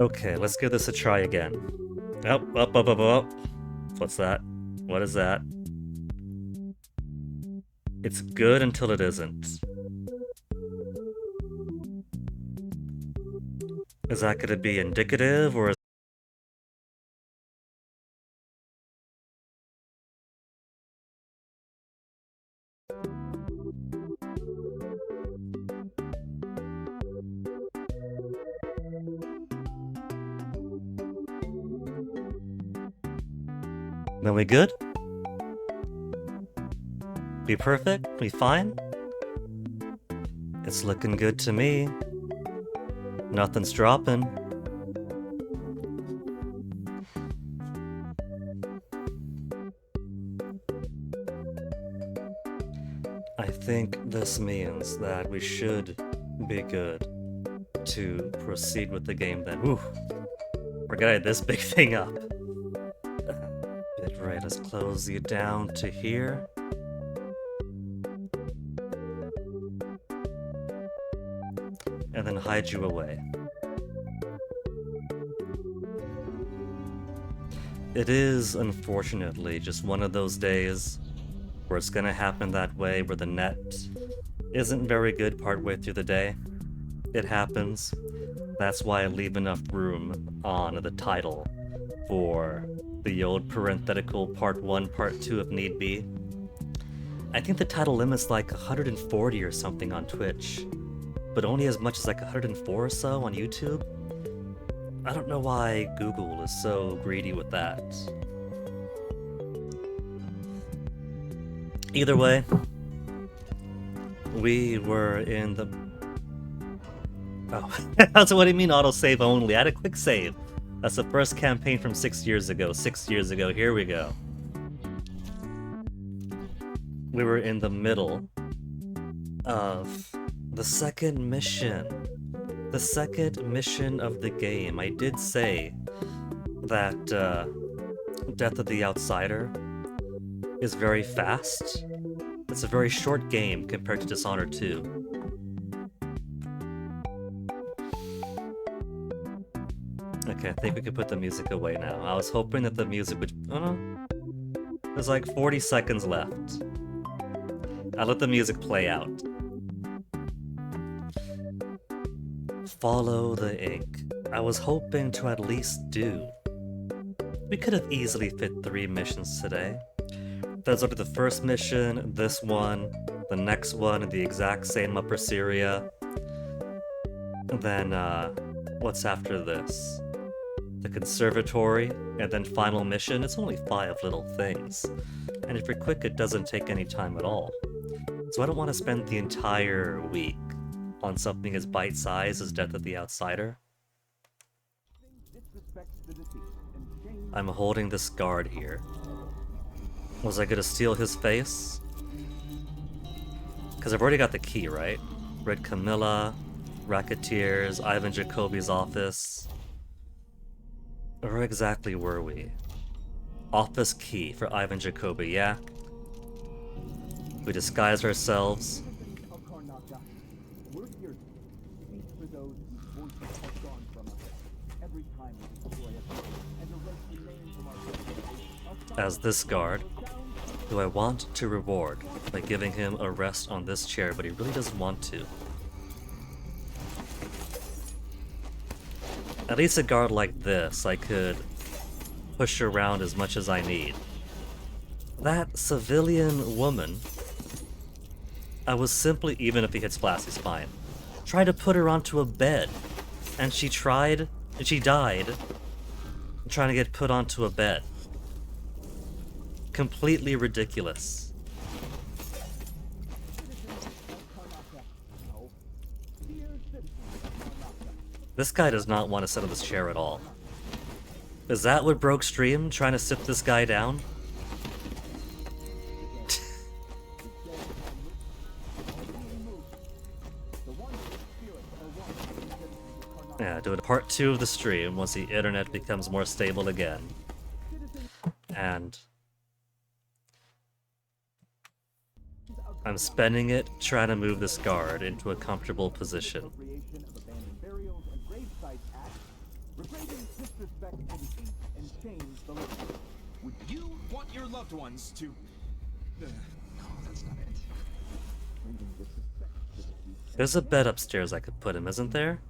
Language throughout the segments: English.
Okay, let's give this a try again. Up. What's that? What is that? It's good until it isn't. Is that gonna be indicative, or is... Then we good? We perfect? We fine? It's looking good to me. Nothing's dropping. I think this means that we should be good to proceed with the game then. Whew. We're gonna get this big thing up. Bitrate, let's close you down to here. And then hide you away. It is, unfortunately, just one of those days where it's gonna happen that way, where the net isn't very good partway through the day. It happens. That's why I leave enough room on the title for the old parenthetical part 1, part 2 if need be. I think the title limit's like 140 or something on Twitch, but only as much as like 104 or so on YouTube. I don't know why Google is so greedy with that. Either way, we were in the... Oh, so what do you mean autosave only? I had a quick save. That's the first campaign from 6 years ago. 6 years ago, here we go. We were in the middle of the second mission. The second mission of the game. I did say that Death of the Outsider is very fast. It's a very short game compared to Dishonored 2. Okay, I think we could put the music away now. I was hoping that the music would... there's like 40 seconds left. I'll let the music play out. Follow the ink. I was hoping to at least do. We could have easily fit 3 missions today. There's already the first mission, this one, the next one in the exact same Upper Syria. And then, what's after this? The conservatory, and then final mission. It's only 5 little things. And if you're quick, it doesn't take any time at all. So I don't want to spend the entire week on something as bite-sized as Death of the Outsider. I'm holding this guard here. Was I gonna steal his face? Because I've already got the key, right? Red Camilla, Racketeers, Ivan Jacoby's office. Where exactly were we? Office key for Ivan Jacoby, yeah? We disguise ourselves. As this guard, who I want to reward by giving him a rest on this chair, but he really doesn't want to. At least a guard like this I could push around as much as I need. That civilian woman, I was simply, even if he hits blast, he's fine, trying to put her onto a bed. And she died trying to get put onto a bed. Completely ridiculous. This guy does not want to sit on this chair at all. Is that what broke stream? Trying to sit this guy down? Yeah, do a part 2 of the stream once the internet becomes more stable again. And I'm spending it trying to move this guard into a comfortable position. Regrading disrespect to defeat and change the living. Would you want your loved ones to... No, that's not it. Regrading disrespect to defeat There's a bed upstairs I could put him, isn't there?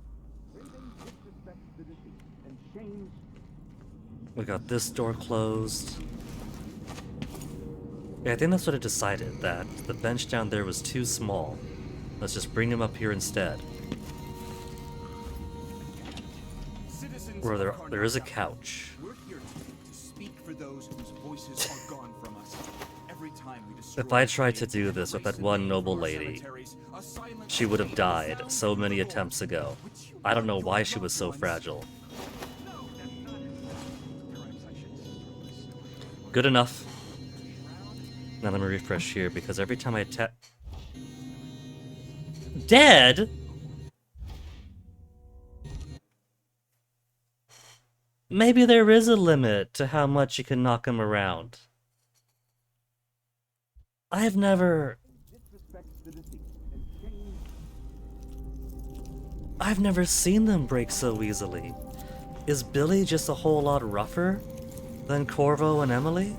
disrespect to defeat and change... We got this door closed. Yeah, I think that's what I decided, that the bench down there was too small. Let's just bring him up here instead. Where there is a couch. We're here to speak for those whose voices are gone from us. Every time we destroy If I tried to do this with that one noble lady, she would have died so many attempts ago. I don't know why she was so fragile. Good enough. Now let me refresh here, because every time I tap... Dead?! Maybe there is a limit to how much you can knock him around. I've never seen them break so easily. Is Billy just a whole lot rougher than Corvo and Emily?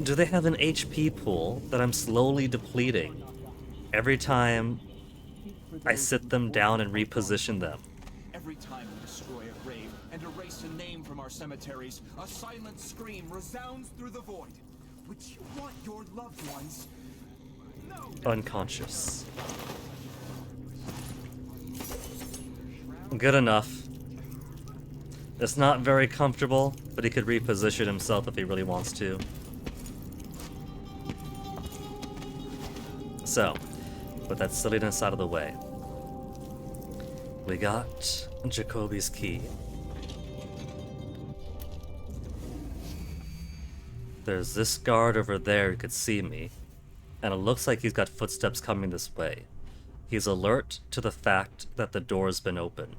Do they have an HP pool that I'm slowly depleting every time I sit them down and reposition them? Every time we destroy a grave and erase a name from our cemeteries, a silent scream resounds through the void. Would you want your loved ones? No. Unconscious. Good enough. It's not very comfortable, but he could reposition himself if he really wants to. So, put that silliness out of the way. We got Jacoby's key. There's this guard over there who could see me, and it looks like he's got footsteps coming this way. He's alert to the fact that the door's been open.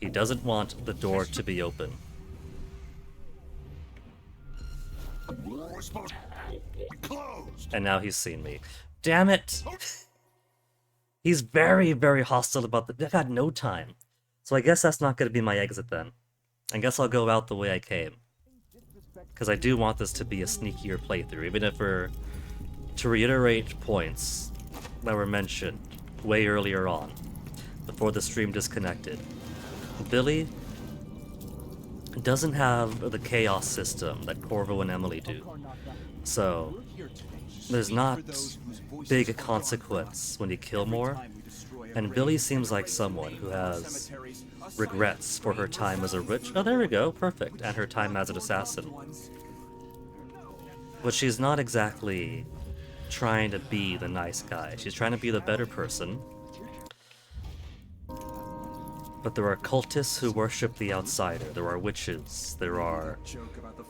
He doesn't want the door to be open. And now he's seen me. Damn it! He's very, very hostile about I got no time. So I guess that's not going to be my exit then. I guess I'll go out the way I came. Because I do want this to be a sneakier playthrough, even if we're... To reiterate points that were mentioned way earlier on, before the stream disconnected. Billy doesn't have the chaos system that Corvo and Emily do. So, there's not big a consequence when you kill more, and Billy seems like someone who has regrets for her time as a witch. Oh, there we go, perfect, and her time as an assassin. But she's not exactly trying to be the nice guy. She's trying to be the better person. But there are cultists who worship the outsider. There are witches. There are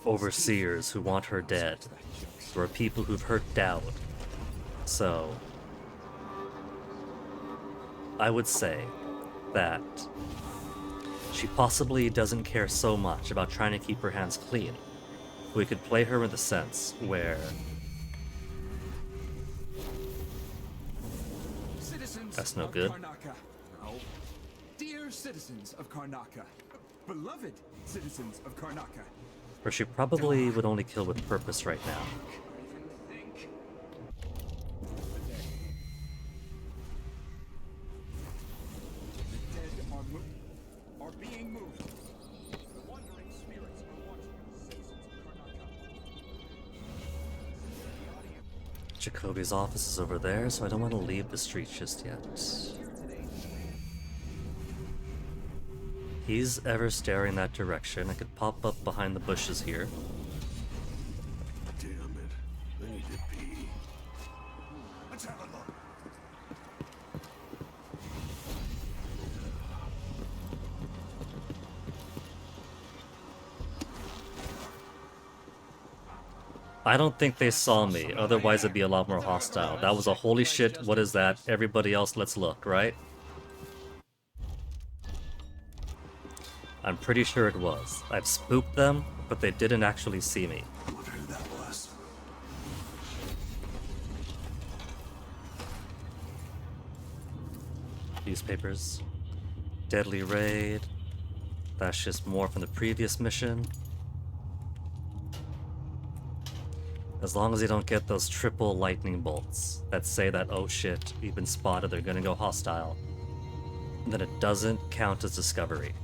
overseers who want her dead. There are people who've hurt Dowd. So, I would say that she possibly doesn't care so much about trying to keep her hands clean. We could play her in the sense where that's no good. Dear citizens of Karnaka, beloved citizens of Karnaka. Or she probably would only kill with purpose right now. The dead are being moved. The wandering spirits are watching citizens of Karnaka. Jacoby's office is over there, so I don't want to leave the street just yet. He's ever staring that direction. I could pop up behind the bushes here. Damn it. I need to pee. Let's have a look. I don't think they saw me, otherwise it'd be a lot more hostile. That was a holy shit, what is that? Everybody else, let's look, right? I'm pretty sure it was. I've spooked them, but they didn't actually see me. I wonder who that was. Newspapers. Deadly Raid. That's just more from the previous mission. As long as you don't get those triple lightning bolts that say that, oh shit, you've been spotted, they're gonna go hostile, then it doesn't count as discovery.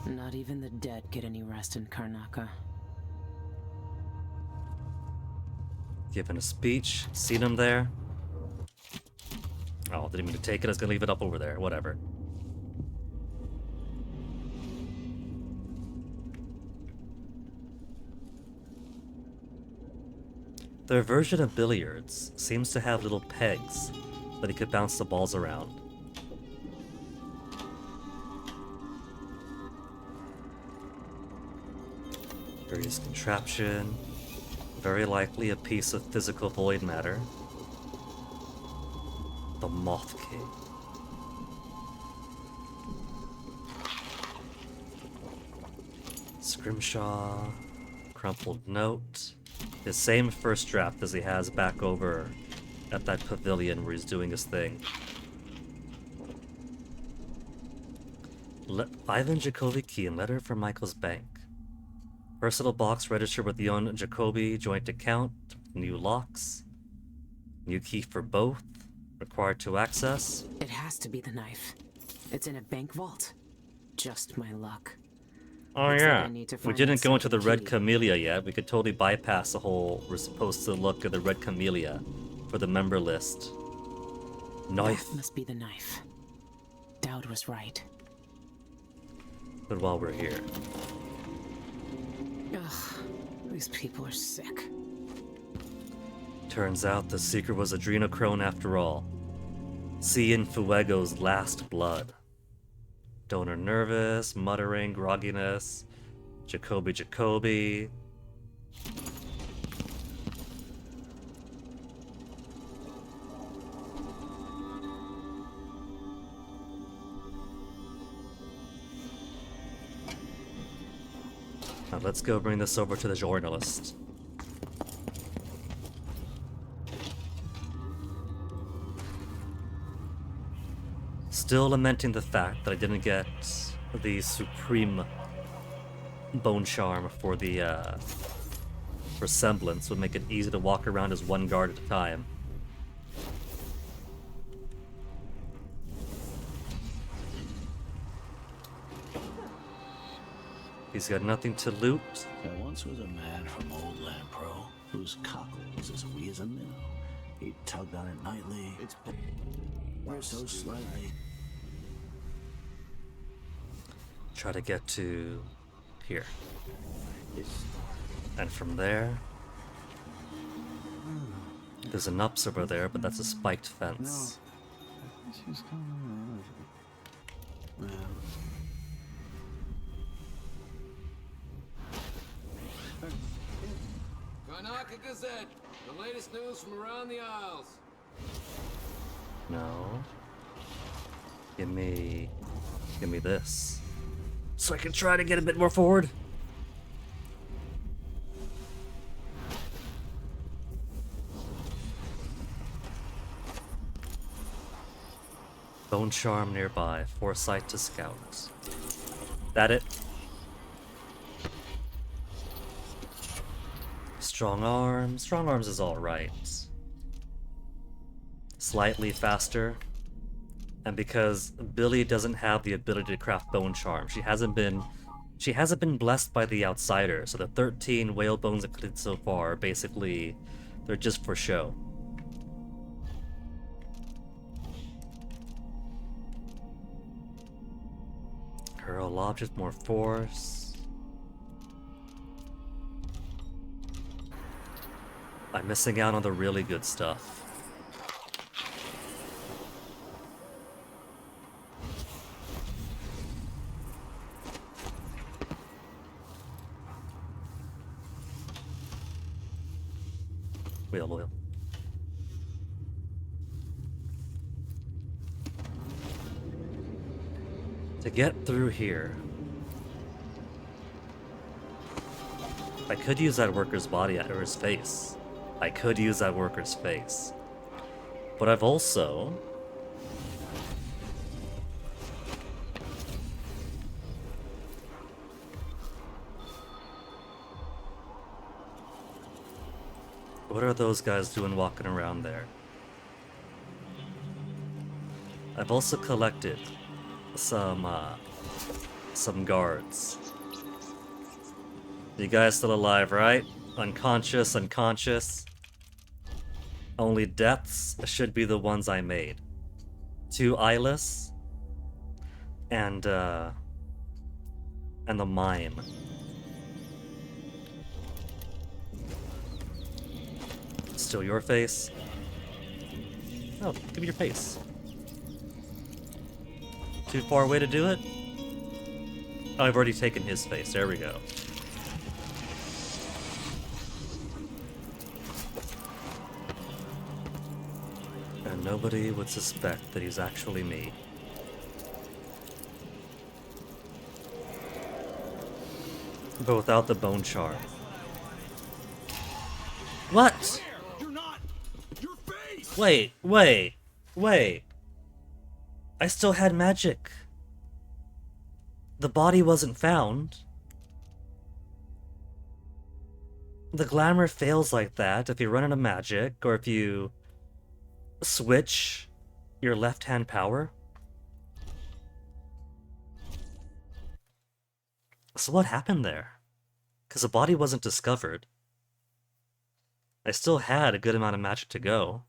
Not even the dead get any rest in Karnaca. Giving a speech, seen him there. Oh, didn't mean to take it, I was gonna leave it up over there, whatever. Their version of billiards seems to have little pegs that he could bounce the balls around. Various contraption, very likely a piece of physical void matter. The Moth King. Scrimshaw, crumpled note. His same first draft as he has back over at that pavilion where he's doing his thing. Ivan Jacoby key and letter from Michael's bank. Personal box registered with the own Jacoby joint account. New locks. New key for both. Required to access. It has to be the knife. It's in a bank vault. Just my luck. Oh Looks like yeah, I need to we find didn't that go into the second Red key. Camellia yet. We could totally bypass the whole we're supposed to look at the Red Camellia for the member list. Knife. That must be the knife. Dowd was right. But while we're here, Ugh, these people are sick. turns out the secret was adrenochrome after all. Cien Fuego's last blood. Donor nervous, muttering, grogginess. Jacoby. Now let's go bring this over to the journalist. Still lamenting the fact that I didn't get the supreme bone charm for the for semblance. Would make it easy to walk around as one guard at a time. He's got nothing to loot. There once was a man from Old Land Pro whose cockle was as wee as a minnow. He tugged on it nightly. It's so slightly. Try to get to here. And from there, there's an ups over there, but that's a spiked fence. Karnaca Gazette, the latest news from around the Isles. No. Give me this. So I can try to get a bit more forward. Bone charm nearby. Foresight to scout. That it? Strong arms. Strong arms is alright. Slightly faster. And because Billy doesn't have the ability to craft bone charm, she hasn't been blessed by the outsider. So the 13 whale bones included so far, basically, they're just for show. Hurl object, more force. I'm missing out on the really good stuff. Wheel. To get through here, I could use that worker's body or his face I could use that worker's face. But I've also... What are those guys doing walking around there? I've also collected some guards. You guys still alive, right? Unconscious, unconscious. Only deaths should be the ones I made. 2 eyeless and the mime. Still your face? Oh, give me your face. Too far away to do it? Oh, I've already taken his face. There we go. And nobody would suspect that he's actually me. But without the bone charm. What? You're not. Your face. Wait. I still had magic. The body wasn't found. The glamour fails like that if you run out of magic, or if you switch your left-hand power. So what happened there? Because the body wasn't discovered. I still had a good amount of magic to go.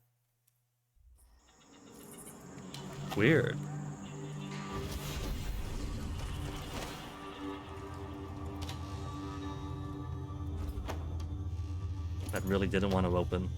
Weird. I really didn't want to open.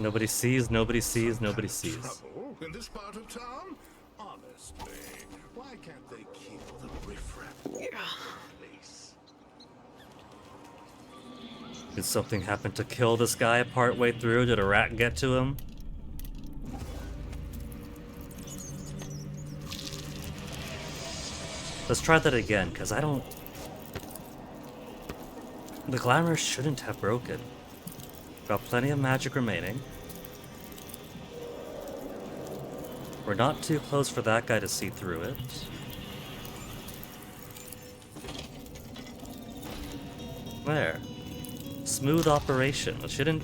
Nobody sees, nobody sees, nobody sees. Trouble in this part of town? Honestly, why can't they kill the riffraff? Place? Did something happen to kill this guy partway through? Did a rat get to him? Let's try that again, because I don't... The glamour shouldn't have broken. Got plenty of magic remaining. We're not too close for that guy to see through it. There. Smooth operation. It shouldn't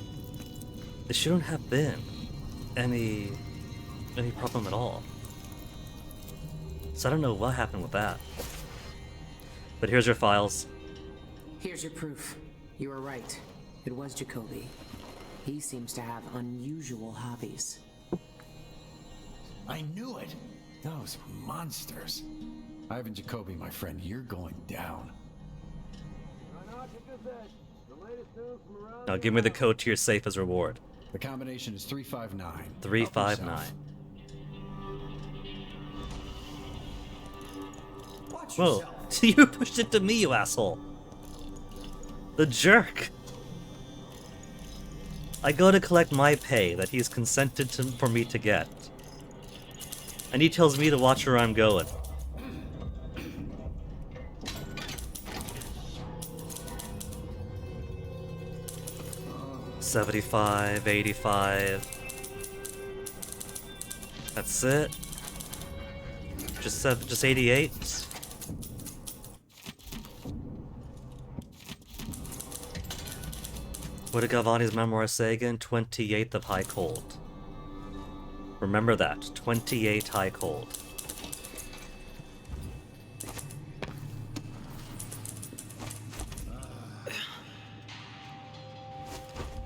have been any problem at all. So I don't know what happened with that. But here's your files. Here's your proof. You were right. It was Jacoby. He seems to have unusual hobbies. I knew it! Those monsters. Ivan Jacoby, my friend, you're going down. Now give me the code to your safe as reward. The combination is 359. 359. Whoa, you pushed it to me, you asshole. The jerk. I go to collect my pay that he's consented for me to get. And he tells me to watch where I'm going. $75, $85. That's it. Just 88. What did Galvani's memoir say again? 28th of High Cold. Remember that. 28 High Cold.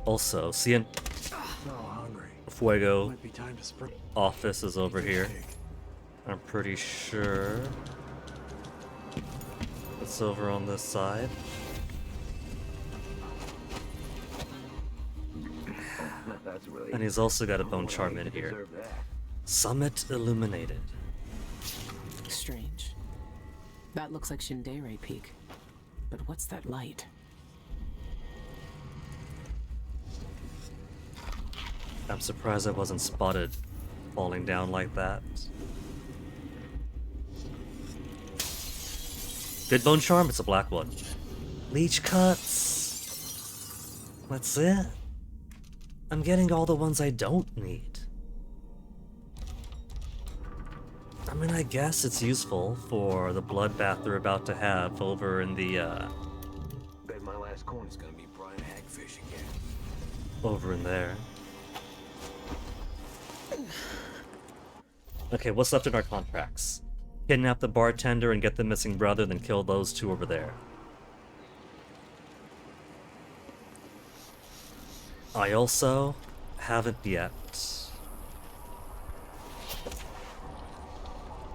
Also, Cien Fuego office is over here. I'm pretty sure it's over on this side. And he's also got a bone charm in here. Summit illuminated. Strange. That looks like Shindere Peak. But what's that light? I'm surprised I wasn't spotted falling down like that. Good bone charm, it's a black one. Leech cuts. That's it. I'm getting all the ones I don't need. I mean, I guess it's useful for the bloodbath they're about to have over in the, Bet my last coin is gonna be Brian Hagfish again. over in there. Okay, what's left in our contracts? Kidnap the bartender and get the missing brother, then kill those two over there. I also haven't yet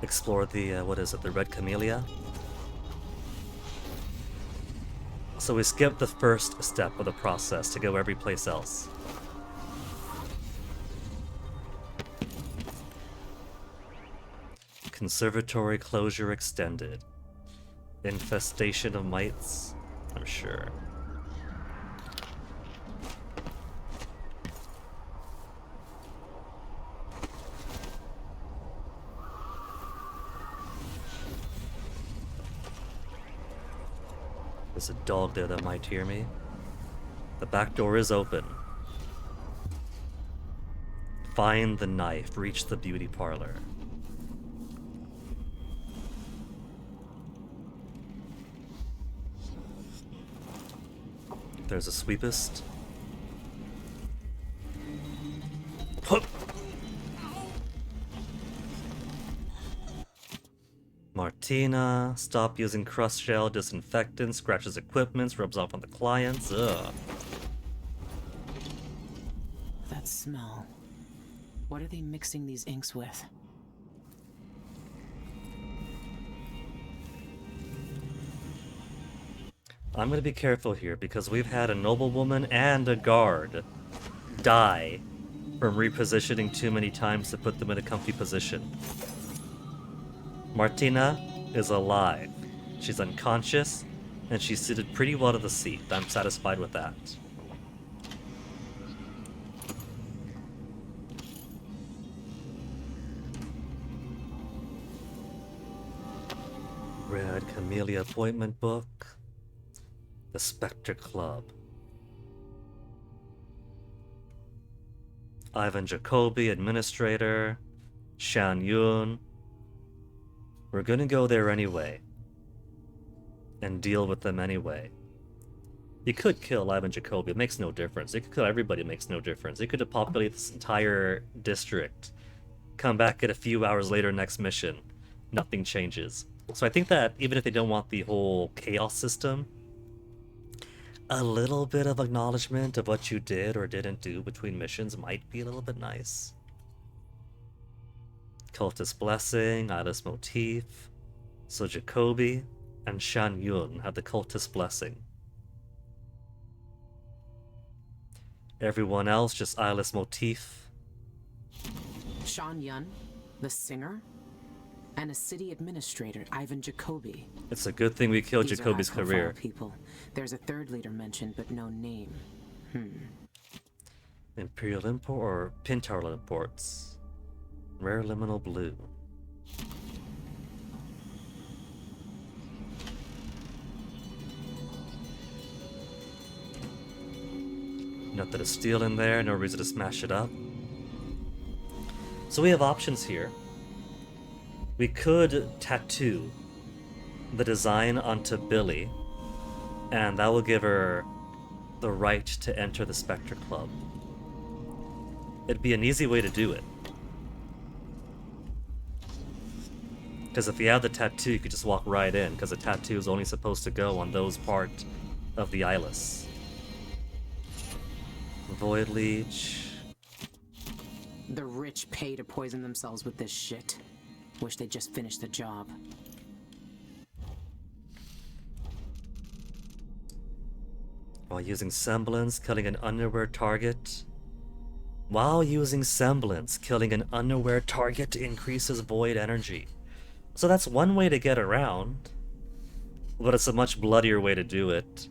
explored the, what is it, the Red Camellia? So we skipped the first step of the process to go every place else. Conservatory closure extended. Infestation of mites? I'm sure. There's a dog there that might hear me. The back door is open. Find the knife. Reach the beauty parlor. There's a sweepist. Hup! Martina, stop using crust shell disinfectant, scratches equipment, rubs off on the clients. Ugh. That smell. What are they mixing these inks with? I'm gonna be careful here because we've had a noblewoman and a guard die from repositioning too many times to put them in a comfy position. Martina is alive. She's unconscious, and she's seated pretty well to the seat. I'm satisfied with that. Red Camellia appointment book. The Spectre Club. Ivan Jacoby, administrator. Shan Yun. We're gonna go there anyway. And deal with them anyway. You could kill Ivan Jacoby, it makes no difference. You could kill everybody, it makes no difference. You could depopulate this entire district. Come back at a few hours later next mission. Nothing changes. So I think that even if they don't want the whole chaos system, a little bit of acknowledgement of what you did or didn't do between missions might be a little bit nice. Cultist Blessing, Iris Motif. So Jacoby and Shan Yun have the Cultist Blessing. Everyone else just Eyeless Motif. Shan Yun, the singer, and a city administrator, Ivan Jacoby. It's a good thing we killed These Jacoby's are high-profile career. people. There's a third leader mentioned, but no name. Imperial Import or Pintar Imports. Rare Liminal Blue. Nothing to steal in there, no reason to smash it up. So we have options here. We could tattoo the design onto Billy, and that will give her the right to enter the Spectre Club. It'd be an easy way to do it. Because if you have the tattoo, you could just walk right in, because the tattoo is only supposed to go on those part of the eyeless. Void Leech. The rich pay to poison themselves with this shit. Wish they'd just finish the job. While using Semblance, killing an unaware target. While using Semblance, killing an unaware target increases void energy. So that's one way to get around, but it's a much bloodier way to do it.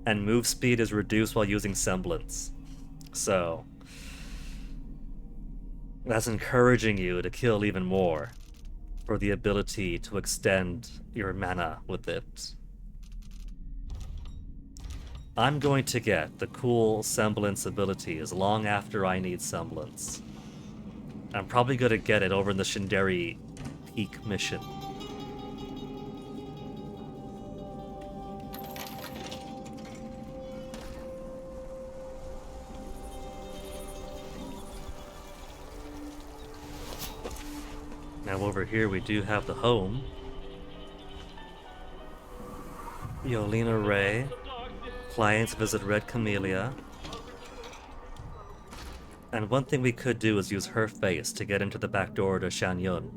And move speed is reduced while using Semblance. So, That's encouraging you to kill even more, for the ability to extend your mana with it. I'm going to get the cool semblance abilities long after I need semblance. I'm probably going to get it over in the Shinderi Peak mission. Now over here we do have the home. Yolina Ray. Clients visit Red Camellia. And one thing we could do is use her face to get into the back door to Shanyun.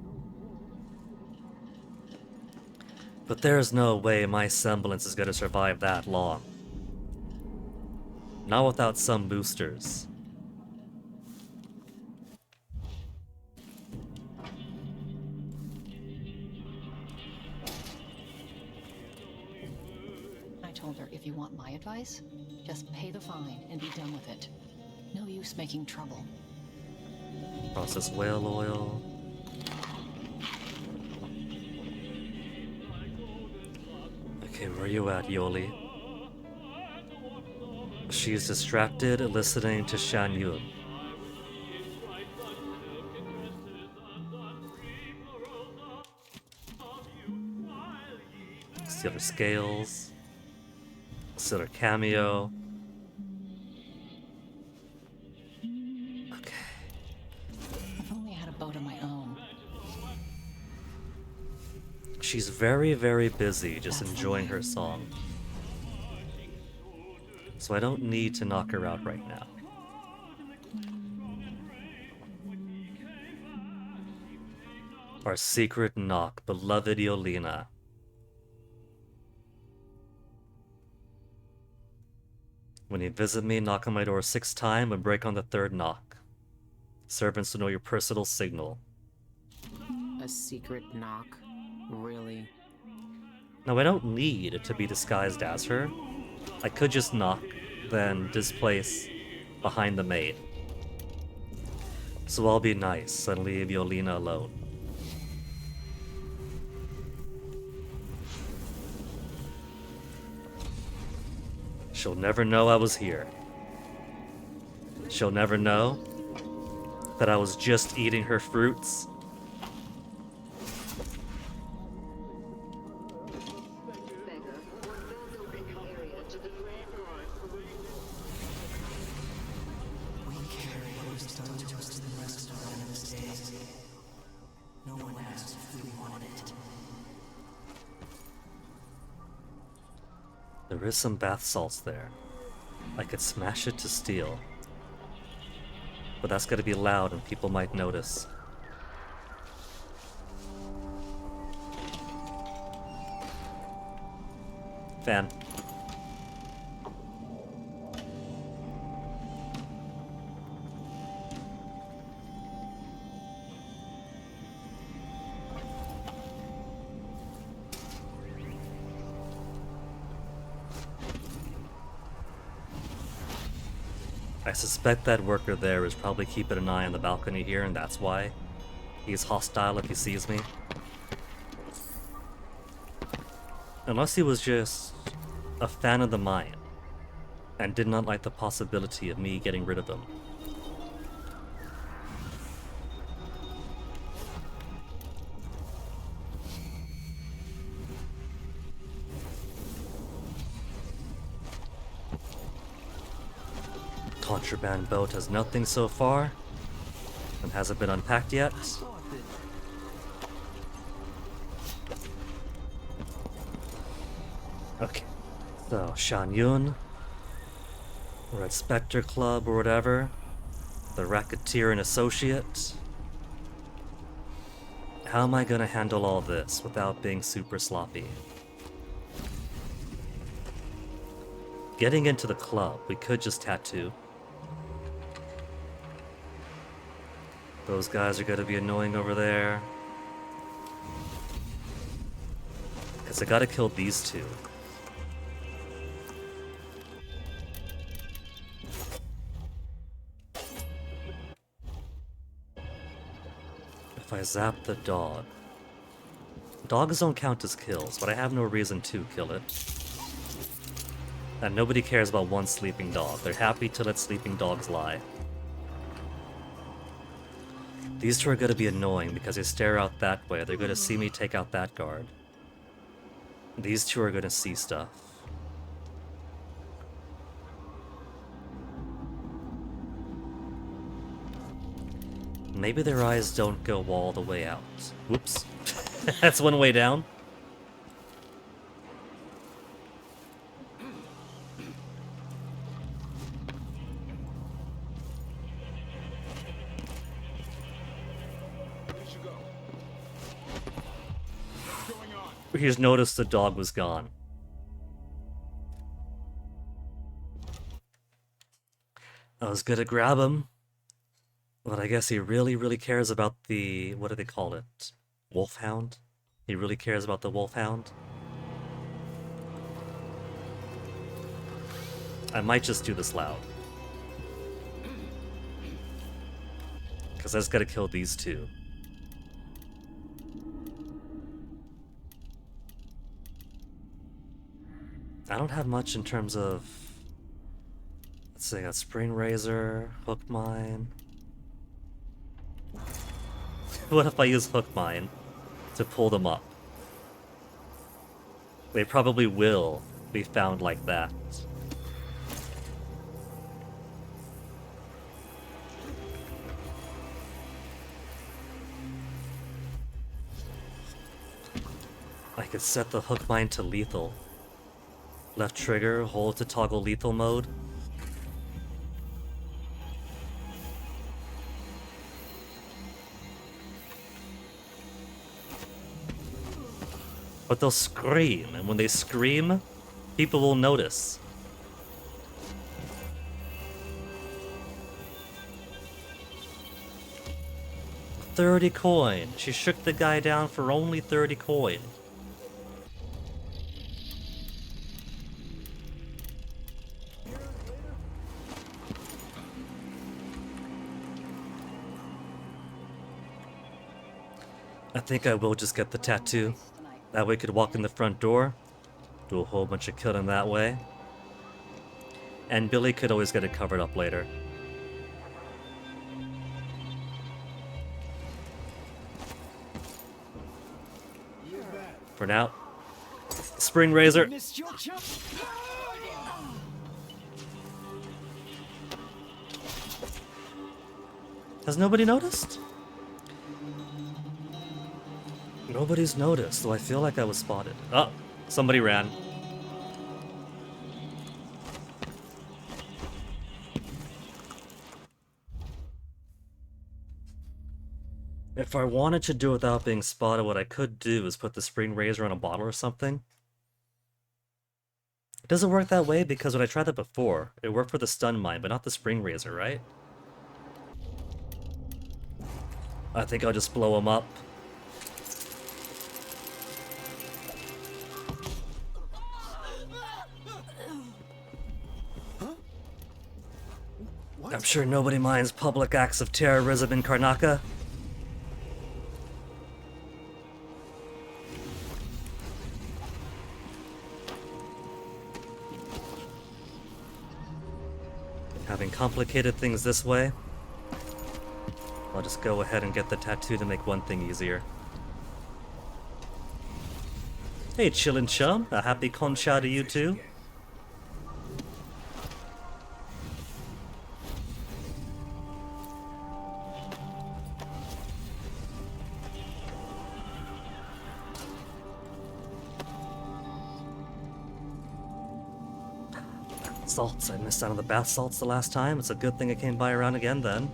But there's no way my semblance is going to survive that long. Not without some boosters. I told her, if you want my advice, just pay the fine and be done with it. No use making trouble. Processed whale oil. Okay, where are you at, Yoli? She's distracted, listening to Shanyun. See other scales. See other cameo. Okay. If only I had a boat of my own. She's very, very busy just enjoying her song. So I don't need to knock her out right now. Our secret knock, beloved Yolina. When you visit me, knock on my door 6 times and break on the 3rd knock. Servants to know your personal signal. A secret knock? Really? Now I don't need to be disguised as her. I could just knock, then displace behind the maid. So I'll be nice and leave Yolina alone. She'll never know I was here. She'll never know that I was just eating her fruits. There is some bath salts there. I could smash it to steel. But that's gonna be loud and people might notice. Fan. I suspect that worker there is probably keeping an eye on the balcony here, and that's why he's hostile if he sees me. Unless he was just a fan of the mine and did not like the possibility of me getting rid of him. Contraband boat has nothing so far and hasn't been unpacked yet. Okay, so Shanyun, Red Spectre Club or whatever, the Racketeer and Associate. How am I gonna handle all this without being super sloppy? Getting into the club, we could just tattoo. Those guys are gonna be annoying over there. Because I gotta kill these two. If I zap the dog... Dogs don't count as kills, but I have no reason to kill it. And nobody cares about one sleeping dog. They're happy to let sleeping dogs lie. These two are gonna be annoying because they stare out that way. They're gonna see me take out that guard. These two are gonna see stuff. Maybe their eyes don't go all the way out. Whoops. That's one way down. He just noticed the dog was gone. I was gonna grab him, but I guess he really cares about the... what do they call it? Wolfhound? He really cares about the wolfhound? I might just do this loud. Because I just gotta kill these two. I don't have much in terms of... Let's see, I got Spring Razor, Hook Mine. What if I use Hook Mine to pull them up? They probably will be found like that. I could set the Hook Mine to lethal. Left trigger, hold to toggle lethal mode. But they'll scream, and when they scream, people will notice. $30 coin. She shook the guy down for only 30 coin. I think I will just get the tattoo. That way I could walk in the front door, do a whole bunch of killing that way. And Billy could always get it covered up later. For now, Spring Razor. Has nobody noticed? Nobody's noticed, though I feel like I was spotted. Oh, somebody ran. If I wanted to do it without being spotted, what I could do is put the Spring Razor on a bottle or something. It doesn't work that way because when I tried that before, it worked for the stun mine, but not the Spring Razor, right? I think I'll just blow him up. I'm sure nobody minds public acts of terrorism in Karnaka. Having complicated things this way, I'll just go ahead and get the tattoo to make one thing easier. Hey chillin' chum, a happy concha to you too. Salts. I missed out on the bath salts the last time. It's a good thing I came by around again then.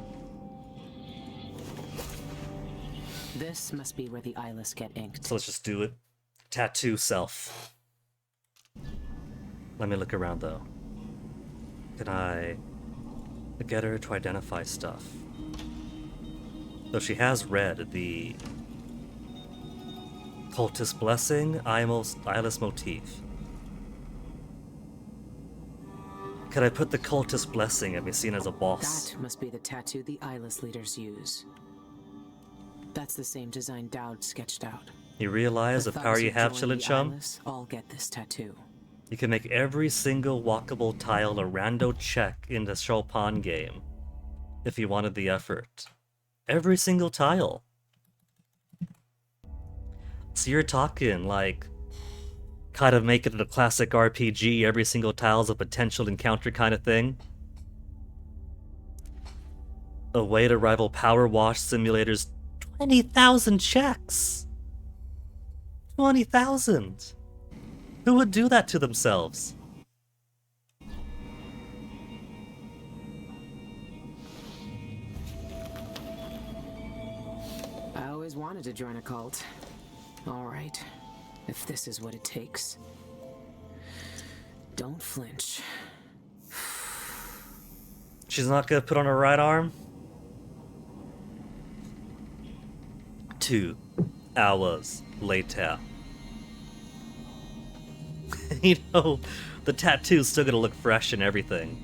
This must be where the eyeless get inked. So let's just do it. Tattoo self. Let me look around though. Can I get her to identify stuff? Though she has read the Cultist Blessing, eyeless motif. Could I put the Cultist Blessing and be seen as a boss? That must be the tattoo the eyeless leaders use. That's the same design Dowd sketched out. You realize the power thugs you who have, join Chillin' the Chum? Eyeless all get this tattoo. You can make every single walkable tile a rando check in the Chopin game. If you wanted the effort. Every single tile. So you're talking like kind of make it a classic RPG, every single tile's a potential encounter kind of thing. A way to rival Power Wash Simulator's 20,000 checks! 20,000! Who would do that to themselves? I always wanted to join a cult. Alright, if this is what it takes. Don't flinch. She's not gonna put on her right arm? 2 hours later. You know, the tattoo's still gonna look fresh and everything.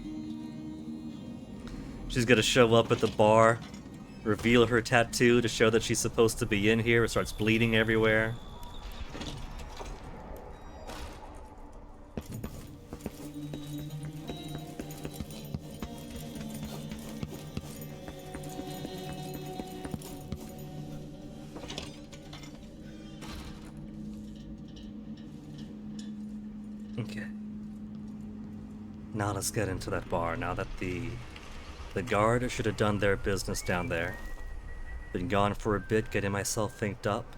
She's gonna show up at the bar, reveal her tattoo to show that she's supposed to be in here. It starts bleeding everywhere. Okay. Now let's get into that bar. Now that the guard should have done their business down there. Been gone for a bit, getting myself thinked up.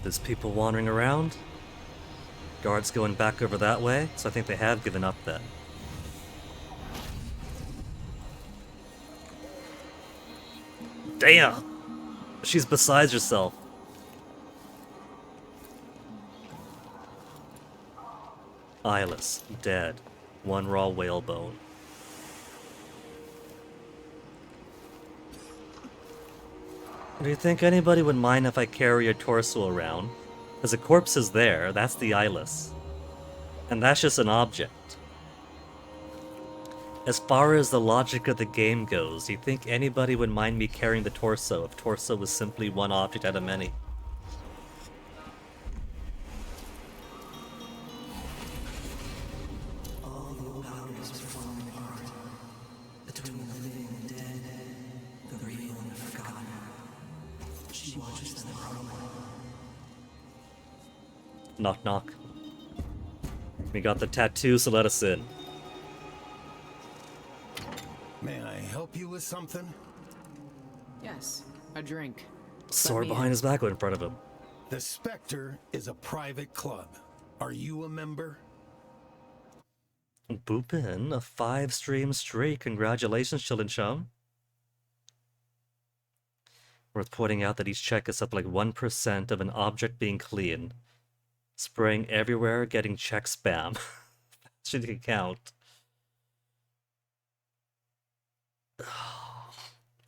There's people wandering around. Guards going back over that way, so I think they have given up then. Damn! She's besides herself. Eyeless, dead. One raw whalebone. Do you think anybody would mind if I carry a torso around? Because a corpse is there, that's the eyeless. And that's just an object. As far as the logic of the game goes, do you think anybody would mind me carrying the torso if torso was simply one object out of many? Knock knock. We got the tattoo, so let us in. May I help you with something? Yes, a drink. Sword behind his back, in front of him. The Spectre is a private club. Are you a member? Boopin, a 5-stream streak. Congratulations, Chillin' Chum. Worth pointing out that each check is up like 1% of an object being clean. Spraying everywhere, getting check spam. Should count.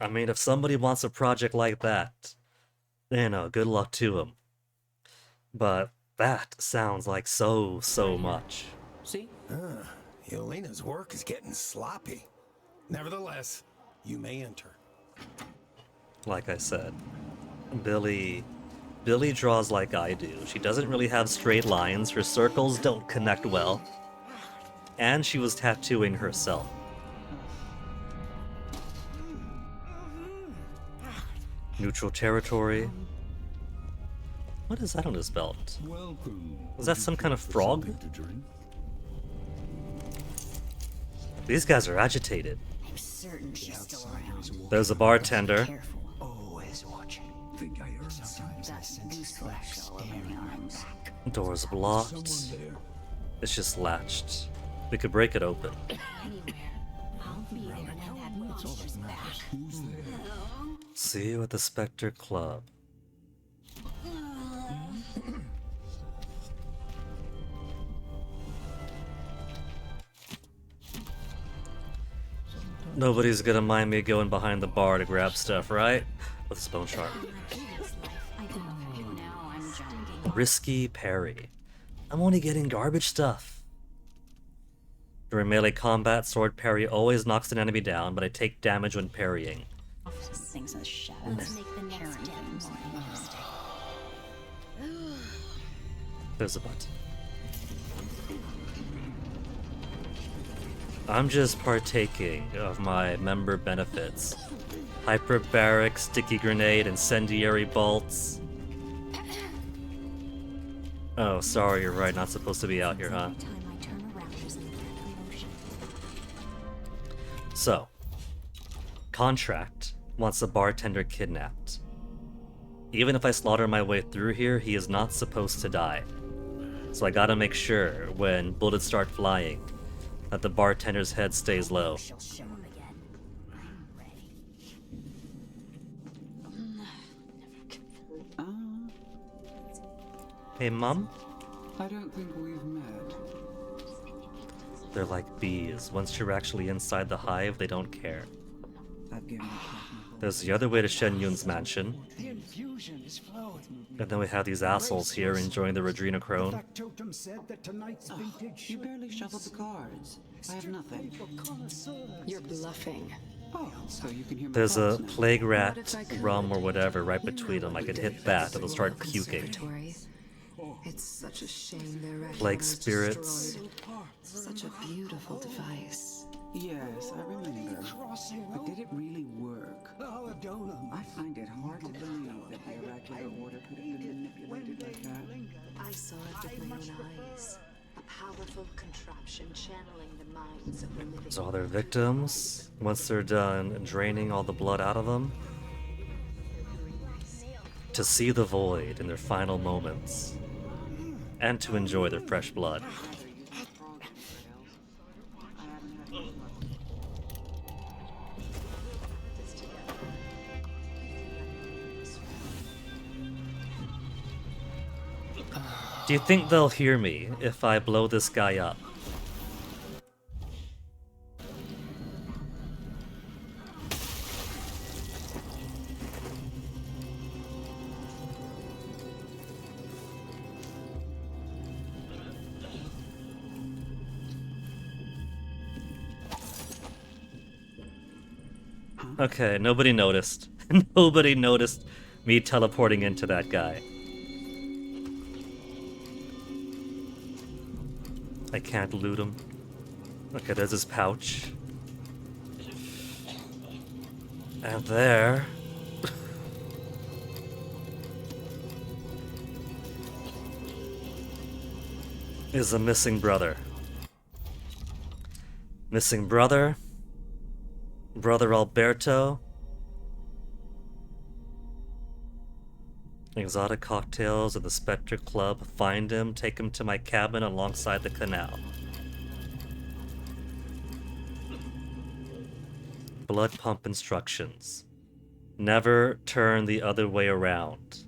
I mean, if somebody wants a project like that, you know, good luck to them. But that sounds like so much. See? Yelena's work is getting sloppy. Nevertheless, you may enter. Like I said, Billy draws like I do. She doesn't really have straight lines, her circles don't connect well. And she was tattooing herself. Neutral territory. What is that on his belt? Is that some kind of frog? These guys are agitated. I'm certain she's still around. There's a bartender. Careful. Always watching. Think I heard sometimes that goose flesh all over my arm back. Door's blocked. It's just latched. We could break it open. Anywhere. I'll be there when that monster's back. See you at the Spectre Club. Nobody's gonna mind me going behind the bar to grab stuff, right? With a bone shark. Risky parry. I'm only getting garbage stuff. During melee combat, sword parry always knocks an enemy down, but I take damage when parrying. Things in the shadows. Let's make the next step more interesting. There's a button. I'm just partaking of my member benefits. Hyperbaric, sticky grenade, incendiary bolts. Oh, sorry, you're right, not supposed to be out here, huh? So, Contract wants a bartender kidnapped. Even if I slaughter my way through here, he is not supposed to die. So I gotta make sure, when bullets start flying, that the bartender's head stays low. She'll show him again. I'm ready. Hey, Mom? I don't think we've met. They're like bees. Once you're actually inside the hive, they don't care. I've given There's the other way to Shen Yun's mansion. The infusion is flowing. And then we have these assholes here enjoying the Adrenochrome. Totem said that tonight's vintage. You barely shuffled the cards. I have nothing. You're bluffing. Oh, so you can hear my There's a thoughts now. plague rat rum or whatever right between them. I could hit that, it'll start puking. It's such a shame their record Plague was spirits. destroyed. Such a beautiful device. Yes, I remember. But did it really work? I find it hard to believe that the oracular order could have been manipulated like that. I saw it with my own eyes. A powerful contraption channeling the minds of the living. So all their victims, once they're done draining all the blood out of them, to see the void in their final moments, and to enjoy their fresh blood. Do you think they'll hear me if I blow this guy up? Okay, nobody noticed. Nobody noticed me teleporting into that guy. I can't loot him. Okay, there's his pouch. And there... is a missing brother. Missing brother. Brother Alberto. Exotic cocktails at the Spectre Club. Find him, take him to my cabin alongside the canal. Blood pump instructions. Never turn the other way around.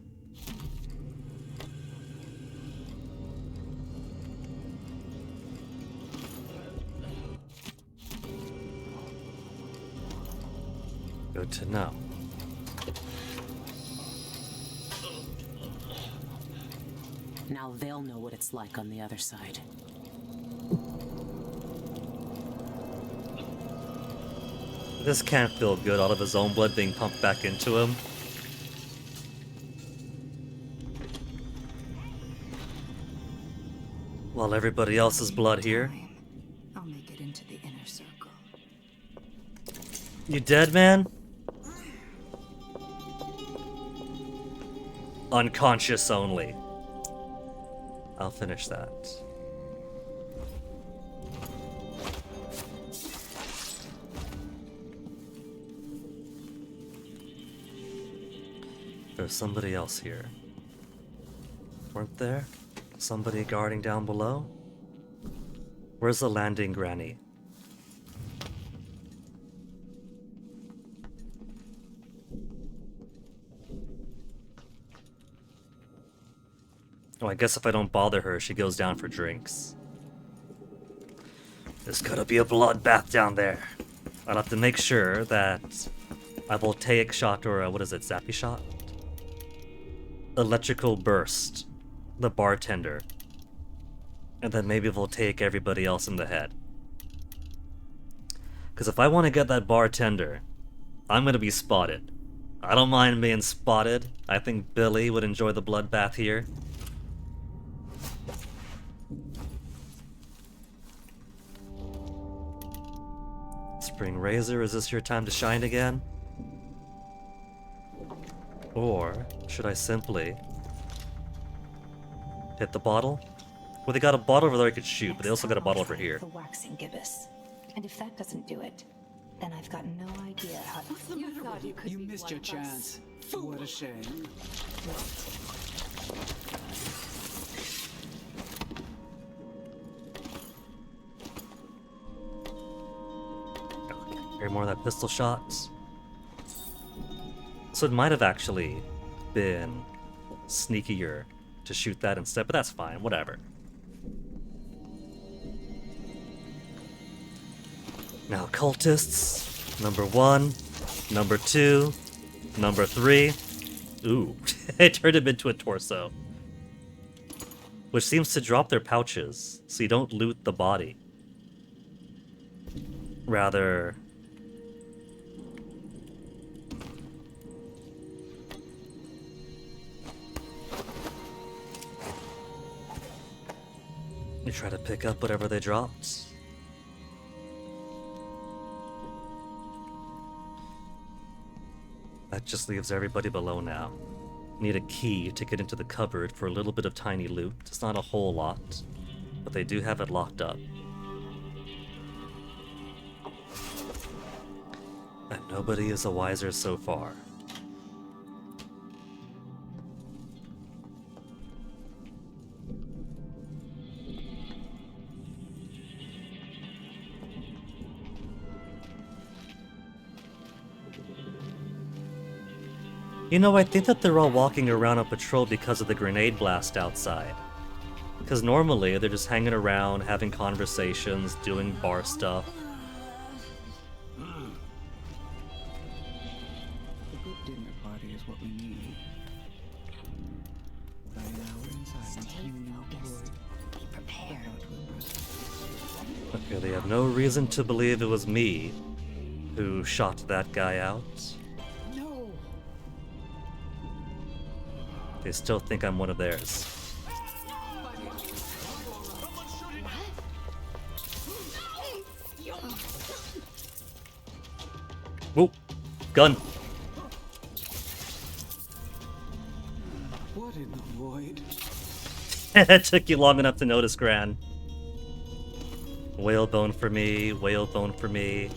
Good to know. Now they'll know what it's like on the other side. This can't feel good, all of his own blood being pumped back into him. While everybody else's blood here. I'll make it into the inner circle. You dead, man? Unconscious only. I'll finish that. There's somebody else here. Weren't there? Somebody guarding down below? Where's the landing, Granny? Oh, I guess if I don't bother her, she goes down for drinks. There's gonna be a bloodbath down there. I'll have to make sure that a voltaic shot or a, what is it, zappy shot? Electrical burst the bartender. And then maybe we'll take everybody else in the head. Because if I want to get that bartender, I'm going to be spotted. I don't mind being spotted. I think Billy would enjoy the bloodbath here. Spring Razor, is this your time to shine again? Or should I simply hit the bottle? Well, they got a bottle over there I could shoot, but they also got a bottle over here. The waxing gibbous. And if that doesn't do it, then I've got no idea how to... What's the matter with you? You missed your chance. What a shame. Hear more of that pistol shots. So it might have actually been sneakier to shoot that instead, but that's fine, whatever. Now, cultists, number 1, number 2, number 3. Ooh, it turned him into a torso. Which seems to drop their pouches, so you don't loot the body. Rather... you try to pick up whatever they dropped. That just leaves everybody below now. Need a key to get into the cupboard for a little bit of tiny loot. It's not a whole lot, but they do have it locked up. And nobody is the wiser so far. You know, I think that they're all walking around on patrol because of the grenade blast outside. Because normally, they're just hanging around, having conversations, doing bar stuff. A good dinner party is what we need. By an hour inside, Stay focused. Be prepared. Okay, they have no reason to believe it was me who shot that guy out. They still think I'm one of theirs. Whoop! Gun! What in the void? That took you long enough to notice, Gran. Whalebone for me, whalebone for me.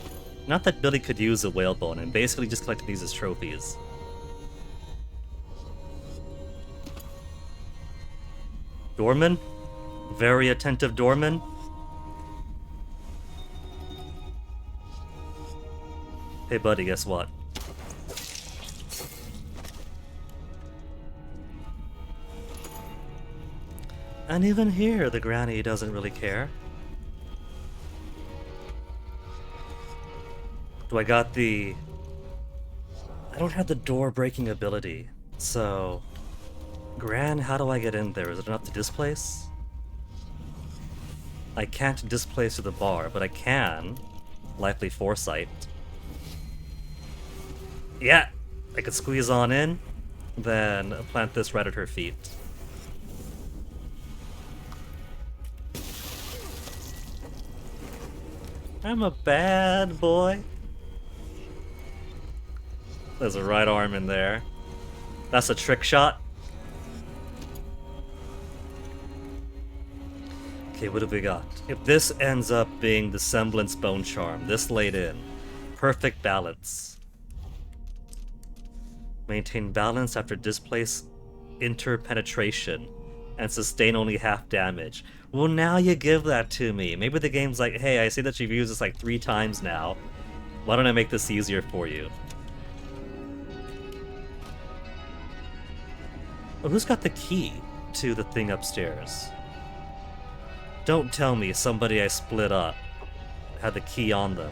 Not that Billy could use a whalebone, and basically just collected these as trophies. Doorman? Very attentive doorman? Hey buddy, guess what? And even here, the granny doesn't really care. Do I got the... I don't have the door breaking ability, so... Gran, how do I get in there? Is it enough to displace? I can't displace through the bar, but I can. Likely foresight. Yeah! I could squeeze on in, then plant this right at her feet. I'm a bad boy. There's a right arm in there. That's a trick shot. Okay, what have we got? If this ends up being the Semblance Bone Charm, this laid in. Perfect balance. Maintain balance after displace interpenetration and sustain only half damage. Well, now you give that to me. Maybe the game's like, hey, I see that you've used this like 3 times now. Why don't I make this easier for you? Well, who's got the key to the thing upstairs? Don't tell me somebody I split up had the key on them.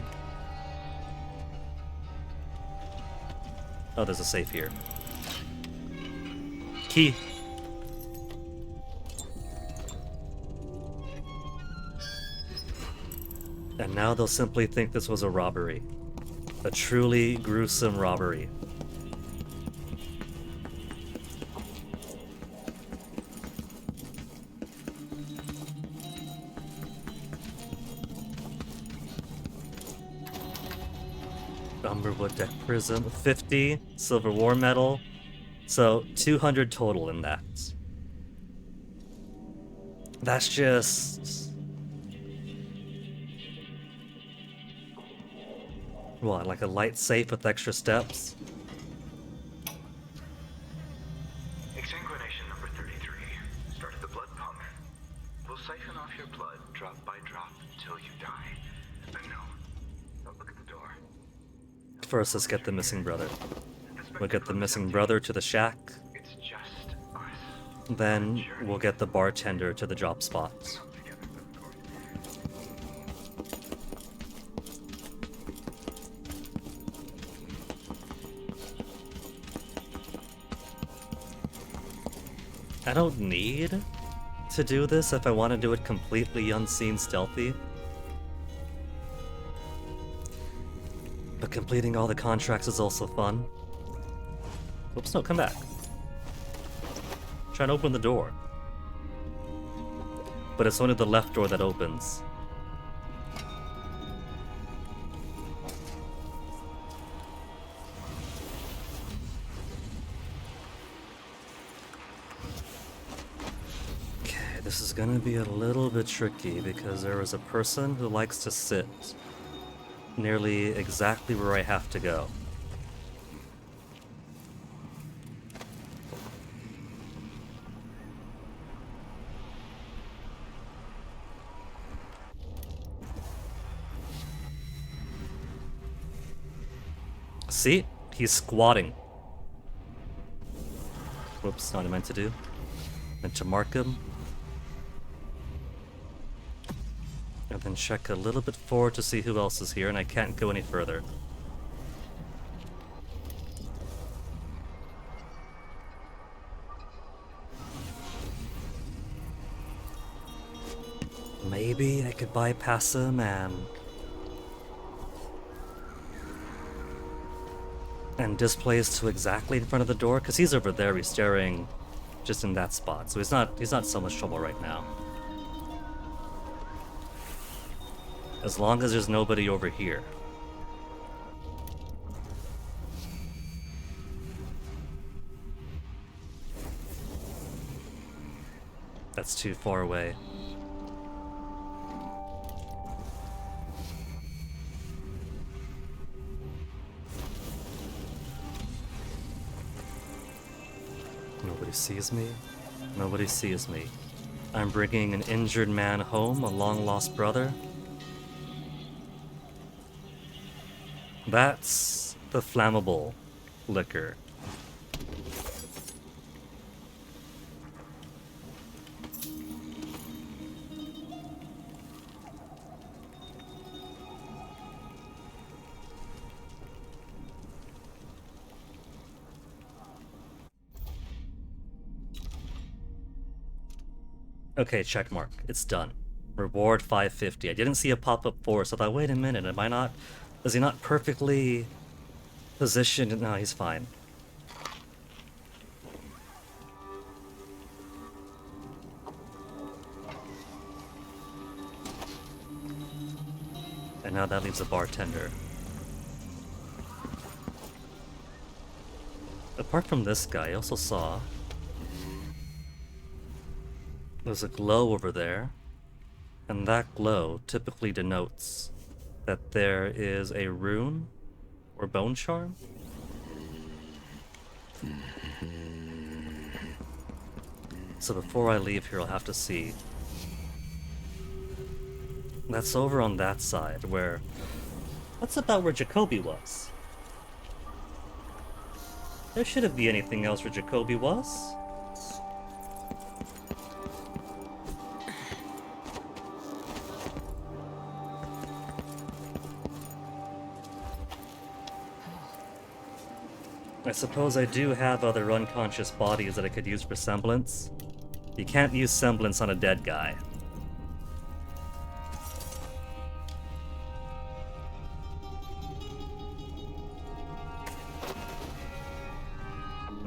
Oh, there's a safe here. Key. And now they'll simply think this was a robbery. A truly gruesome robbery. Umberwood deck prism, 50 silver war medal, so 200 total in that. That's just... what, like a light safe with extra steps? Exsanguination number 33. Start at the blood pump. We'll siphon off your blood drop by drop until you die. No, don't look at the door. First, let's get the missing brother. We'll get the missing brother to the shack. It's just us. Then we'll get the bartender to the drop spot. I don't need to do this if I want to do it completely unseen stealthy. But completing all the contracts is also fun. Oops, no, come back. Try and open the door. But it's only the left door that opens. Okay, this is gonna be a little bit tricky because there is a person who likes to sit nearly exactly where I have to go. See? He's squatting. Whoops, not what I meant to do. Meant to mark him. And then check a little bit forward to see who else is here, and I can't go any further. Maybe I could bypass him and displace to exactly in front of the door, because he's over there, he's staring just in that spot, so he's not so much trouble right now. As long as there's nobody over here. That's too far away. Nobody sees me. Nobody sees me. I'm bringing an injured man home, a long-lost brother. That's the flammable liquor. Okay, check mark. It's done. Reward 550. I didn't see a pop-up 4, so I thought, wait a minute, am I not... Is he not perfectly positioned? No, he's fine. And now that leaves a bartender. Apart from this guy, I also saw there's a glow over there, and that glow typically denotes that there is a rune or bone charm. So before I leave here, I'll have to see. That's over on that side, where... That's about where Jacoby was. There shouldn't be anything else where Jacoby was. I suppose I do have other unconscious bodies that I could use for semblance. You can't use semblance on a dead guy.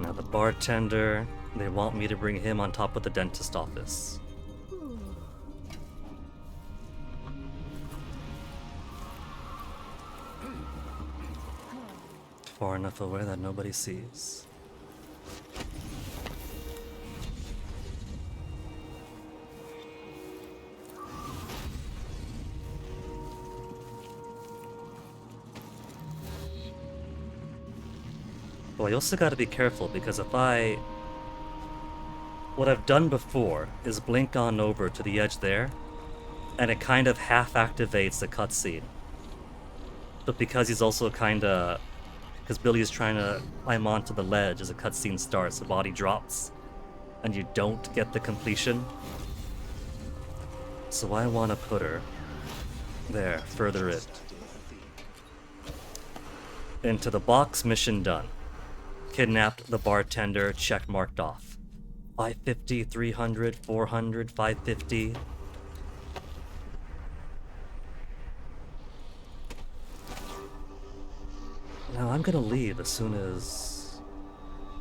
Now the bartender, they want me to bring him on top of the dentist office. Far enough away that nobody sees. Well, you also gotta be careful, because if what I've done before is blink on over to the edge there, and it kind of half activates the cutscene. But because he's also because Billy is trying to climb onto the ledge as the cutscene starts, the body drops, and you don't get the completion. So I want to put her there, further in. Into the box, mission done. Kidnapped the bartender, check marked off. 550, 300, 400, 550. Now I'm gonna leave as soon as...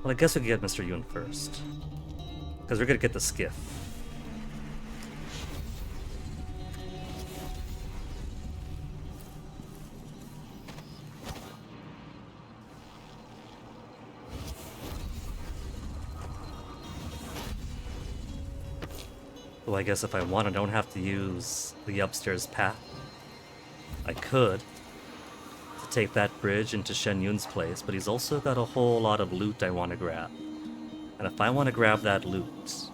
Well, I guess we can get Mr. Yoon first. Because we're gonna get the skiff. Well, I guess if I want, I don't have to use the upstairs path. I could to take that bridge into Shen Yun's place, but he's also got a whole lot of loot I want to grab. And if I want to grab that loot,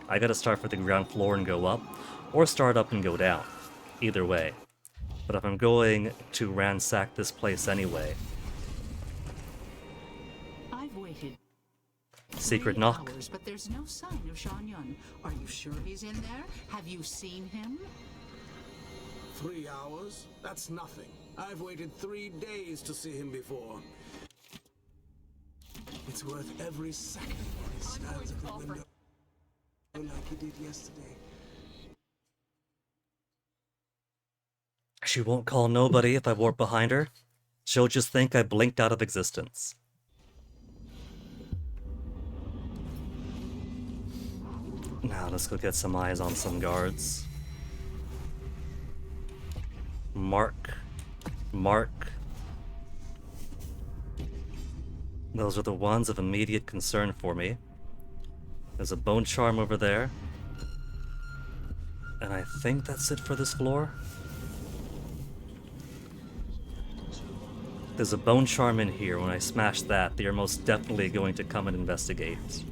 I gotta start from the ground floor and go up, or start up and go down. Either way. But if I'm going to ransack this place anyway... I've waited Secret knock. hours, but there's no sign of Shan Yun. Are you sure he's in there? Have you seen him? 3 hours? That's nothing. I've waited 3 days to see him before. It's worth every second when he stands at the window like he did yesterday. She won't call nobody if I warp behind her. She'll just think I blinked out of existence. Now let's go get some eyes on some guards. Mark. Those are the ones of immediate concern for me. There's a bone charm over there. And I think that's it for this floor. There's a bone charm in here. When I smash that, they are most definitely going to come and investigate.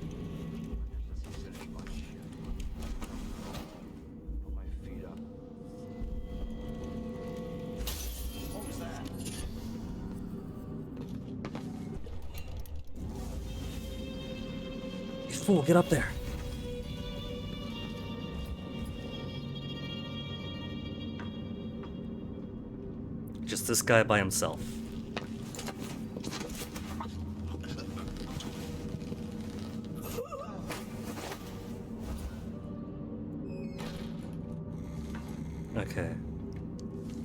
Fool, get up there. Just this guy by himself. Okay.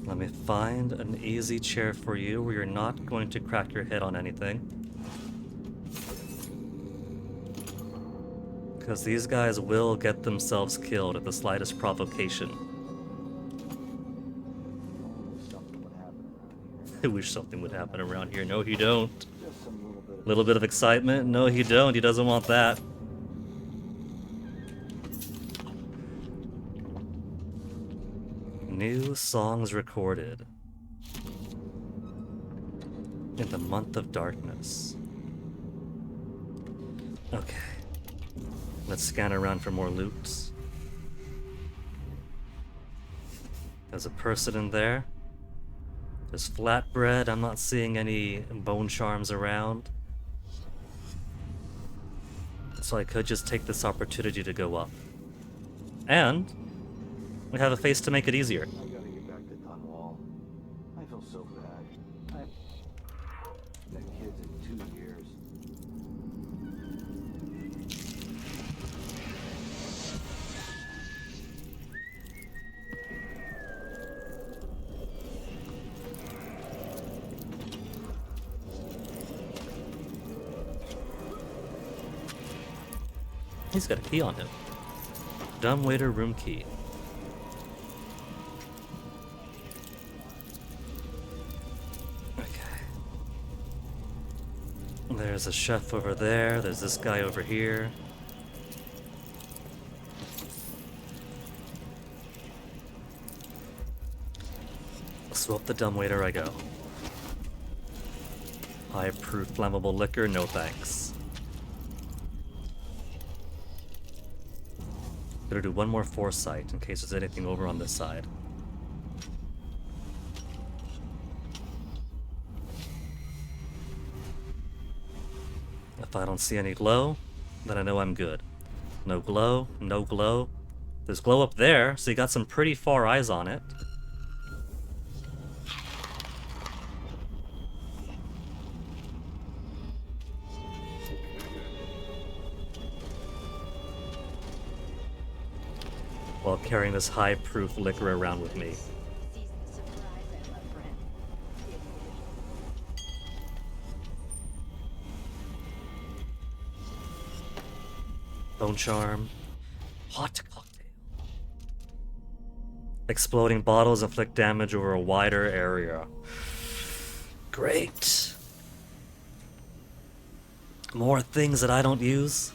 Let me find an easy chair for you where you're not going to crack your head on anything. Because these guys will get themselves killed at the slightest provocation. I wish something would happen around here. No, he don't. Little bit of excitement? No, he don't. He doesn't want that. New songs recorded in the month of darkness. Okay. Let's scan around for more loot. There's a person in there. There's flatbread. I'm not seeing any bone charms around. So I could just take this opportunity to go up. And we have a face to make it easier. I gotta get back to Dunwall. I feel so bad. That kid's in 2 years. He's got a key on him. Dumbwaiter room key. Okay. There's a chef over there. There's this guy over here. Swap the dumbwaiter I go. High-proof flammable liquor, no thanks. Better do one more foresight in case there's anything over on this side. If I don't see any glow, then I know I'm good. No glow, no glow. There's glow up there, so you got some pretty far eyes on it. While carrying this high-proof liquor around with me. Bone charm. Hot cocktail. Exploding bottles inflict damage over a wider area. Great. More things that I don't use.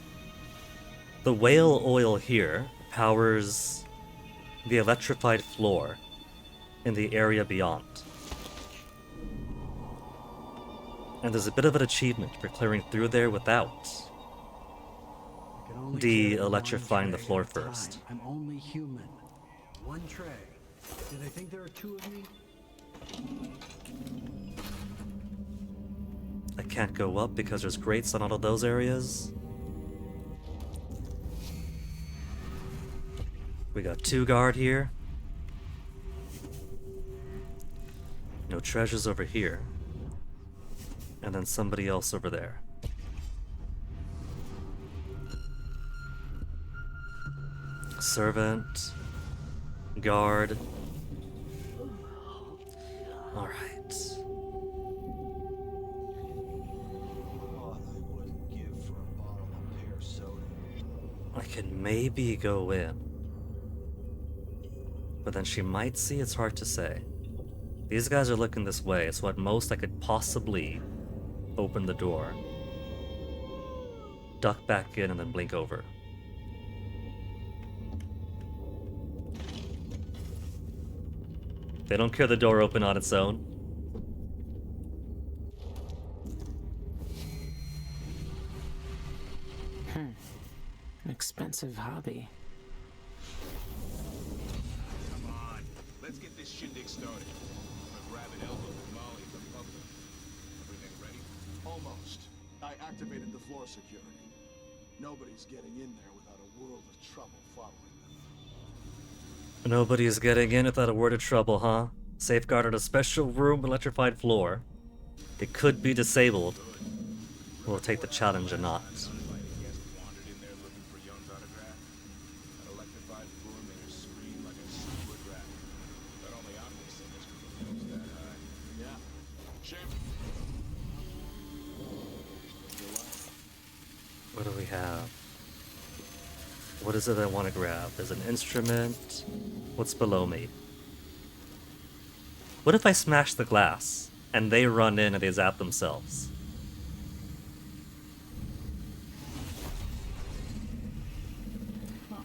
The whale oil here powers the electrified floor in the area beyond. And there's a bit of an achievement for clearing through there without de-electrifying the floor first. I'm only human. One tray. Do they think there are two of me? I can't go up because there's grates on all of those areas. We got 2 guard here. No treasures over here. And then somebody else over there. Servant. Guard. Alright. I can maybe go in. But then she might see, it's hard to say. These guys are looking this way, so at most I could possibly open the door, duck back in, and then blink over. They don't care the door open on its own. Expensive hobby. Let's get this shindig started. I'm gonna grab an elbow with Molly from public. Everything ready? Almost. I activated the floor security. Nobody's getting in there without a world of trouble following them. Nobody's getting in without a word of trouble, huh? Safeguarded a special room, electrified floor. It could be disabled. We'll take the challenge or not. What do we have? What is it I want to grab? There's an instrument. What's below me? What if I smash the glass and they run in and they zap themselves?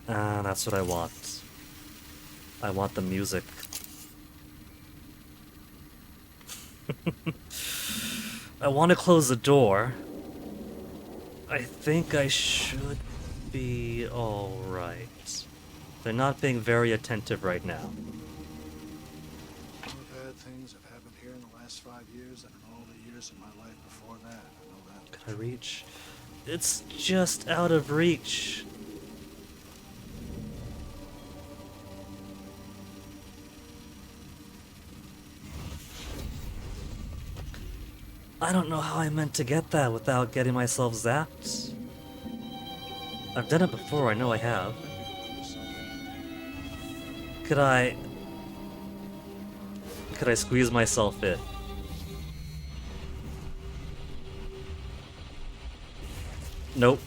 Ah, that's what I want. I want the music. I want to close the door. I think I should be alright. They're not being very attentive right now. More bad things have happened here in the last 5 years than in all the years of my life before that. I know that. Can I reach? It's just out of reach. I don't know how I meant to get that without getting myself zapped. I've done it before, I know I have. Could I squeeze myself in? Nope.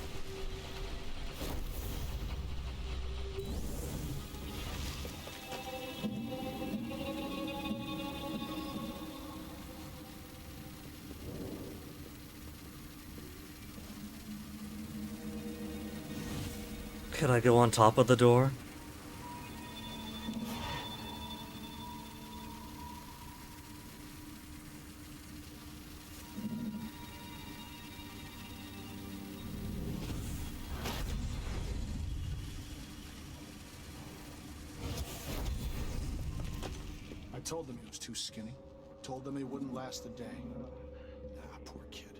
Could I go on top of the door? I told them he was too skinny. Told them he wouldn't last a day. Ah, poor kid.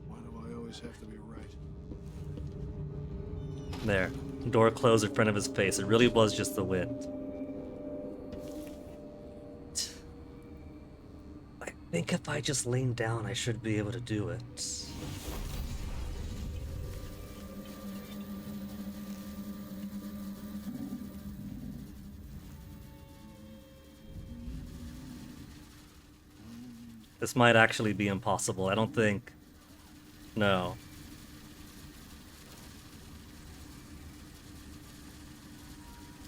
Why do I always have to be right? There. Door closed in front of his face. It really was just the wind. I think if I just lean down, I should be able to do it. This might actually be impossible. I don't think... No.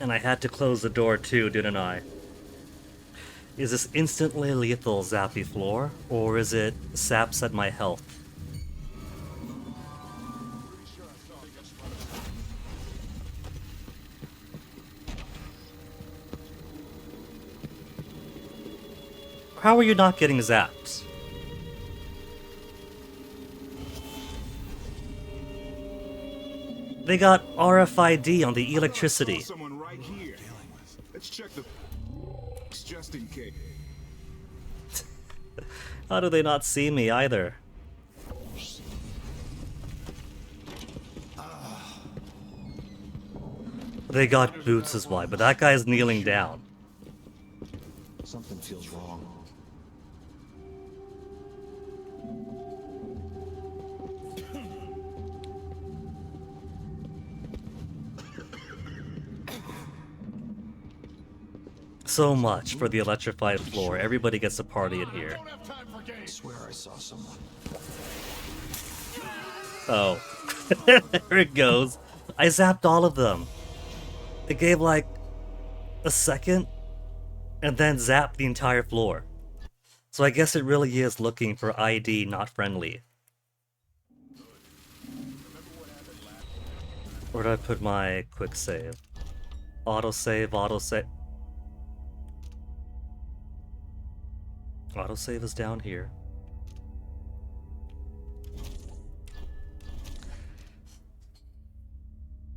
And I had to close the door too, didn't I? Is this instantly lethal zappy floor, or is it saps at my health? How are you not getting zapped? They got RFID on the electricity. Someone right here. Let's check the just in case. How do they not see me either? They got boots is why, but that guy's kneeling down. Something feels wrong. So much for the electrified floor. Everybody gets a party in here. I swear I saw someone. Oh. There it goes. I zapped all of them. It gave like a second and then zapped the entire floor. So I guess it really is looking for ID not friendly. Where do I put my quick save? Autosave, autosave. Autosave is down here.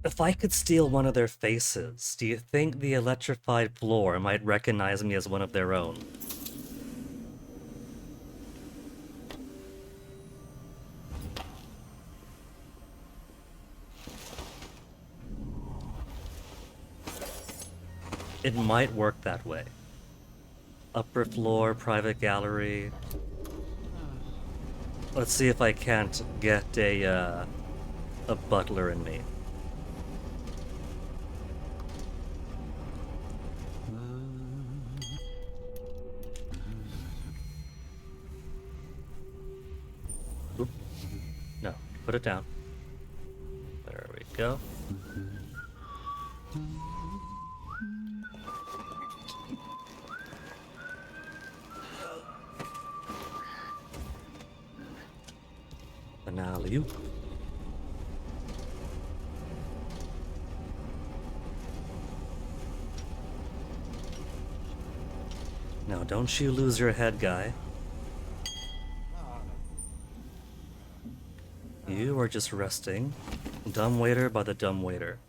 If I could steal one of their faces, do you think the electrified floor might recognize me as one of their own? It might work that way. Upper floor, private gallery. Let's see if I can't get a butler in me. Oop. No, put it down. There we go. Finale. Now, don't you lose your head, guy. You are just resting. Dumb waiter by the dumb waiter.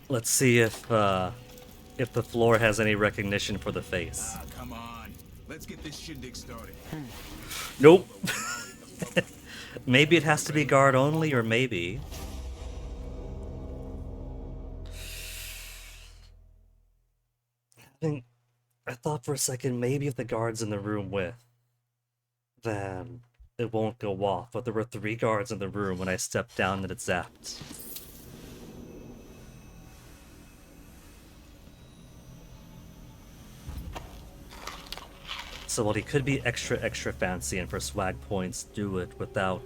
Let's see if the floor has any recognition for the face. Come on. Let's get this shindig started. Nope. Maybe it has to be guard only, or maybe. I thought for a second maybe if the guard's in the room with, then it won't go off. But there were 3 guards in the room when I stepped down and it zapped. So while he could be extra fancy and for swag points do it without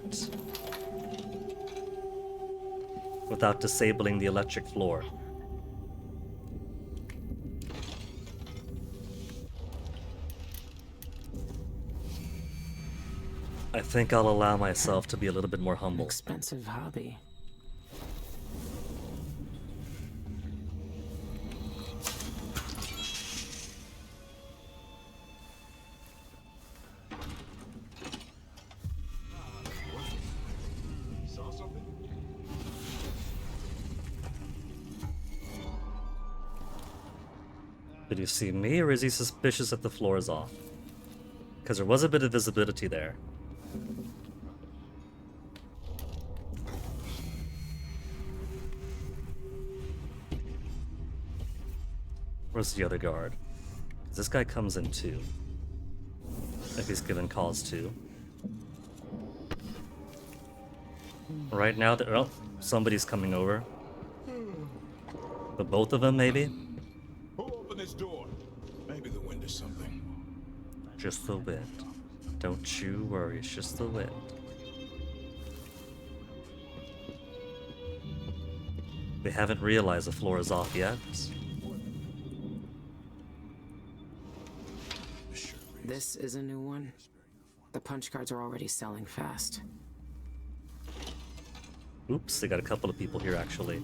disabling the electric floor. I think I'll allow myself to be a little bit more humble. Expensive hobby. Saw something? Did you see me, or is he suspicious that the floor is off? Because there was a bit of visibility there. Where's the other guard? 'Cause this guy comes in too. If he's given cause to. Right now, oh, somebody's coming over. The both of them, maybe? Who opened this door? Maybe the wind or something. Just the wind. Don't you worry, it's just the wind. They haven't realized the floor is off yet. This is a new one. The punch cards are already selling fast. Oops, they got a couple of people here actually.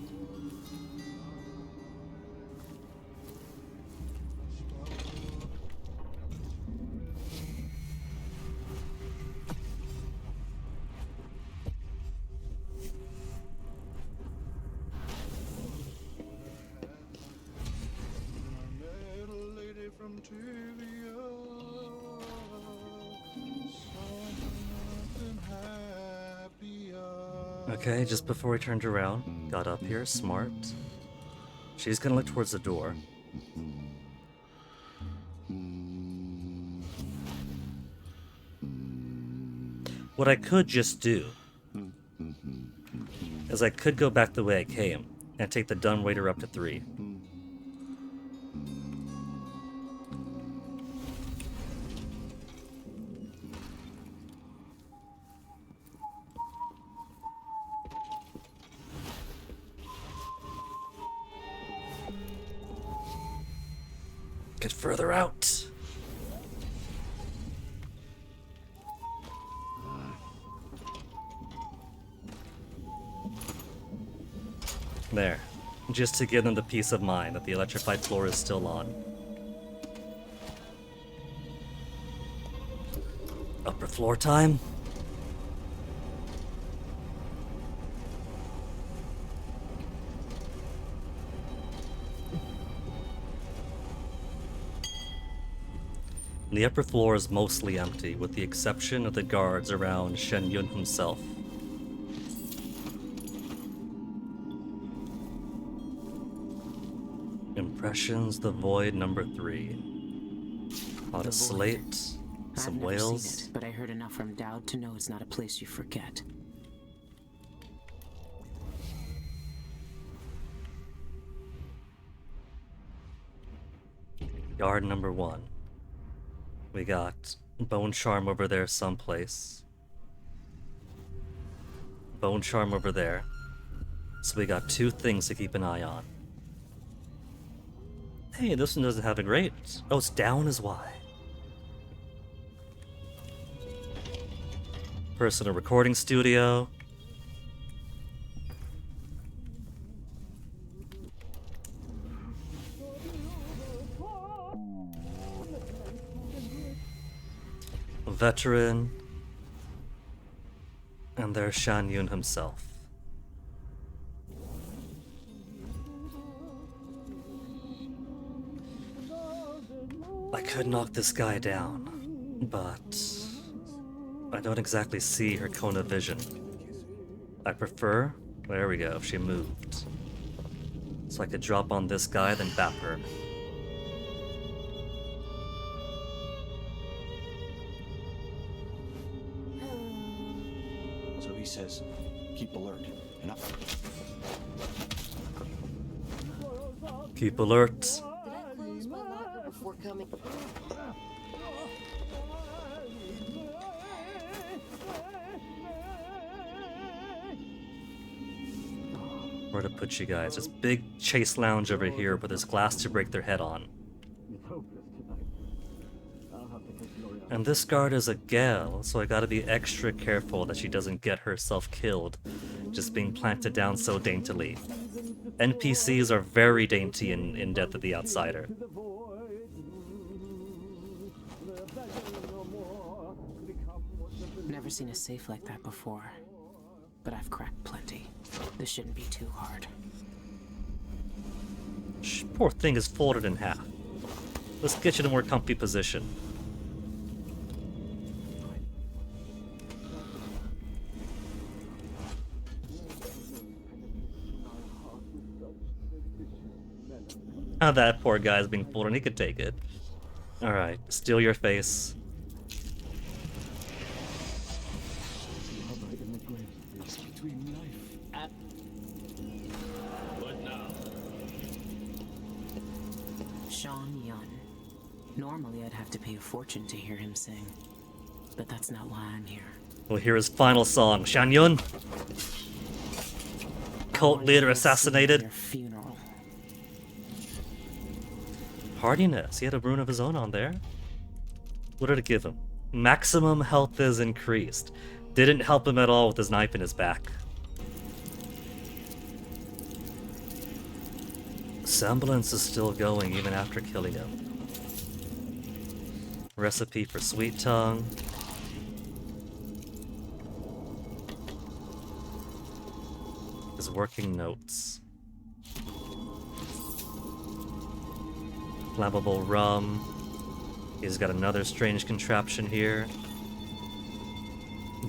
Okay, just before he turned around, got up here, smart. She's gonna look towards the door. What I could just do is I could go back the way I came and take the dumbwaiter up to 3. Get further out. There. Just to give them the peace of mind that the electrified floor is still on. Upper floor time. The upper floor is mostly empty, with the exception of the guards around Shen Yun himself. Impressions, the Void, number 3. A lot of slate, some I've never whales. seen it, but I heard enough from Dowd to know it's not a place you forget. Yard number 1. We got Bone Charm over there someplace. Bone Charm over there. So we got 2 things to keep an eye on. Hey, this one doesn't have a grate. Oh, it's down is why. Personal recording studio. Veteran. And there's Shan Yun himself. I could knock this guy down, but I don't exactly see her cone of vision. I prefer, there we go, she moved. So I could drop on this guy, then bap her. So he says, keep alert. And Keep alert. Did I close my locker before coming? Where to put you guys? This big chase lounge over here with this glass to break their head on. And this guard is a gal, so I gotta be extra careful that she doesn't get herself killed, just being planted down so daintily. NPCs are very dainty in Death of the Outsider. Never seen a safe like that before, but I've cracked plenty. This shouldn't be too hard. Poor thing is folded in half. Let's get you in a more comfy position. Now that poor guy's being folded, he could take it. Alright, steal your face. Sean Yun. Normally I'd have to pay a fortune to hear him sing, but that's not why I'm here. We'll hear his final song. Shan Yun? Cult leader assassinated. Funeral. Hardiness. He had a rune of his own on there. What did it give him? Maximum health is increased. Didn't help him at all with his knife in his back. Semblance is still going even after killing him. Recipe for sweet tongue. His working notes. Flammable rum. He's got another strange contraption here.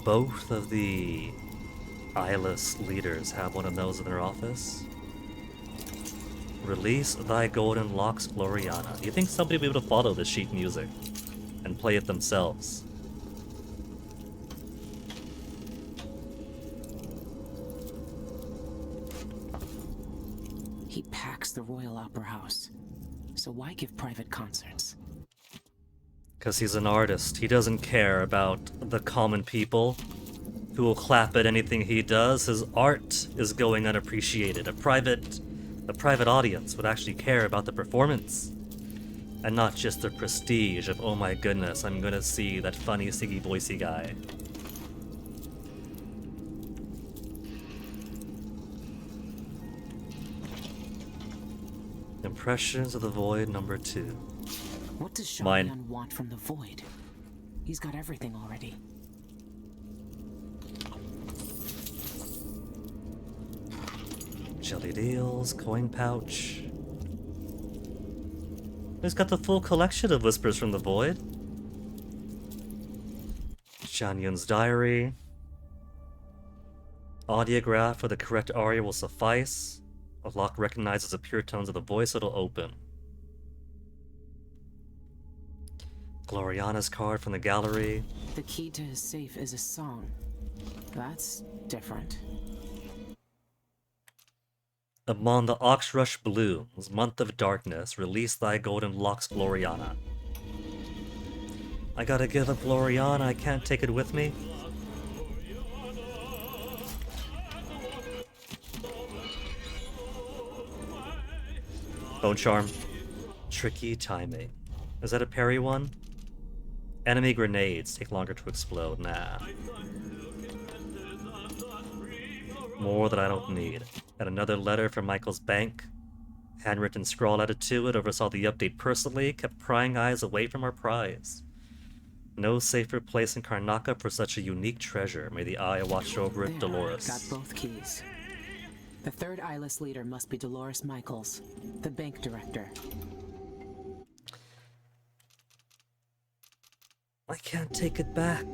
Both of the eyeless leaders have one of those in their office. Release thy golden locks, Gloriana. Do you think somebody will be able to follow this sheet music and play it themselves? He packs the Royal Opera House, so why give private concerts? Because he's an artist. He doesn't care about the common people who will clap at anything he does. His art is going unappreciated. A private audience would actually care about the performance and not just the prestige of, oh my goodness, I'm gonna see that funny Siggy Boisey guy. Impressions of the Void number 2. What does Sean Yun want from the Void? He's got everything already. Jelly deals, coin pouch. He's got the full collection of Whispers from the Void. Shan Yun's diary. Audiograph for the correct aria will suffice. A lock recognizes the pure tones of the voice, it'll open. Gloriana's card from the gallery. The key to his safe is a song. That's different. Among the Oxrush blooms, month of darkness, release thy golden locks, Gloriana. I gotta give up Gloriana, I can't take it with me. Bone charm. Tricky timing. Is that a parry one? Enemy grenades take longer to explode. Nah. More that I don't need. And another letter from Michael's bank. Handwritten scrawl added to it, oversaw the update personally, kept prying eyes away from our prize. No safer place in Karnaca for such a unique treasure. May the eye watch over it, Dolores. Got both keys. The third eyeless leader must be Dolores Michaels, the bank director. I can't take it back.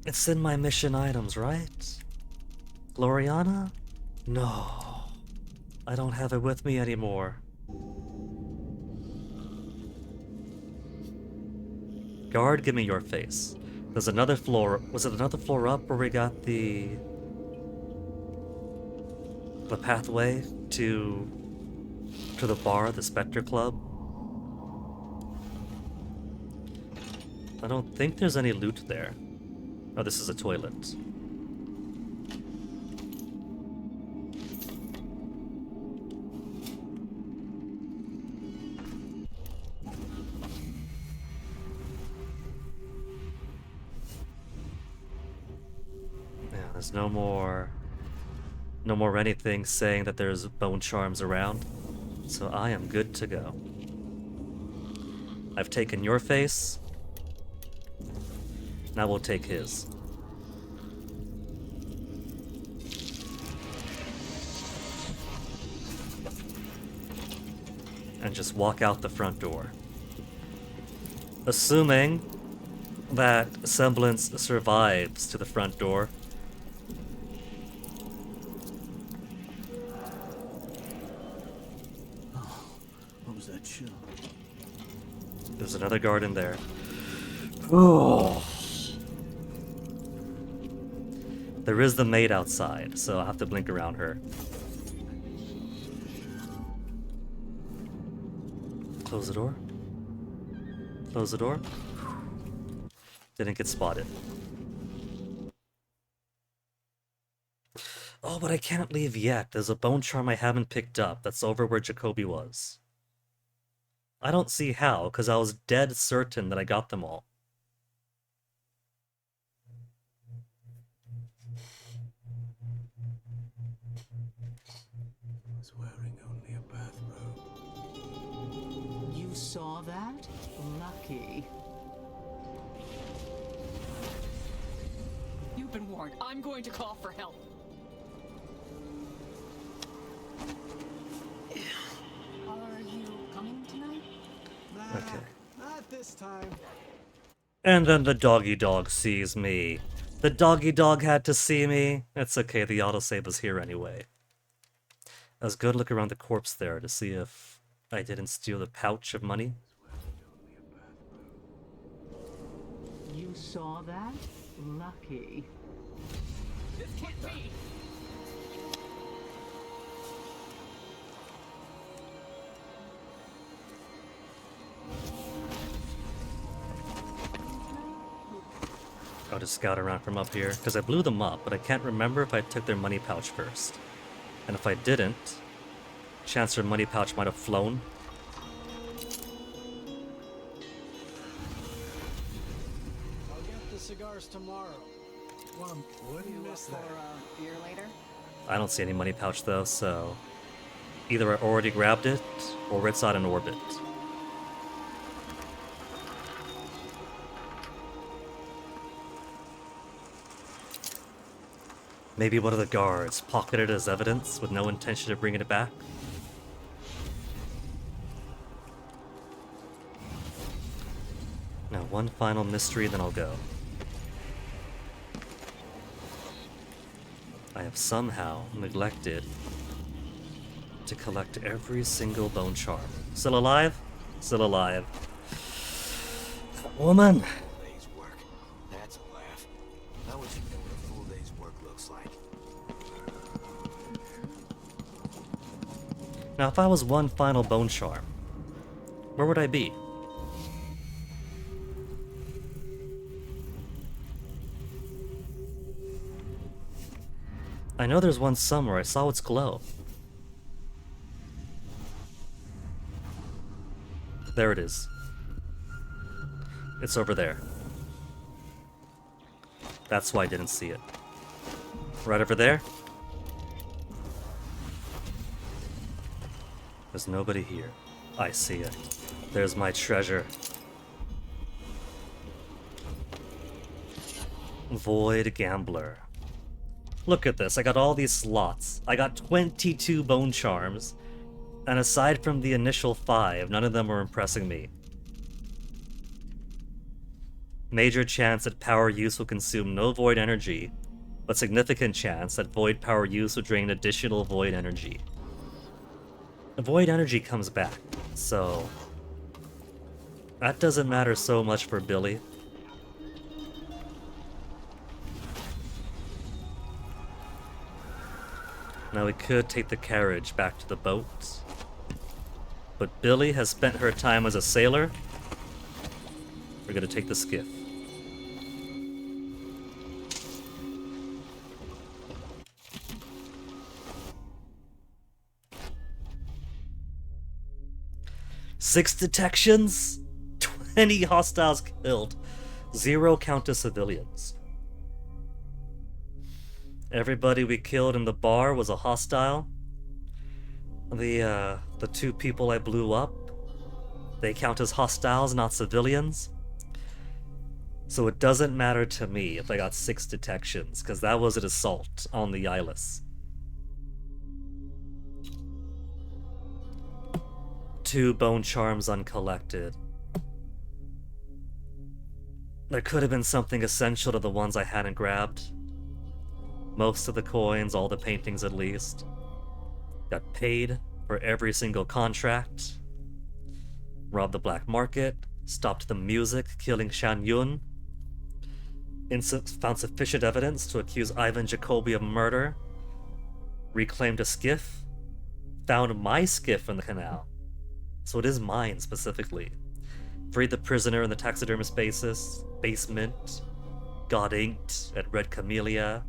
It's in my mission items, right? Gloriana? No. I don't have it with me anymore. Guard, give me your face. There's another floor. Was it another floor up where we got the pathway to the bar, the Spectre Club? I don't think there's any loot there. Oh, this is a toilet. There's no more anything saying that there's bone charms around, so I am good to go. I've taken your face, now we'll take his. And just walk out the front door. Assuming that semblance survives to the front door. What was that chill? There's another guard in there. Oh. There is the maid outside, so I'll have to blink around her. Close the door. Close the door. Didn't get spotted. Oh, but I can't leave yet. There's a bone charm I haven't picked up that's over where Jacoby was. I don't see how, because I was dead certain that I got them all. I was wearing only a bathrobe. You saw that? Lucky. You've been warned. I'm going to call for help. Are you coming tonight? Okay. Not this time. And then the doggy dog sees me. The doggy dog had to see me. It's okay, the autosave is here anyway. I was going to look around the corpse there to see if I didn't steal the pouch of money. You saw that? Lucky. This can't be. I'll just scout around from up here, because I blew them up, but I can't remember if I took their money pouch first. And if I didn't, chance their money pouch might have flown. I'll get the cigars tomorrow. One wouldn't miss that. Beer later? I don't see any money pouch though, so either I already grabbed it, or it's out in orbit. Maybe one of the guards pocketed it as evidence with no intention of bringing it back? Now, one final mystery, then I'll go. I have somehow neglected to collect every single bone charm. Still alive? Still alive. Woman! Day's work. That's a laugh. How would you know what a full day's work looks like? Now, if I was one final bone charm, where would I be? I know there's one somewhere. I saw its glow. There it is. It's over there. That's why I didn't see it. Right over there? There's nobody here. I see it. There's my treasure. Void Gambler. Look at this, I got all these slots. I got 22 bone charms. And aside from the initial 5, none of them were impressing me. Major chance that power use will consume no void energy, but significant chance that void power use will drain additional void energy. The void energy comes back, so that doesn't matter so much for Billy. Now we could take the carriage back to the boat, but Billy has spent her time as a sailor. We're gonna take the skiff. Six detections, 20 hostiles killed, 0 count to civilians. Everybody we killed in the bar was a hostile. The two people I blew up, they count as hostiles, not civilians. So it doesn't matter to me if I got 6 detections, because that was an assault on the Eyeless. 2 bone charms uncollected. There could have been something essential to the ones I hadn't grabbed. Most of the coins, all the paintings at least. Got paid for every single contract. Robbed the black market. Stopped the music, killing Shan Yun. Found sufficient evidence to accuse Ivan Jacoby of murder. Reclaimed a skiff. Found my skiff in the canal. So it is mine specifically. Freed the prisoner in the taxidermist basement. Got inked at Red Camellia.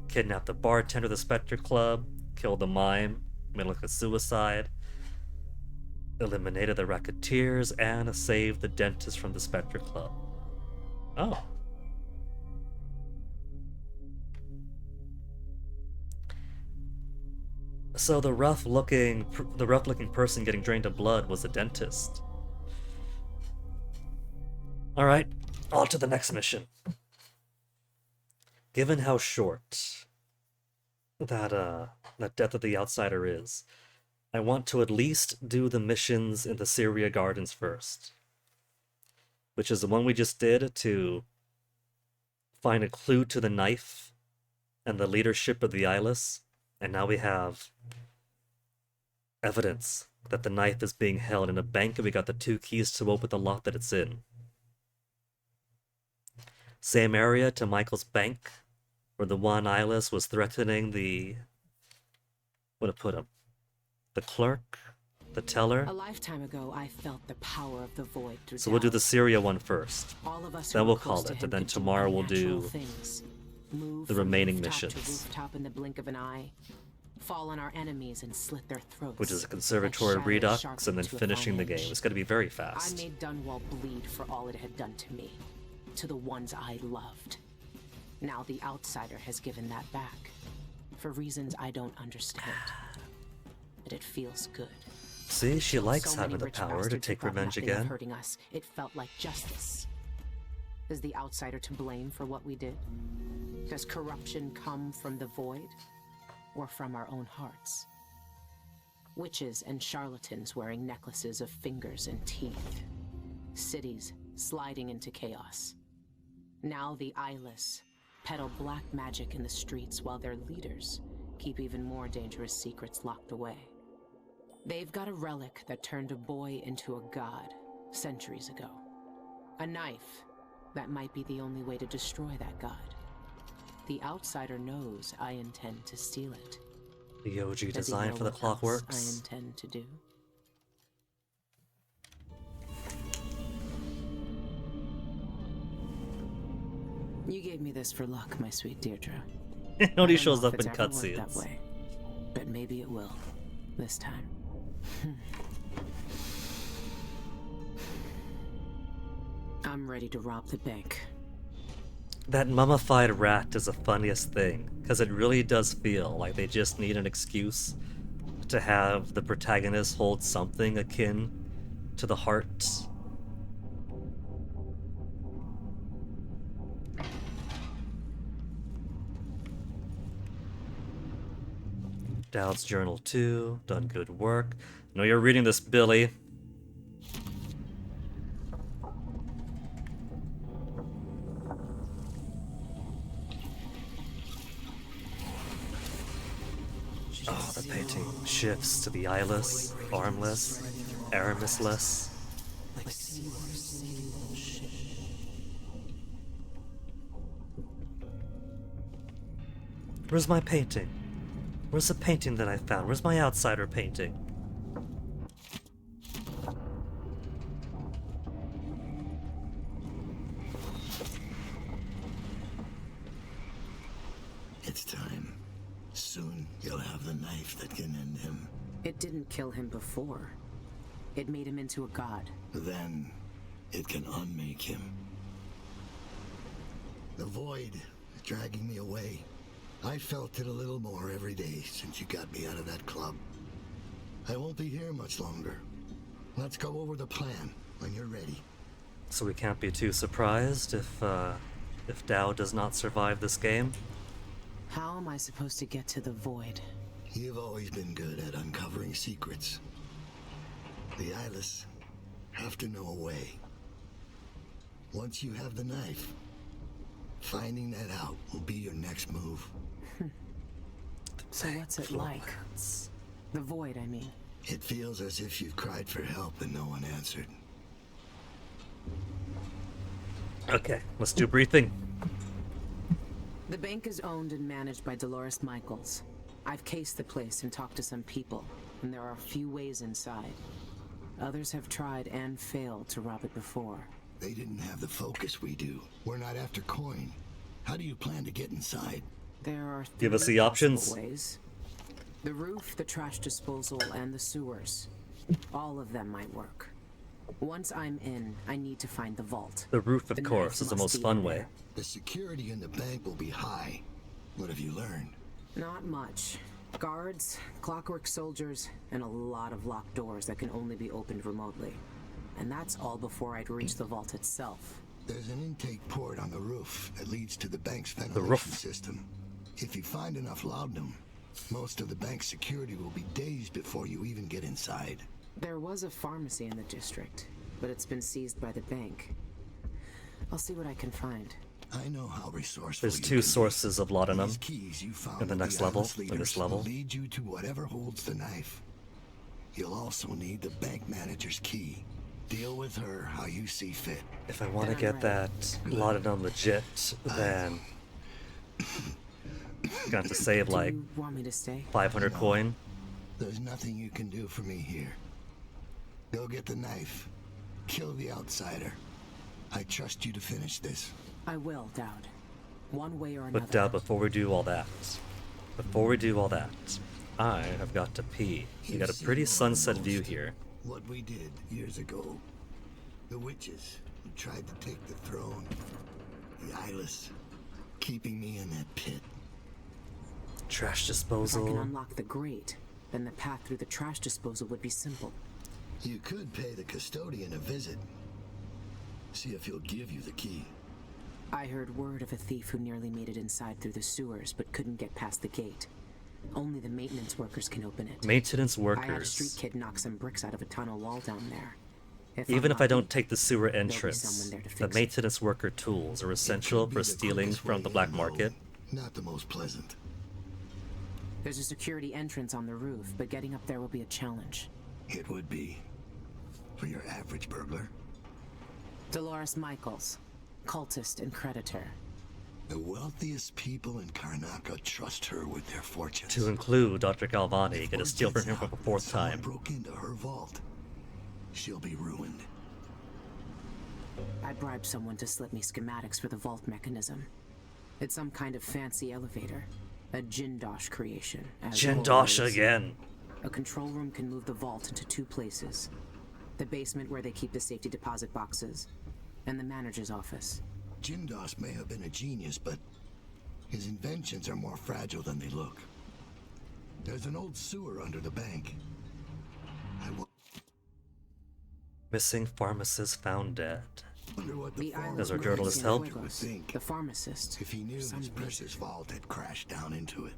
Kidnapped the bartender at the Spectre Club. Killed the mime. Made it look like a suicide. Eliminated the racketeers and saved the dentist from the Spectre Club. Oh. So the rough-looking person getting drained of blood was a dentist. All right, on to the next mission. Given how short that Death of the Outsider is, I want to at least do the missions in the Syria Gardens first, which is the one we just did to find a clue to the knife and the leadership of the Eyeless, and now we have evidence that the knife is being held in a bank and we got the 2 keys to open the lock that it's in. Same area to Michael's bank, where the one Eyeless was threatening the... what to put him? The clerk? The teller? A lifetime ago, I felt the power of the void through So we'll do the Dallas. Syria one first. All of us Then who we'll were close call to it, him and then could do tomorrow we'll unnatural do things. Move the from remaining rooftop to missions, rooftop in the blink of an eye, fall on our enemies and slit their throats. which is a like conservatory shadows redux, sharpened and then to a finishing the fine edge. game. It's going to be very I fast. made Dunwall bleed for all it had done to me, to the ones I loved. Now the outsider has given that back, for reasons I don't understand. But it feels good. See, she likes So many having the rich power to bastards take who thought revenge nothing of again. hurting us. It felt like justice. Is the outsider to blame for what we did? Does corruption come from the void, or from our own hearts? Witches and charlatans wearing necklaces of fingers and teeth. Cities sliding into chaos. Now the eyeless peddle black magic in the streets while their leaders keep even more dangerous secrets locked away. They've got a relic that turned a boy into a god centuries ago. A knife that might be the only way to destroy that god. The outsider knows I intend to steal it. The OG Does he design know for the what clock else works. I intend to do. You gave me this for luck, my sweet Deirdre. It I only don't shows know up if in it's ever worked that cutscenes. way, but maybe it will this time. I'm ready to rob the bank. That mummified rat is the funniest thing, because it really does feel like they just need an excuse to have the protagonist hold something akin to the heart. Dowd's Journal 2, done good work. I know you're reading this, Billy. Oh, the painting shifts to the eyeless, armless, Aramisless. Where's my painting? Where's the painting that I found? Where's my outsider painting? It's time. Soon you'll have the knife that can end him. It didn't kill him before. It made him into a god. Then it can unmake him. The void is dragging me away. I felt it a little more every day since you got me out of that club. I won't be here much longer. Let's go over the plan when you're ready. So we can't be too surprised if Dao does not survive this game. How am I supposed to get to the void? You've always been good at uncovering secrets. The eyeless have to know a way. Once you have the knife, finding that out will be your next move. So what's it like? The void, I mean. It feels as if you've cried for help and no one answered. Okay, let's do briefing. The bank is owned and managed by Dolores Michaels. I've cased the place and talked to some people, and there are a few ways inside. Others have tried and failed to rob it before. They didn't have the focus we do. We're not after coin. How do you plan to get inside? There are Give us three the possible options. ways. The roof, the trash disposal, and the sewers. All of them might work. Once I'm in, I need to find the vault. The roof, of The course, knife is the must most be fun in way. there. The security in the bank will be high. What have you learned? Not much. Guards, clockwork soldiers, and a lot of locked doors that can only be opened remotely. And that's all before I'd reach the vault itself. There's an intake port on the roof that leads to the bank's ventilation system. If you find enough laudanum, most of the bank's security will be dazed before you even get inside. There was a pharmacy in the district, but it's been seized by the bank. I'll see what I can find. I know how resourceful There's you two can sources of laudanum These keys you found in the with next level, eyeless or leaders this will level. lead you to whatever holds the knife. You'll also need the bank manager's key. Deal with her how you see fit. If I want to get that laudanum legit, then I'm gonna have to save like Do you want me to stay? 500 No. coin. There's nothing you can do for me here. Go get the knife. Kill the outsider. I trust you to finish this. I will, Dowd. One way or another. But before we do all that, I have got to pee. You got a pretty sunset view here. What we did years ago. The witches who tried to take the throne. The eyeless. Keeping me in that pit. Trash If I disposal. can unlock the grate, then the path through the trash disposal would be simple. You could pay the custodian a visit. See if he'll give you the key. I heard word of a thief who nearly made it inside through the sewers, but couldn't get past the gate. Only the maintenance workers can open it. Maintenance I had a workers. street kid knock some bricks out of a tunnel wall down there. Even I'm if I don't lucky, take the sewer there'll be entrance, someone there to the fix it. maintenance worker tools are essential for stealing from the black market. Not the most pleasant. There's a security entrance on the roof, but getting up there will be a challenge. It would be. For your average burglar. Dolores Michaels, cultist and creditor. The wealthiest people in Karnaca trust her with their fortunes. To include Dr. Galvani, gonna steal from him for the fourth Someone time. broke into her vault. She'll be ruined. I bribed someone to slip me schematics for the vault mechanism. It's some kind of fancy elevator. A Jindosh creation. as Jindosh always. again. A control room can move the vault into two places. The basement where they keep the safety deposit boxes, and the manager's office. Jindos may have been a genius, but his inventions are more fragile than they look. There's an old sewer under the bank. Missing pharmacist found dead. Wonder what The island Does our of journalist help? Cienfuegos, the pharmacist. If he knew Some his reason. precious vault had crashed down into it.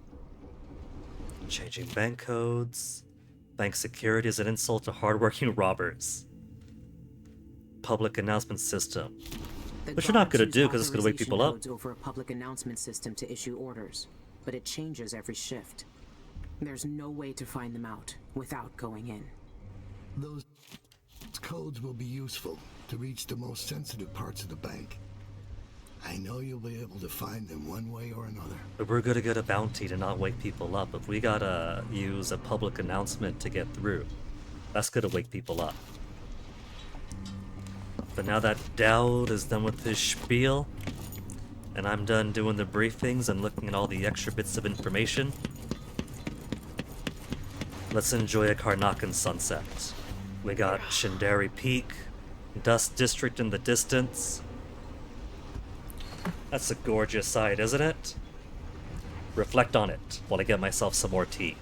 Changing bank codes. Bank security is an insult to hardworking robbers. Public announcement system. The Which you're not guards gonna use do because it's gonna wake authorization people up. codes over a public announcement system to issue orders, but it changes every shift. There's no way to find them out without going in. Those codes will be useful to reach the most sensitive parts of the bank. I know you'll be able to find them one way or another. But we're gonna get a bounty to not wake people up. If we gotta use a public announcement to get through, that's gonna wake people up. But now that Dowd is done with his spiel, and I'm done doing the briefings and looking at all the extra bits of information, let's enjoy a Karnakan sunset. We got Shindari Peak, Dust District in the distance. That's a gorgeous sight, isn't it? reflect on it while I get myself some more tea.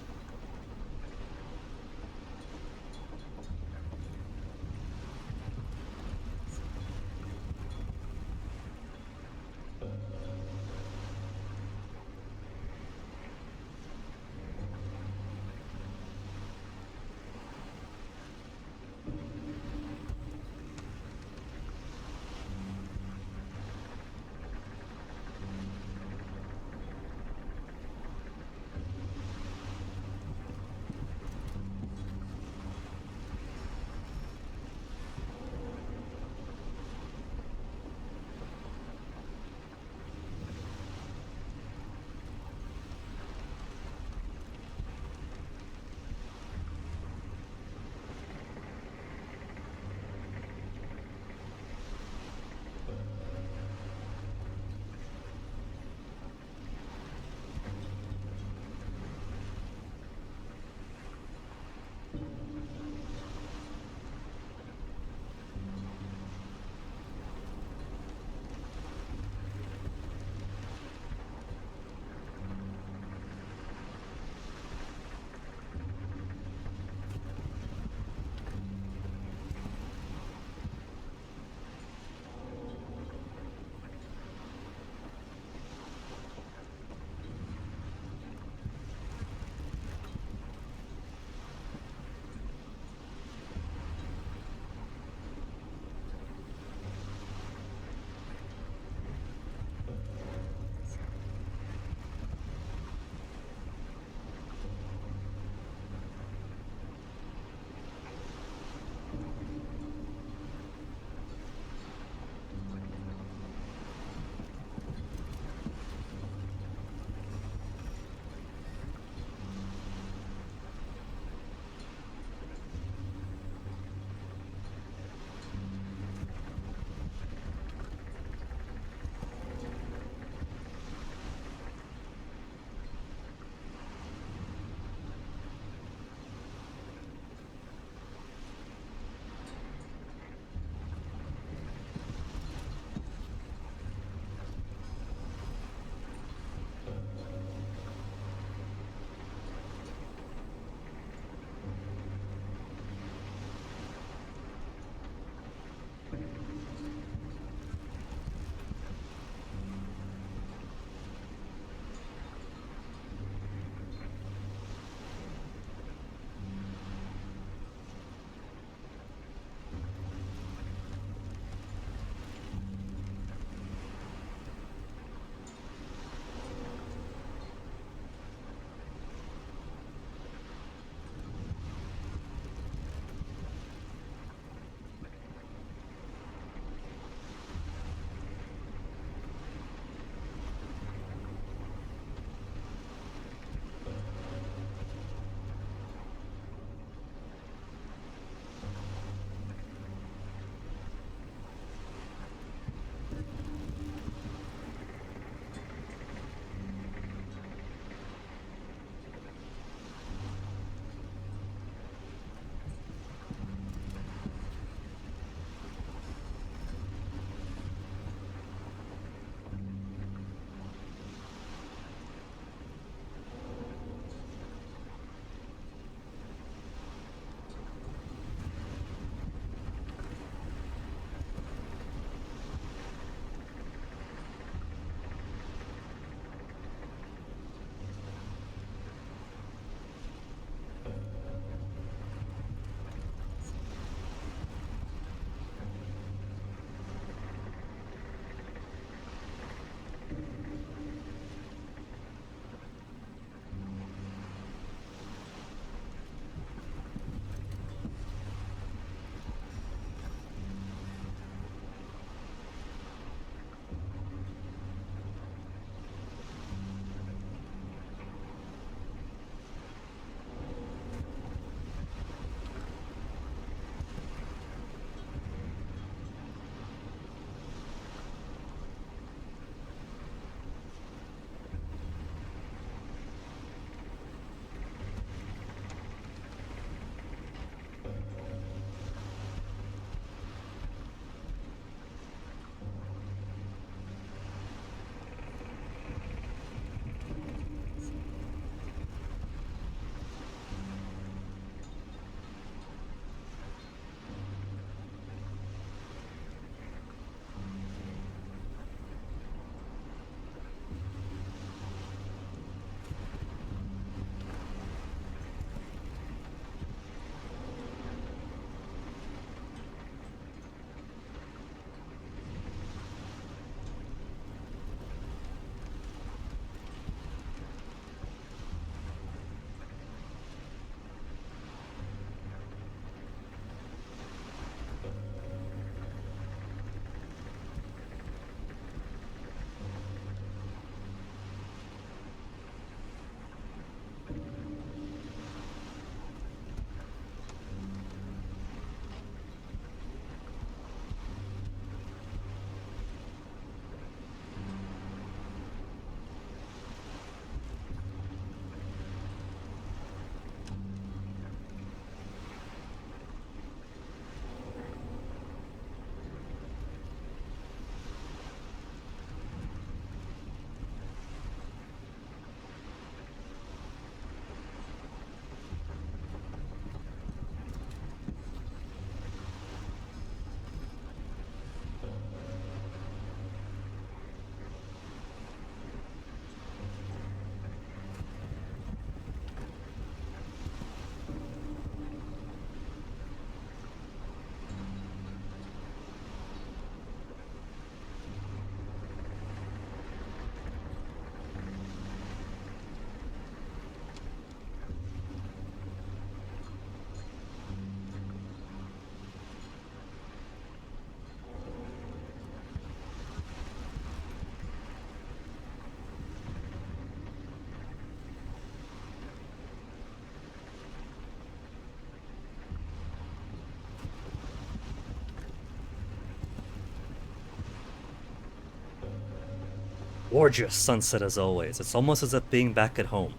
Gorgeous sunset as always. It's almost as if being back at home.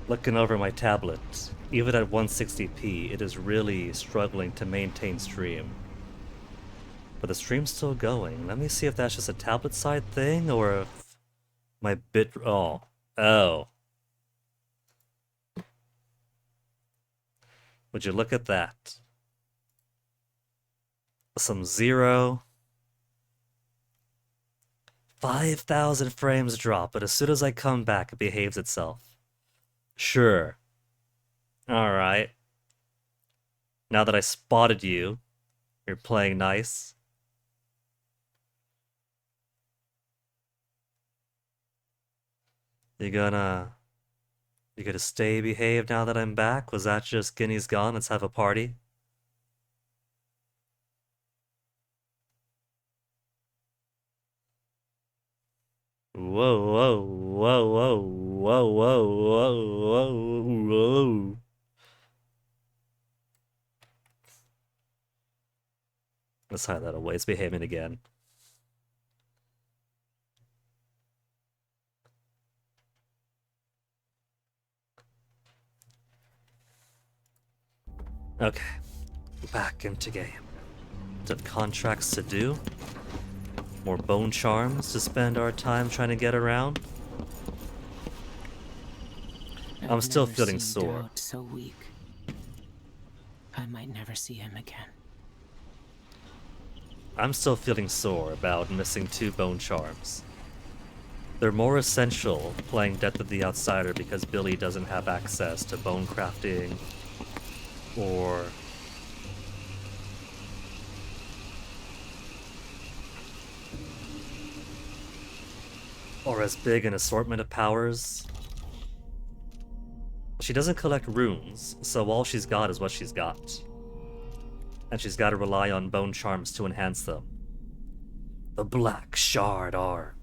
Looking over my tablet, even at 160p, it is really struggling to maintain stream. But the stream's still going. Let me see if that's just a tablet side thing or if my bit... Oh. Would you look at that? Some 5,000 frames drop, but as soon as I come back, it behaves itself. Sure. Alright. Now that I spotted you, you're playing nice. You gonna stay behaved now that I'm back? Was that just Guinea's gone? Let's have a party? Whoa, whoa, whoa, whoa, whoa, whoa, whoa, whoa, whoa. Let's hide that away. It's behaving again. Okay. Back into game. Some contracts to do. More bone charms to spend our time trying to get around. I'm still feeling sore. Doubt so weak. I might never see him again. I'm still feeling sore about missing 2 bone charms. They're more essential playing Death of the Outsider because Billy doesn't have access to bone crafting or as big an assortment of powers. She doesn't collect runes, so all she's got is what she's got. And she's got to rely on bone charms to enhance them. The Black Shard Arm.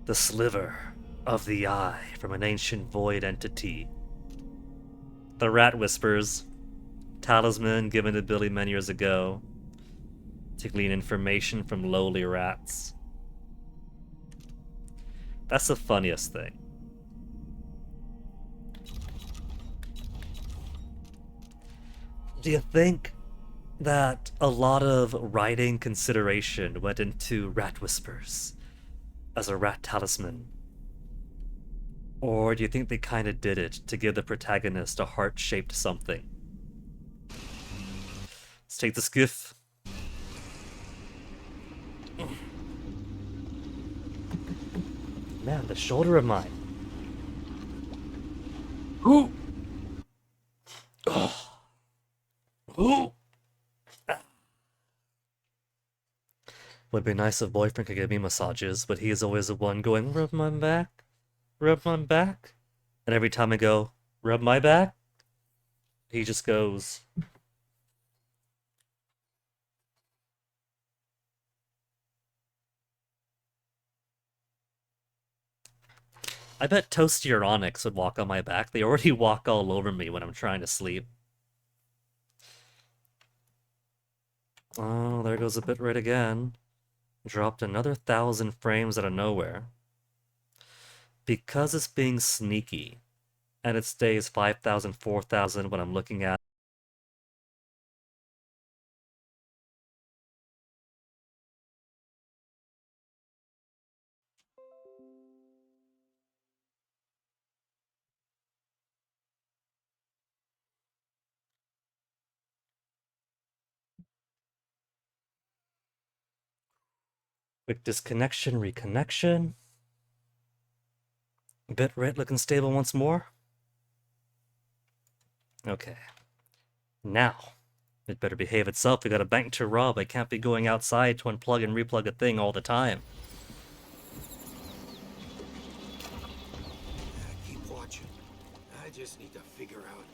The Sliver of the Eye from an ancient void entity. The Rat Whispers. Talisman given to Billy many years ago to glean information from lowly rats. That's the funniest thing. Do you think that a lot of writing consideration went into Rat Whispers as a rat talisman? Or do you think they kind of did it to give the protagonist a heart-shaped something? Let's take the skiff. Man, the shoulder of mine. Ooh. Oh. Ooh. Would be nice if boyfriend could give me massages, but he is always the one going, rub my back, rub my back. And every time I go, rub my back, he just goes... I bet Toasty or Onyx would walk on my back. They already walk all over me when I'm trying to sleep. Oh, there goes a bit rate again. Dropped another 1,000 frames out of nowhere. Because it's being sneaky, and it stays 5,000, 4,000 when I'm looking at quick disconnection, reconnection. Bitrate looking stable once more. Okay. Now, it better behave itself. We got a bank to rob. I can't be going outside to unplug and replug a thing all the time. Keep watching. I just need to figure out.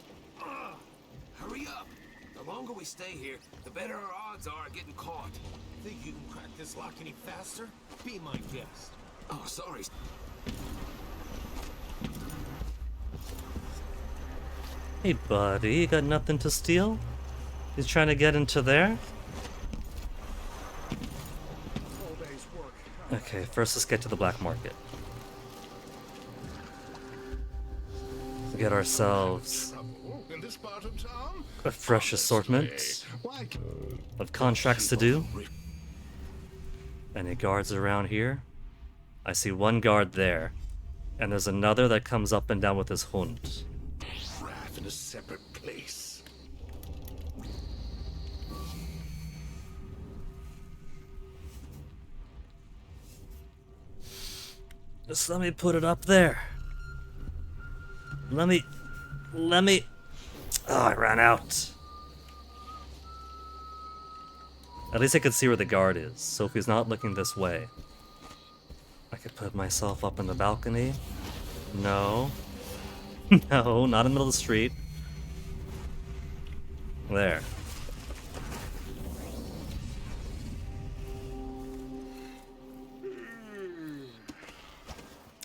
Hurry up! The longer we stay here, the better our odds are at getting caught. Think you can crack this lock any faster? Be my guest. Oh, sorry. Hey, buddy, you got nothing to steal? He's trying to get into there? Okay, first let's get to the black market. Get ourselves a fresh assortment of contracts to do. Any guards around here? I see one guard there, and there's another that comes up and down with his hund. Craft in a separate place. Just let me put it up there. Let me... Oh, I ran out. At least I can see where the guard is, so if he's not looking this way, I could put myself up in the balcony. No. No, not in the middle of the street. There.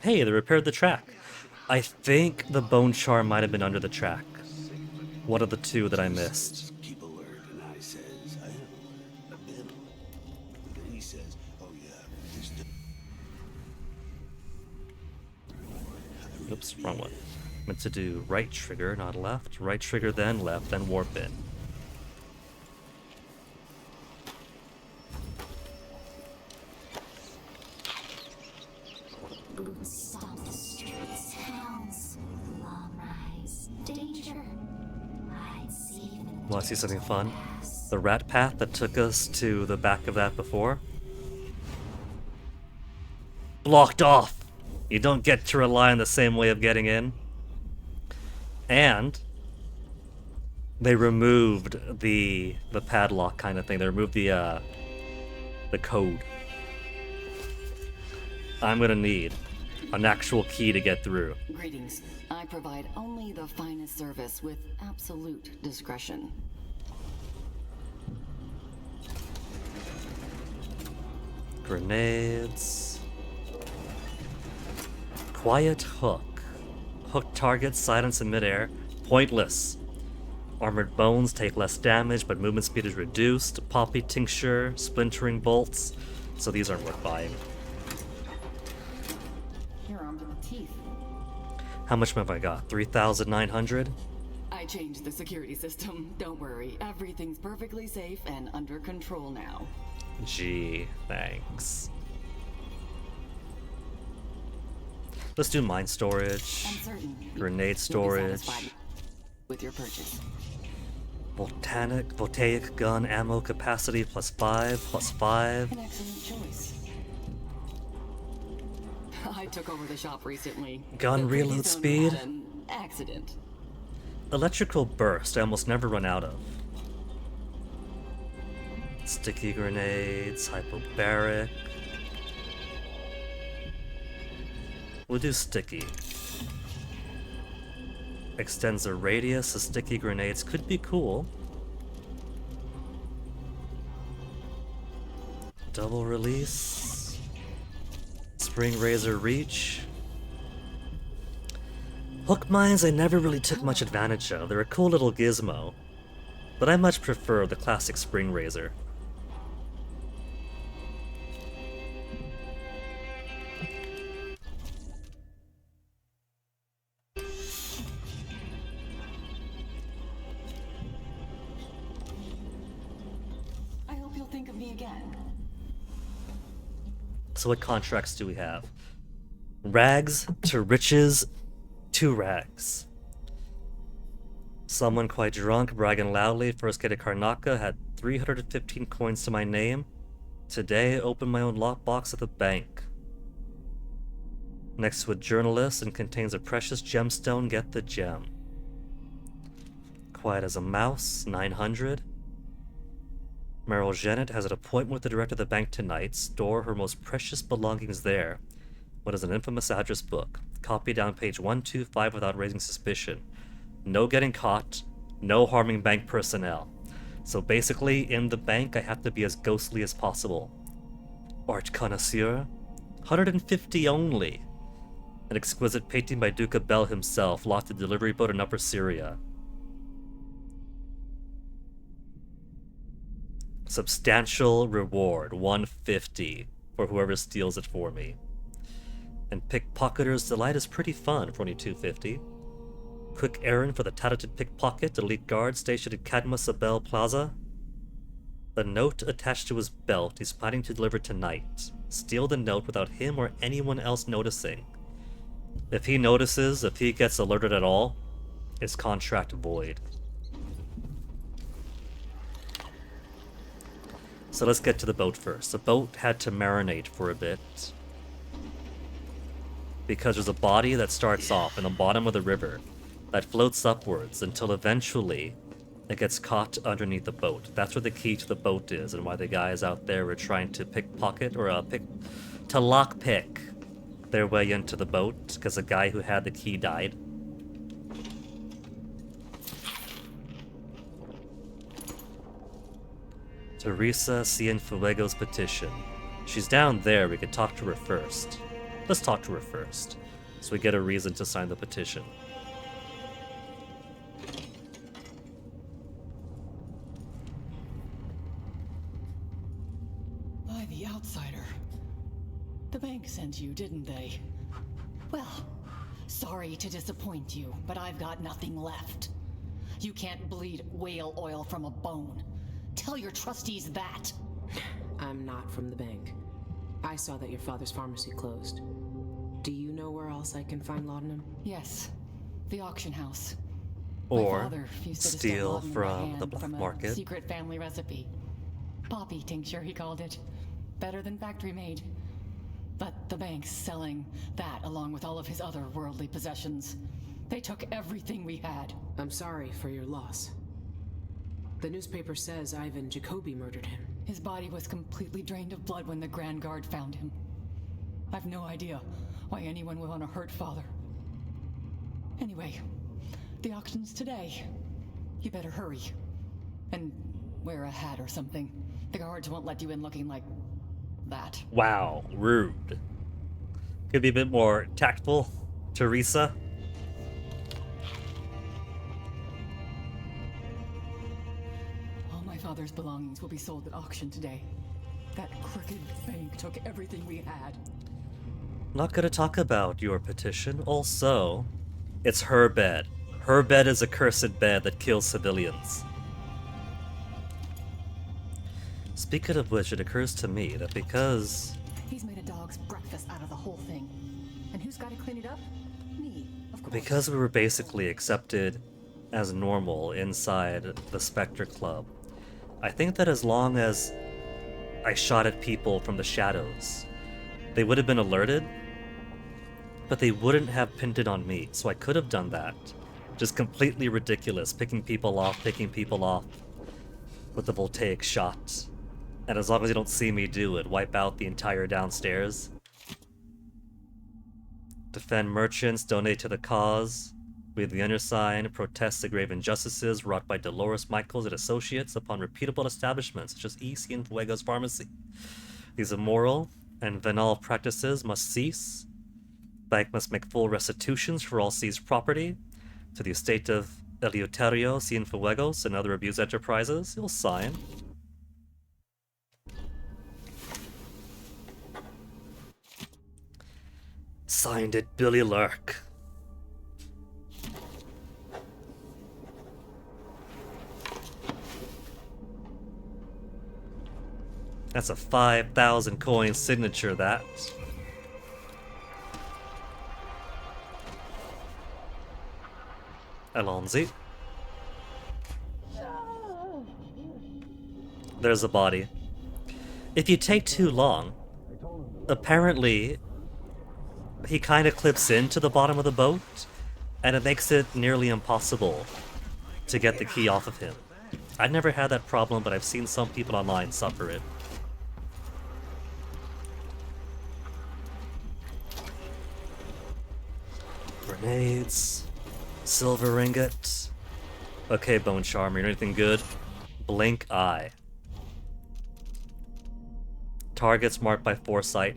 Hey, they repaired the track. I think the bone char might have been under the track. One of the two that I missed. Keep alert, and I says, I am alert. I've been alert. And then he says, oh yeah, this Oops, wrong one. Meant to do right trigger, not left. Right trigger, then left, then warp in. Boots on the streets, hounds, long rise, danger. I'd see. Want to see something fun? The rat path that took us to the back of that before? Blocked off! You don't get to rely on the same way of getting in. And they removed the padlock kind of thing. They removed the code. I'm gonna need an actual key to get through. Greetings. I provide only the finest service with absolute discretion. Grenades. Quiet hook. Hook target, silence in midair. Pointless. Armored bones take less damage, but movement speed is reduced. Poppy tincture, splintering bolts. So these aren't worth buying. You're armed to the teeth. How much have I got? 3,900? I changed the security system. Don't worry. Everything's perfectly safe and under control now. Gee, thanks. Let's do mine storage. I'm certain Grenade you'll be storage. satisfied with your purchase. Voltaic gun ammo capacity +5. An excellent choice. I took over the shop recently. Gun The reload previous owner speed. had an accident. Electrical burst, I almost never run out of. Sticky grenades, hyperbaric. We'll do sticky. Extends the radius of sticky grenades, could be cool. Double release. Spring razor reach. Hook mines I never really took much advantage of. They're a cool little gizmo. But I much prefer the classic spring razor. I hope you'll think of me again. So what contracts do we have? Rags to riches to rags. Someone quite drunk, bragging loudly. First get a Karnaka, had 315 coins to my name. Today, opened my own lockbox at the bank. Next to a journalist and contains a precious gemstone, get the gem. Quiet as a mouse, 900. Meryl Jennett has an appointment with the director of the bank tonight. Store her most precious belongings there. What is an infamous address book? Copy down page 125 without raising suspicion. No getting caught, no harming bank personnel. So basically, in the bank, I have to be as ghostly as possible. Art connoisseur? 150 only. An exquisite painting by Duca Bell himself, locked in a delivery boat in Upper Syria. Substantial reward, 150 for whoever steals it for me. And Pickpocketer's Delight is pretty fun for only $2.50. Quick errand for the talented pickpocket, elite guard stationed at Cadmus Abel Plaza. A note attached to his belt he's planning to deliver tonight. Steal the note without him or anyone else noticing. If he notices, if he gets alerted at all, his contract void. So let's get to the boat first. The boat had to marinate for a bit, because there's a body that starts off in the bottom of the river that floats upwards until eventually it gets caught underneath the boat. That's where the key to the boat is, and why the guys out there were trying to pickpocket or to lockpick their way into the boat, because the guy who had the key died. Teresa Cienfuego's petition. She's down there. We could talk to her first. Let's talk to her first, so we get a reason to sign the petition. By the outsider. The bank sent you, didn't they? Well, sorry to disappoint you, but I've got nothing left. You can't bleed whale oil from a bone. Tell your trustees that. I'm not from the bank. I saw that your father's pharmacy closed. Do you know where else I can find laudanum? Yes, the auction house. Or My father used to distill steal laudanum by from hand the black from a market. secret family recipe. Poppy tincture, he called it. Better than factory made. But the bank's selling that along with all of his other worldly possessions. They took everything we had. I'm sorry for your loss. The newspaper says Ivan Jacoby murdered him. His body was completely drained of blood when the Grand Guard found him. I've no idea why anyone would want to hurt Father. Anyway, the auction's today. You better hurry. And wear a hat or something. The guards won't let you in looking like that. Wow, rude. Could be a bit more tactful, Teresa. All my father's belongings will be sold at auction today. That crooked bank took everything we had. Not gonna talk about your petition. Also, it's her bed. Her bed is a cursed bed that kills civilians. Speaking of which, it occurs to me that because He's made a dog's breakfast out of the whole thing. And who's got to clean it up? Me, of course. because we were basically accepted as normal inside the Spectre Club, I think that as long as I shot at people from the shadows, they would have been alerted, but they wouldn't have pinned it on me, so I could have done that. Just completely ridiculous, picking people off with the voltaic shot. And as long as you don't see me do it, wipe out the entire downstairs. Defend merchants, donate to the cause. With the undersigned, protest the grave injustices wrought by Dolores Michaels and Associates upon reputable establishments such as E. Cienfuego's Pharmacy. These immoral and venal practices must cease. Bank must make full restitutions for all seized property to the estate of Eleuterio Cienfuegos and other abused enterprises. You'll sign. Signed it, Billy Lurk. That's a 5,000 coin signature, that. Alonzi. There's a body. If you take too long, apparently he kind of clips into the bottom of the boat, and it makes it nearly impossible to get the key off of him. I've never had that problem, but I've seen some people online suffer it. Grenades. Silver ringet. Okay, Bone Charmer, you know anything good? Blink eye. Targets marked by foresight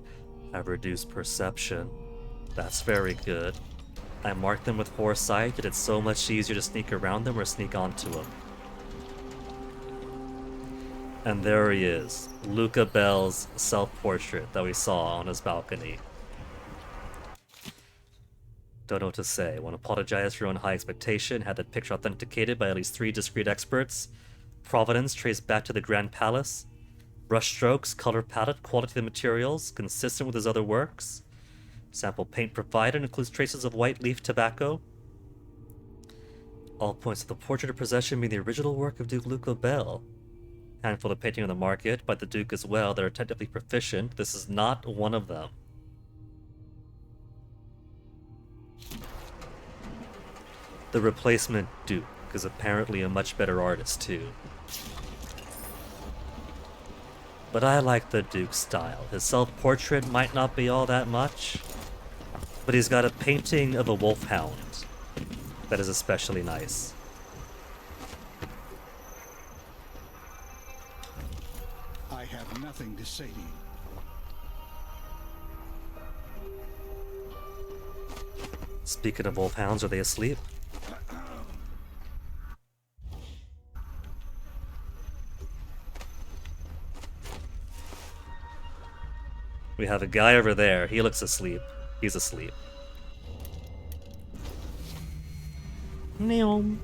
have reduced perception. That's very good. I marked them with foresight, and it's so much easier to sneak around them or sneak onto them. And there he is, Luca Bell's self-portrait that we saw on his balcony. Don't know what to say. Want to apologize for your own high expectation. Had that picture authenticated by at least 3 discrete experts. Provenance traced back to the Grand Palace. Brush strokes, color palette, quality of the materials, consistent with his other works. Sample paint provided includes traces of white leaf tobacco. All points of the portrait of possession being the original work of Duke Luca Bell. Handful of painting on the market by the Duke as well that are technically proficient. This is not one of them. The replacement Duke is apparently a much better artist too. But I like the Duke's style. His self-portrait might not be all that much, but he's got a painting of a wolfhound that is especially nice. I have nothing to say to you. Speaking of wolfhounds, are they asleep? We have a guy over there. He looks asleep. He's asleep. Neom.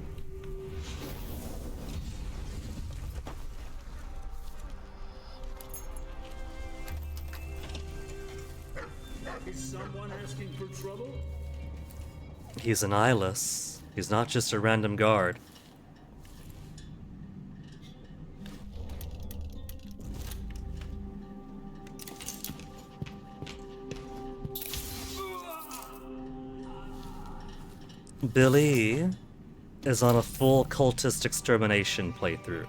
Is someone asking for trouble? He's an eyeless. He's not just a random guard. Billy is on a full cultist extermination playthrough.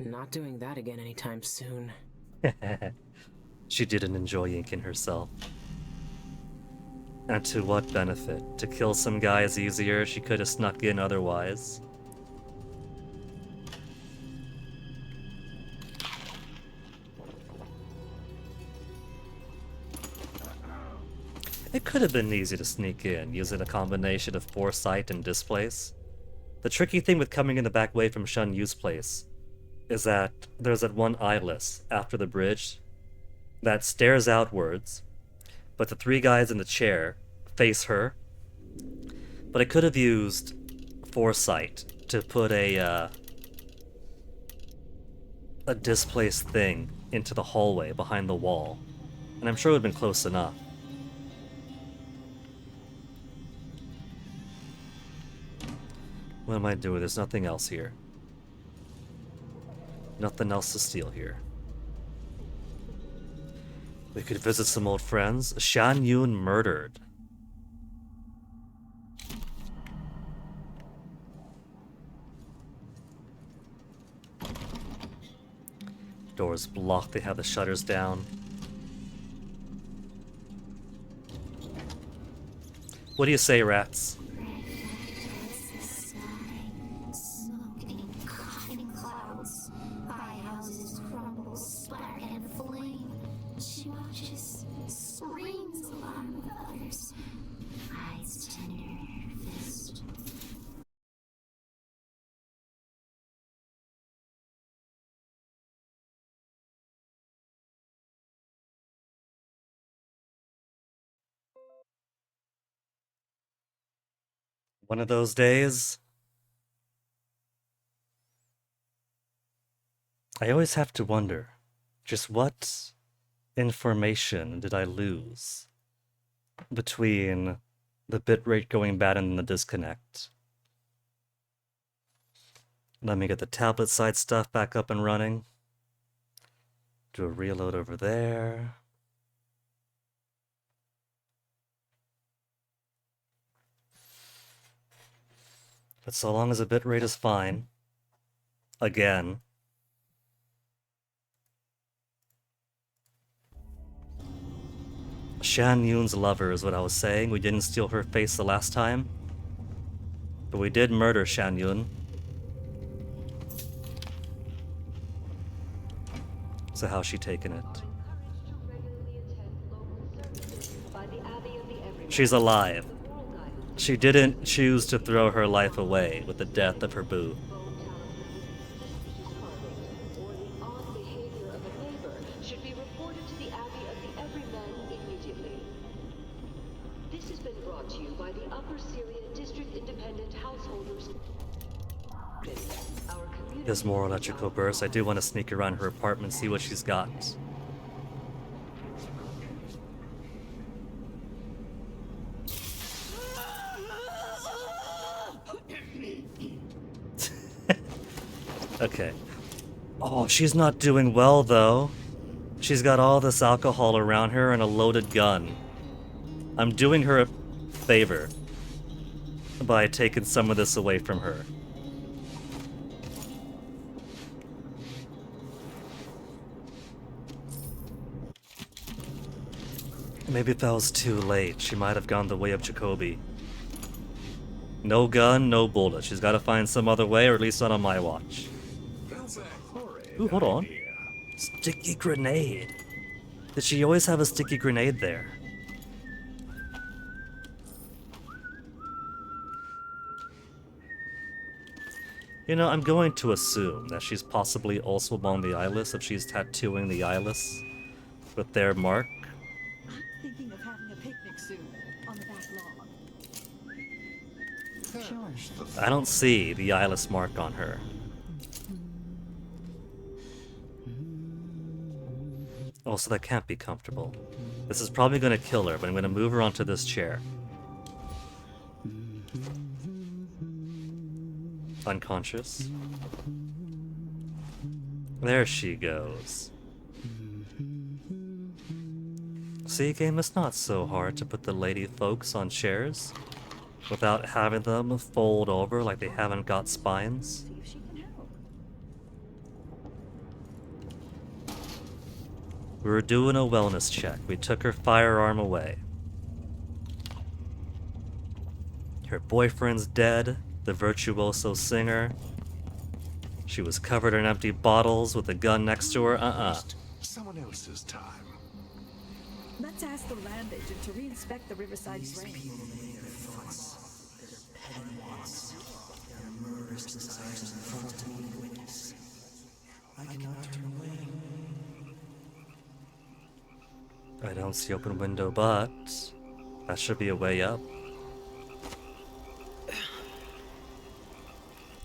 Not doing that again anytime soon. She didn't enjoy inking herself. And to what benefit? To kill some guy is easier. She could have snuck in otherwise. It could have been easy to sneak in, using a combination of foresight and displace. The tricky thing with coming in the back way from Shun Yu's place is that there's that one eyeless after the bridge that stares outwards, but the 3 guys in the chair face her. But I could have used foresight to put a displaced thing into the hallway behind the wall, and I'm sure it would have been close enough. What am I doing? There's nothing else here. Nothing else to steal here. We could visit some old friends. Shan Yun murdered. Doors blocked. They have the shutters down. What do you say, rats? Coughing clouds, high houses crumble, splatter and flame. She watches, screams along with others, hides tender in her fist. One of those days. I always have to wonder, just what information did I lose between the bitrate going bad and the disconnect? Let me get the tablet side stuff back up and running. Do a reload over there. But so long as the bitrate is fine, again, Shan Yun's lover is what I was saying. We didn't steal her face the last time, but we did murder Shan Yun. So how's she taking it? She's alive. She didn't choose to throw her life away with the death of her boo. Should be reported to the Abbey of the Everyman immediately. This has been brought to you by the Upper Syria District Independent Householders. There's more electrical bursts. I do want to sneak around her apartment, see what she's got. Okay. Oh, she's not doing well, though. She's got all this alcohol around her and a loaded gun. I'm doing her a favor by taking some of this away from her. Maybe if I was too late, she might have gone the way of Jacoby. No gun, no bullet. She's got to find some other way, or at least not on my watch. Ooh, hold on. Sticky grenade. Did she always have a sticky grenade there? You know, I'm going to assume that she's possibly also among the eyeless if she's tattooing the eyeless with their mark. Thinking of having a picnic soon on the back lawn. Sure. I don't see the eyeless mark on her. Also, that can't be comfortable. This is probably going to kill her, but I'm going to move her onto this chair. Unconscious. There she goes. See, game, it's not so hard to put the lady folks on chairs without having them fold over like they haven't got spines. We were doing a wellness check. We took her firearm away. Her boyfriend's dead, the virtuoso singer. She was covered in empty bottles with a gun next to her. Someone else's time. Let's ask the land agent to re-inspect the Riverside drain. I don't see open window, but that should be a way up.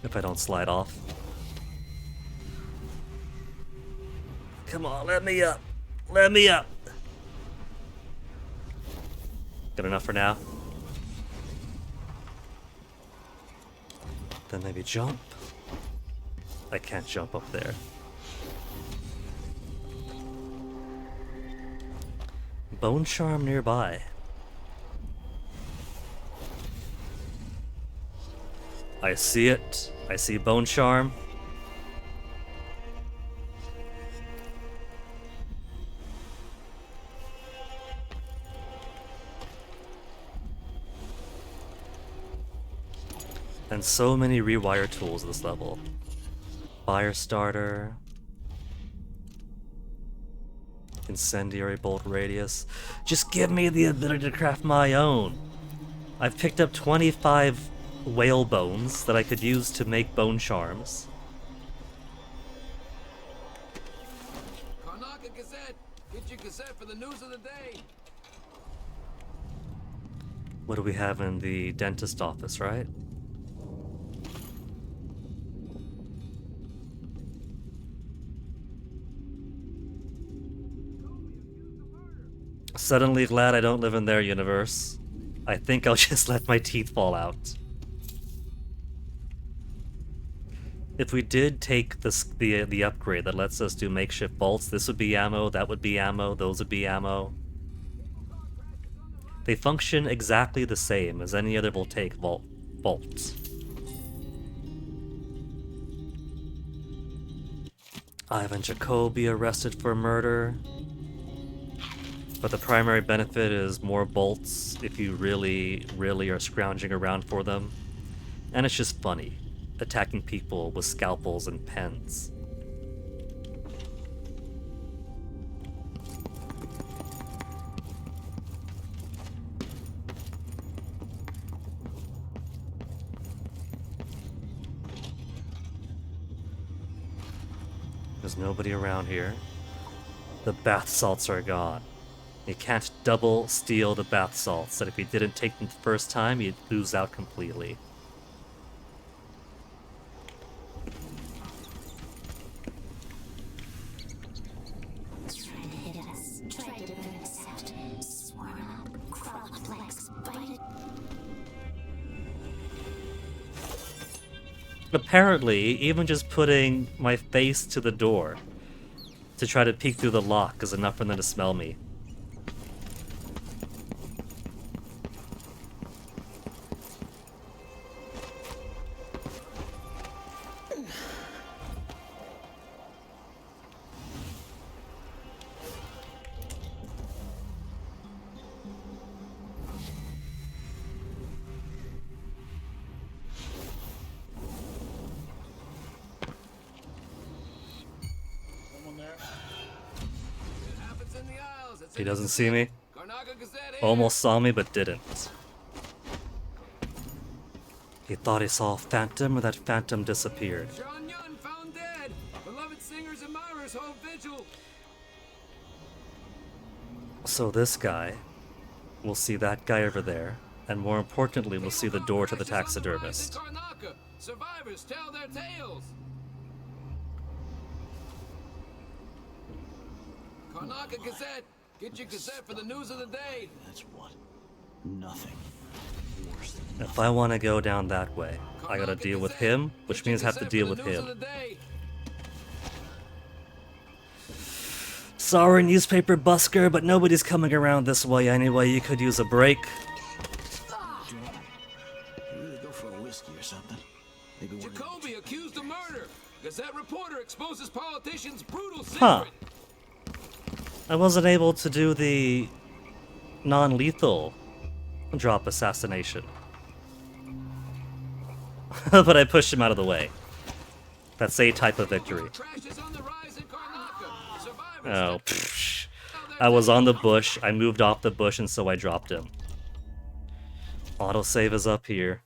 If I don't slide off. Come on, let me up. Let me up. Good enough for now. Then maybe jump. I can't jump up there. Bone charm nearby. I see it. I see bone charm. And so many rewire tools this level. Fire starter. Incendiary bolt radius. Just give me the ability to craft my own. I've picked up 25 whale bones that I could use to make bone charms. Karnaca Gazette! Get your Gazette for the news of the day! What do we have in the dentist office, right? Suddenly glad I don't live in their universe. I think I'll just let my teeth fall out. If we did take the upgrade that lets us do makeshift bolts, this would be ammo, that would be ammo, those would be ammo. They function exactly the same as any other voltaic bolts. Ivan Jacoby arrested for murder. But the primary benefit is more bolts if you really, really are scrounging around for them. And it's just funny, attacking people with scalpels and pens. There's nobody around here. The bath salts are gone. You can't double steal the bath salts, that if you didn't take them the first time, you'd lose out completely. Tried to hit us, tried to burn us out, swarm up, crawl up legs, bite it. Apparently, even just putting my face to the door to try to peek through the lock is enough for them to smell me. He doesn't see me. Almost saw me, but didn't. He thought he saw a phantom, or that phantom disappeared. Sean Yun found dead. Beloved singer's admirers hold vigil. So this guy will see that guy over there, and more importantly, we'll see the door to the taxidermist. Karnaka. Survivors tell their tales. Karnaka Gazette. Get your Gazette for the news of the day. That's what? Nothing. Worse than If I want to go down that way, I gotta deal with him, which means I have to deal with him. Sorry, newspaper busker, but nobody's coming around this way anyway. You could use a break. You really go for a whiskey or something? Maybe one Jacoby accused of murder. Gazette reporter exposes politician's brutal secret. Huh. I wasn't able to do the non-lethal drop assassination. But I pushed him out of the way. That's a type of victory. Oh, pfft. I was on the bush, I moved off the bush, and so I dropped him. Autosave is up here.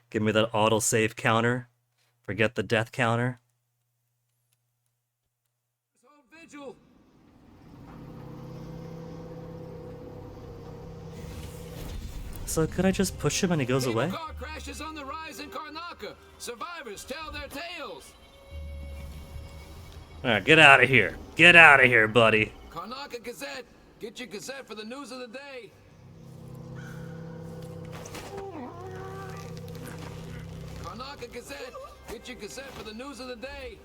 Give me that autosave counter. Forget the death counter. So could I just push him and he goes away? Car crashes on the rise in Karnaka. Survivors tell their tales. Alright, get out of here. Get out of here, buddy. Karnaka Gazette. Get your Gazette for the news of the day. Karnaka Gazette. Get your Gazette for the news of the day.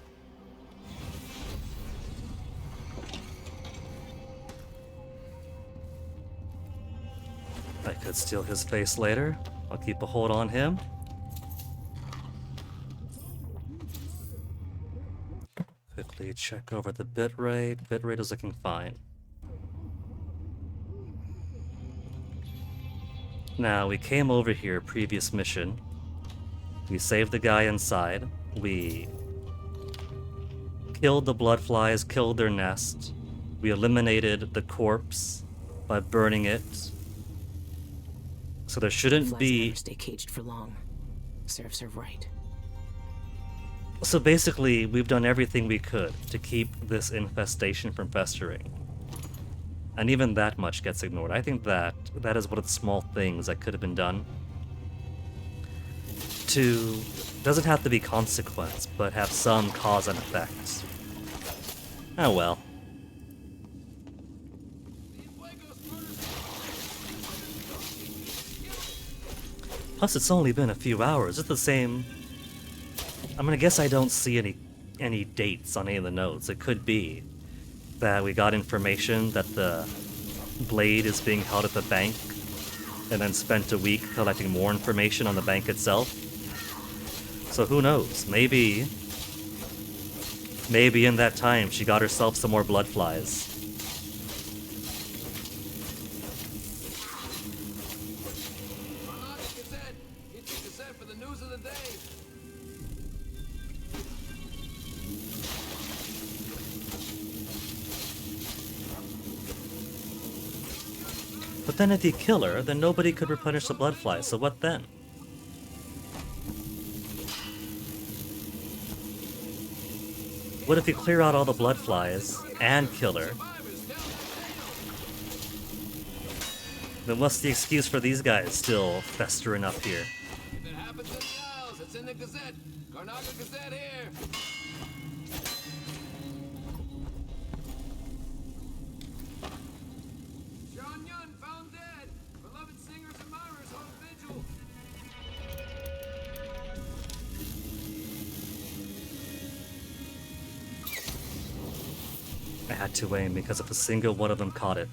I could steal his face later. I'll keep a hold on him. Quickly check over the bitrate. Bitrate is looking fine. Now, we came over here, previous mission. We saved the guy inside. We killed the bloodflies, killed their nest. We eliminated the corpse by burning it. So there shouldn't Flies be... never stay caged for long. Serves her right. So basically, we've done everything we could to keep this infestation from festering. And even that much gets ignored. I think that is one of the small things that could have been done to... doesn't have to be consequence, but have some cause and effect. Oh well. Plus, it's only been a few hours. It's the same... I'm gonna guess I don't see any dates on any of the notes. It could be that we got information that the blade is being held at the bank, and then spent a week collecting more information on the bank itself. So who knows? Maybe in that time she got herself some more bloodflies. But then if you kill her, then nobody could replenish the bloodflies, so what then? What if you clear out all the blood flies and kill her? Then what's the excuse for these guys still festering up here? If it happens in the Isles, it's in the Gazette. Karnaga Gazette here. Sean Yun found dead. Beloved singers and admirers hold vigil. I had to aim because if a single one of them caught it,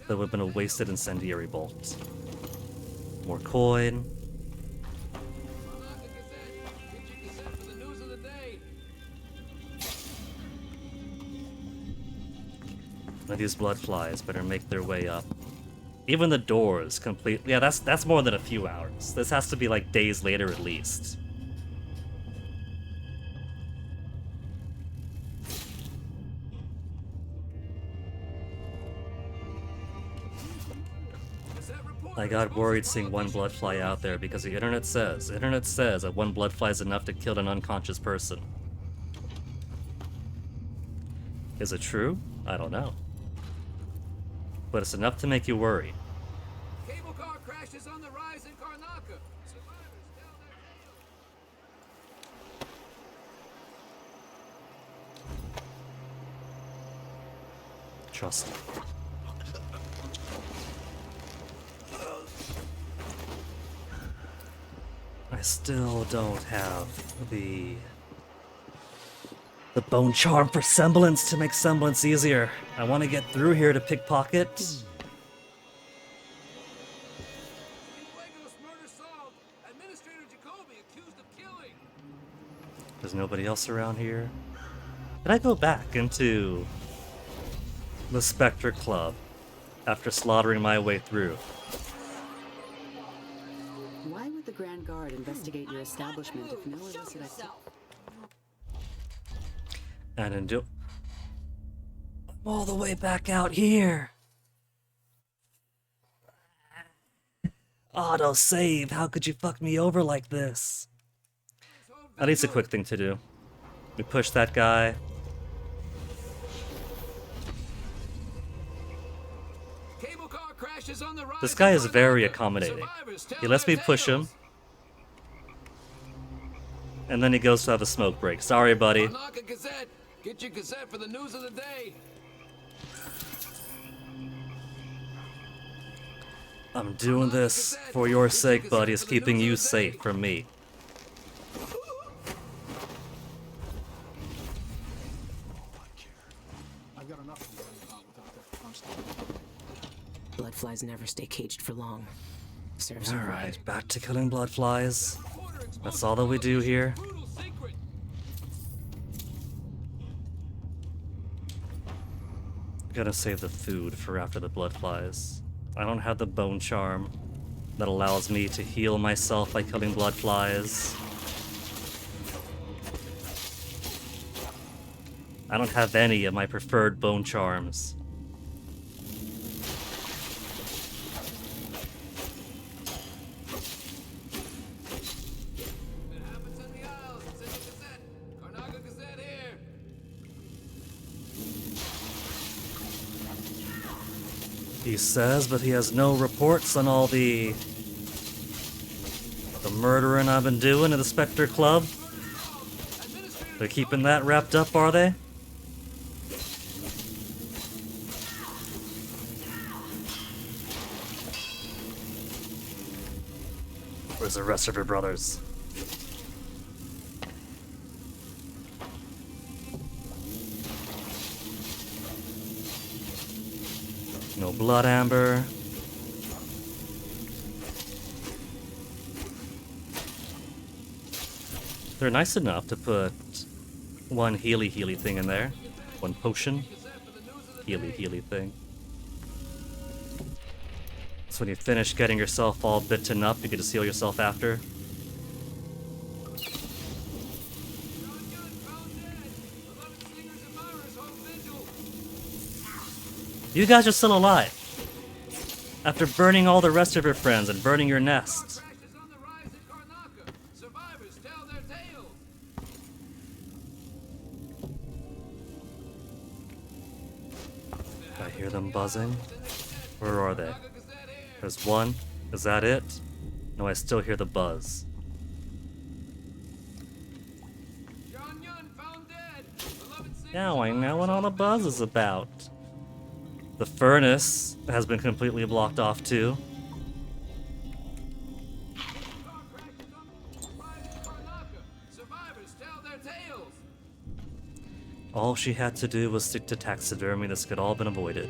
that would have been a wasted incendiary bolt. More coin. Now these blood flies better make their way up. Even the doors complete. Yeah, that's more than a few hours. This has to be like days later at least. I got worried seeing one blood fly out there because the internet says that one blood fly is enough to kill an unconscious person. Is it true? I don't know. But it's enough to make you worry. Cable car crashes on the rise in Karnaca. Survivors tell their tale. Trust me. I still don't have the bone charm for semblance to make semblance easier. I want to get through here to pickpocket. There's nobody else around here. Did I go back into the Spectre Club after slaughtering my way through? Why would the Grand Guard investigate your establishment if no illicit activity? And I'm all the way back out here. Auto save. How could you fuck me over like this? At least a quick thing to do. We push that guy. This guy is very accommodating. He lets me push him. And then he goes to have a smoke break. Sorry, buddy. Get your Gazette for the news of the day. I'm doing this for your sake, buddy. It's keeping you safe from me. Bloodflies never stay caged for long. Serves all right, back to killing bloodflies. That's all that we do here. Gotta save the food for after the bloodflies. I don't have the bone charm that allows me to heal myself by killing bloodflies. I don't have any of my preferred bone charms. He says, but he has no reports on all the murdering I've been doing in the Spectre Club. They're keeping that wrapped up, are they? Where's the rest of your brothers? No blood amber. They're nice enough to put one healy thing in there. One potion. Healy thing. So when you finish getting yourself all bitten up, you can just heal yourself after. You guys are still alive. After burning all the rest of your friends and burning your nest. hear them buzzing. Where are they? There's one. Is that it? No, I still hear the buzz. Now I know what all the buzz is about. The furnace has been completely blocked off too. All she had to do was stick to taxidermy. This could all been avoided.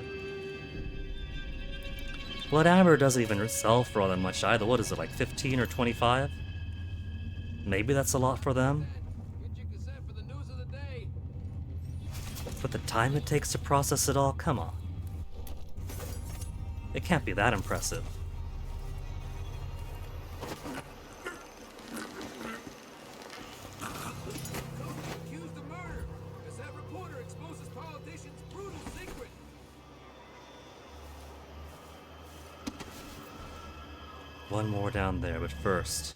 Blood Amber doesn't even sell for all that much either. What is it, like 15 or 25? Maybe that's a lot for them. But the time it takes to process it all, come on. It can't be that impressive. One more down there, but first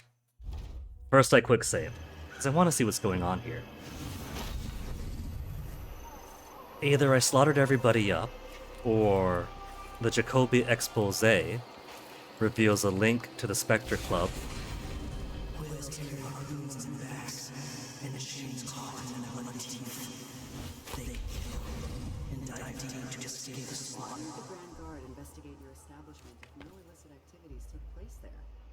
I quick save, because I want to see what's going on here. Either I slaughtered everybody up, or the Jacoby expose reveals a link to the Spectre Club.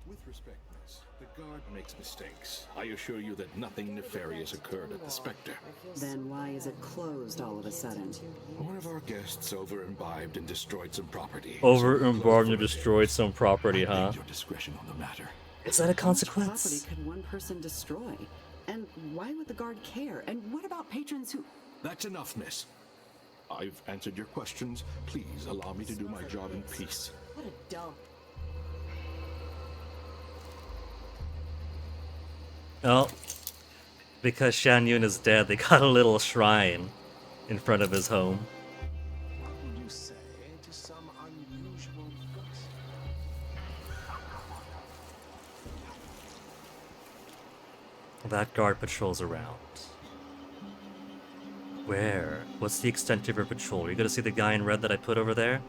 With respect, miss, the guard makes mistakes. I assure you that nothing nefarious occurred at the Spectre. Then why is it closed all of a sudden? One of our guests over-imbibed and destroyed some property. Over-imbibed and destroyed some property, huh? Your discretion on the matter. Is that a consequence? How much property could one person destroy? And why would the guard care? And what about patrons who... That's enough, miss. I've answered your questions. Please allow me to do my job in peace. What a dump. Oh, because Shan Yun is dead, they got a little shrine in front of his home. What would you say to some unusual gossip? That guard patrols around. Where? What's the extent of your patrol? Are you gonna see the guy in red that I put over there?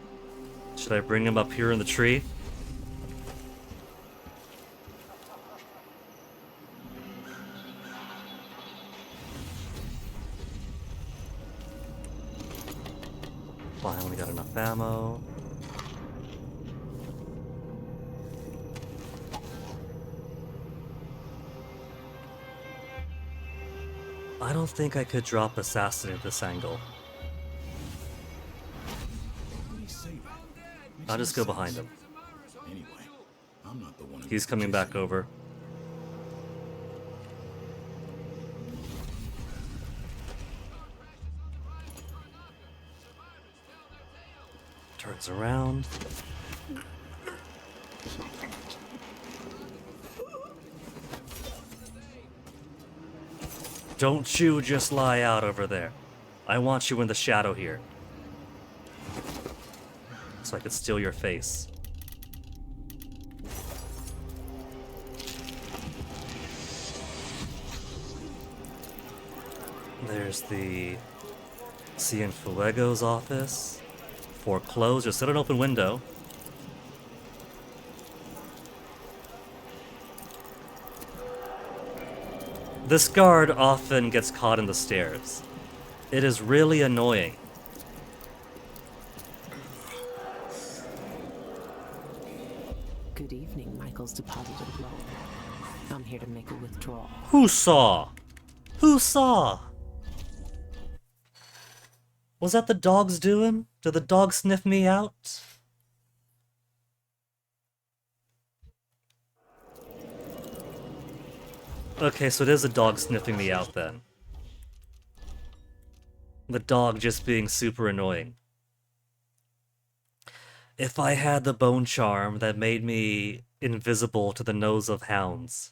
Should I bring him up here in the tree? Finally got enough ammo. I don't think I could drop assassin at this angle. I'll just go behind him. Anyway, I'm not the one who He's coming back over. Turns around. Don't you just lie out over there. I want you in the shadow here. So I could steal your face. There's the Cienfuego's office. Foreclosed, just at an open window. This guard often gets caught in the stairs. It is really annoying. Good evening, Michael's deposited loan. I'm here to make a withdrawal. Who saw? Who saw? Was that the dogs doing? Did the dog sniff me out? Okay, so it is a dog sniffing me out then. The dog just being super annoying. If I had the bone charm that made me invisible to the nose of hounds.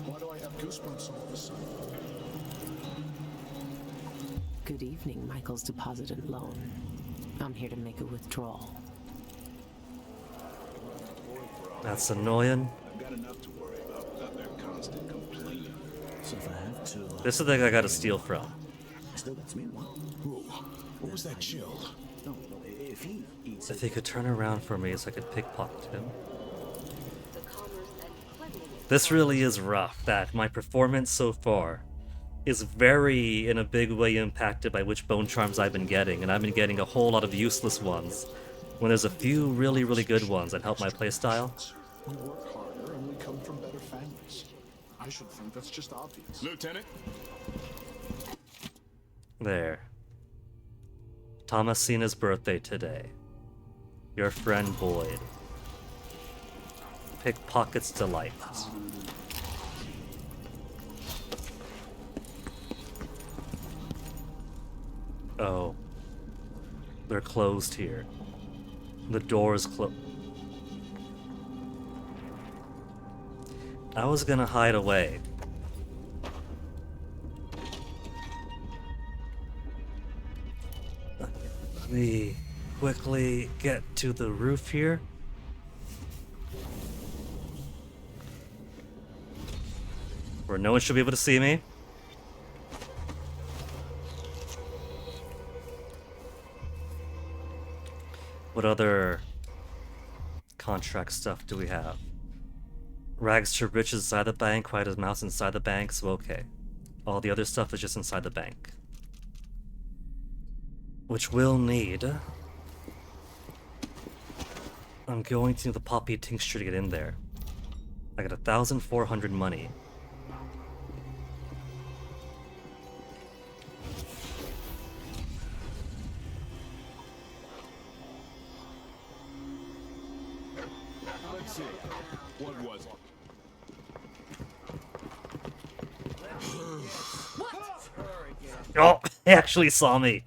Why do I have goosebumps all of a sudden? Good evening, Michael's deposited loan. I'm here to make a withdrawal. That's annoying. I've got enough to worry about without their constant complaining. So if I have to, This is the thing I gotta steal from. still that's me. What was that chill? No, if he eats If he could turn around for me so I could pickpocket him. This really is rough, that my performance so far is very, in a big way, impacted by which bone charms I've been getting, and I've been getting a whole lot of useless ones, when there's a few really, really good ones that help my playstyle. We work harder and we come from better families. I should think that's just obvious. Lieutenant? There. Thomasina's birthday today. Your friend Boyd. Pickpocket's delight. Oh. They're closed here. The door is closed. I was gonna hide away. Let me quickly get to the roof here. Where no one should be able to see me. What other contract stuff do we have? Rags to riches inside the bank, quiet as mouse inside the bank, so okay. All the other stuff is just inside the bank. Which we'll need. I'm going to the poppy tincture to get in there. I got 1,400 money. Let's see. What was it? Oh, he actually saw me.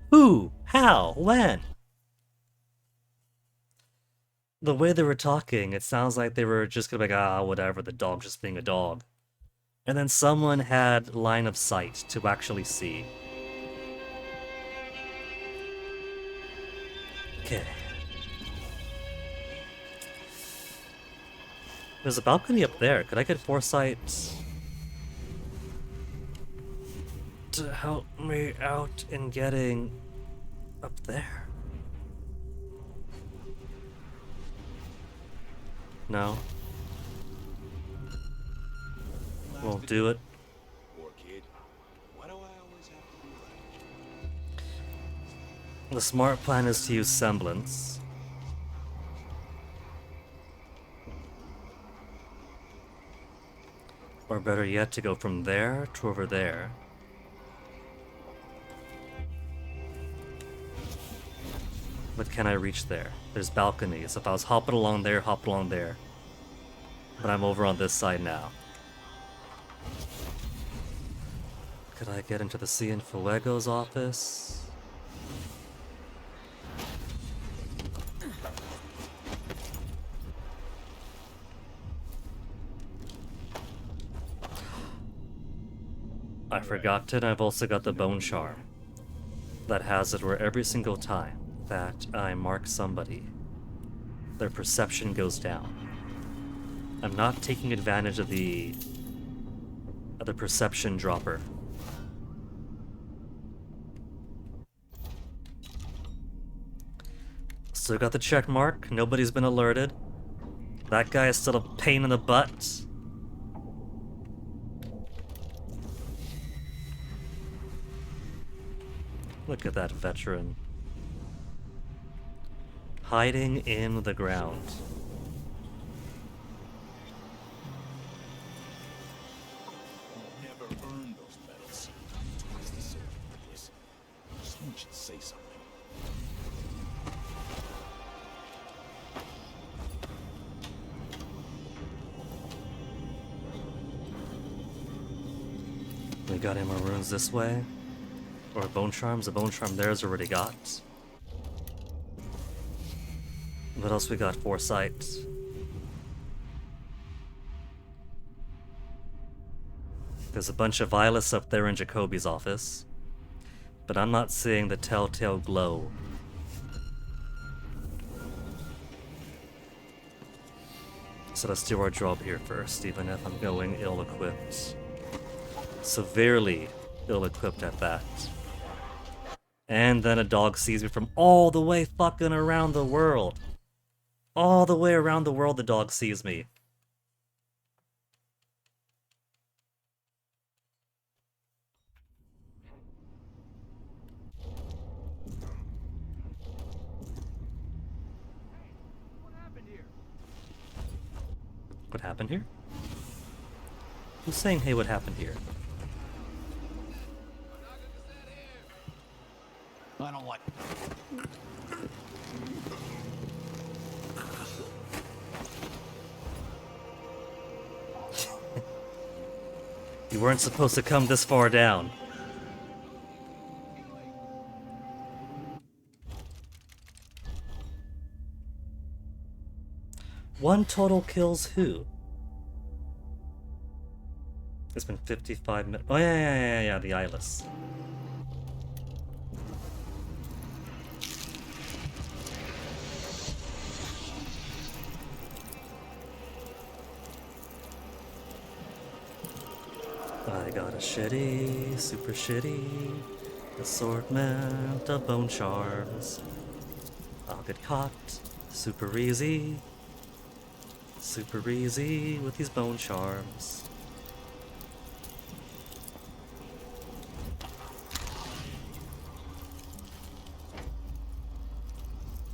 Who? How? When? The way they were talking, it sounds like they were just gonna be like, ah, whatever, the dog's just being a dog. And then someone had line of sight to actually see. Okay. There's a balcony up there. Could I get foresight to help me out in getting up there? No. Won't do it. Poor kid. Why do I always have to be right? The smart plan is to use semblance. Or better yet, to go from there to over there. But can I reach there? There's balconies. If I was hopping along there, hop along there. But I'm over on this side now. Could I get into the Cienfuegos office? I forgot it. I've also got the bone charm that has it where every single time that I mark somebody, their perception goes down. I'm not taking advantage of the perception dropper. Still got the check mark. Nobody's been alerted. That guy is still a pain in the butt. Look at that veteran. Hiding in the ground. Never earned those medals. Twice the silver for this. Someone should say something. We got any more runes this way? Or bone charms? The bone charm there's already got. What else we got? Foresight. There's a bunch of Violets up there in Jacoby's office. But I'm not seeing the telltale glow. So let's do our job here first, even if I'm going ill-equipped. Severely ill-equipped at that. And then a dog sees me from all the way fucking around the world. All the way around the world the dog sees me. What happened here? Who's saying, hey, what happened here? I don't like. You weren't supposed to come this far down. One total kills who? It's been 55 minutes. Oh, yeah, the eyeless. I got a shitty, super shitty assortment of bone charms. I'll get caught super easy with these bone charms.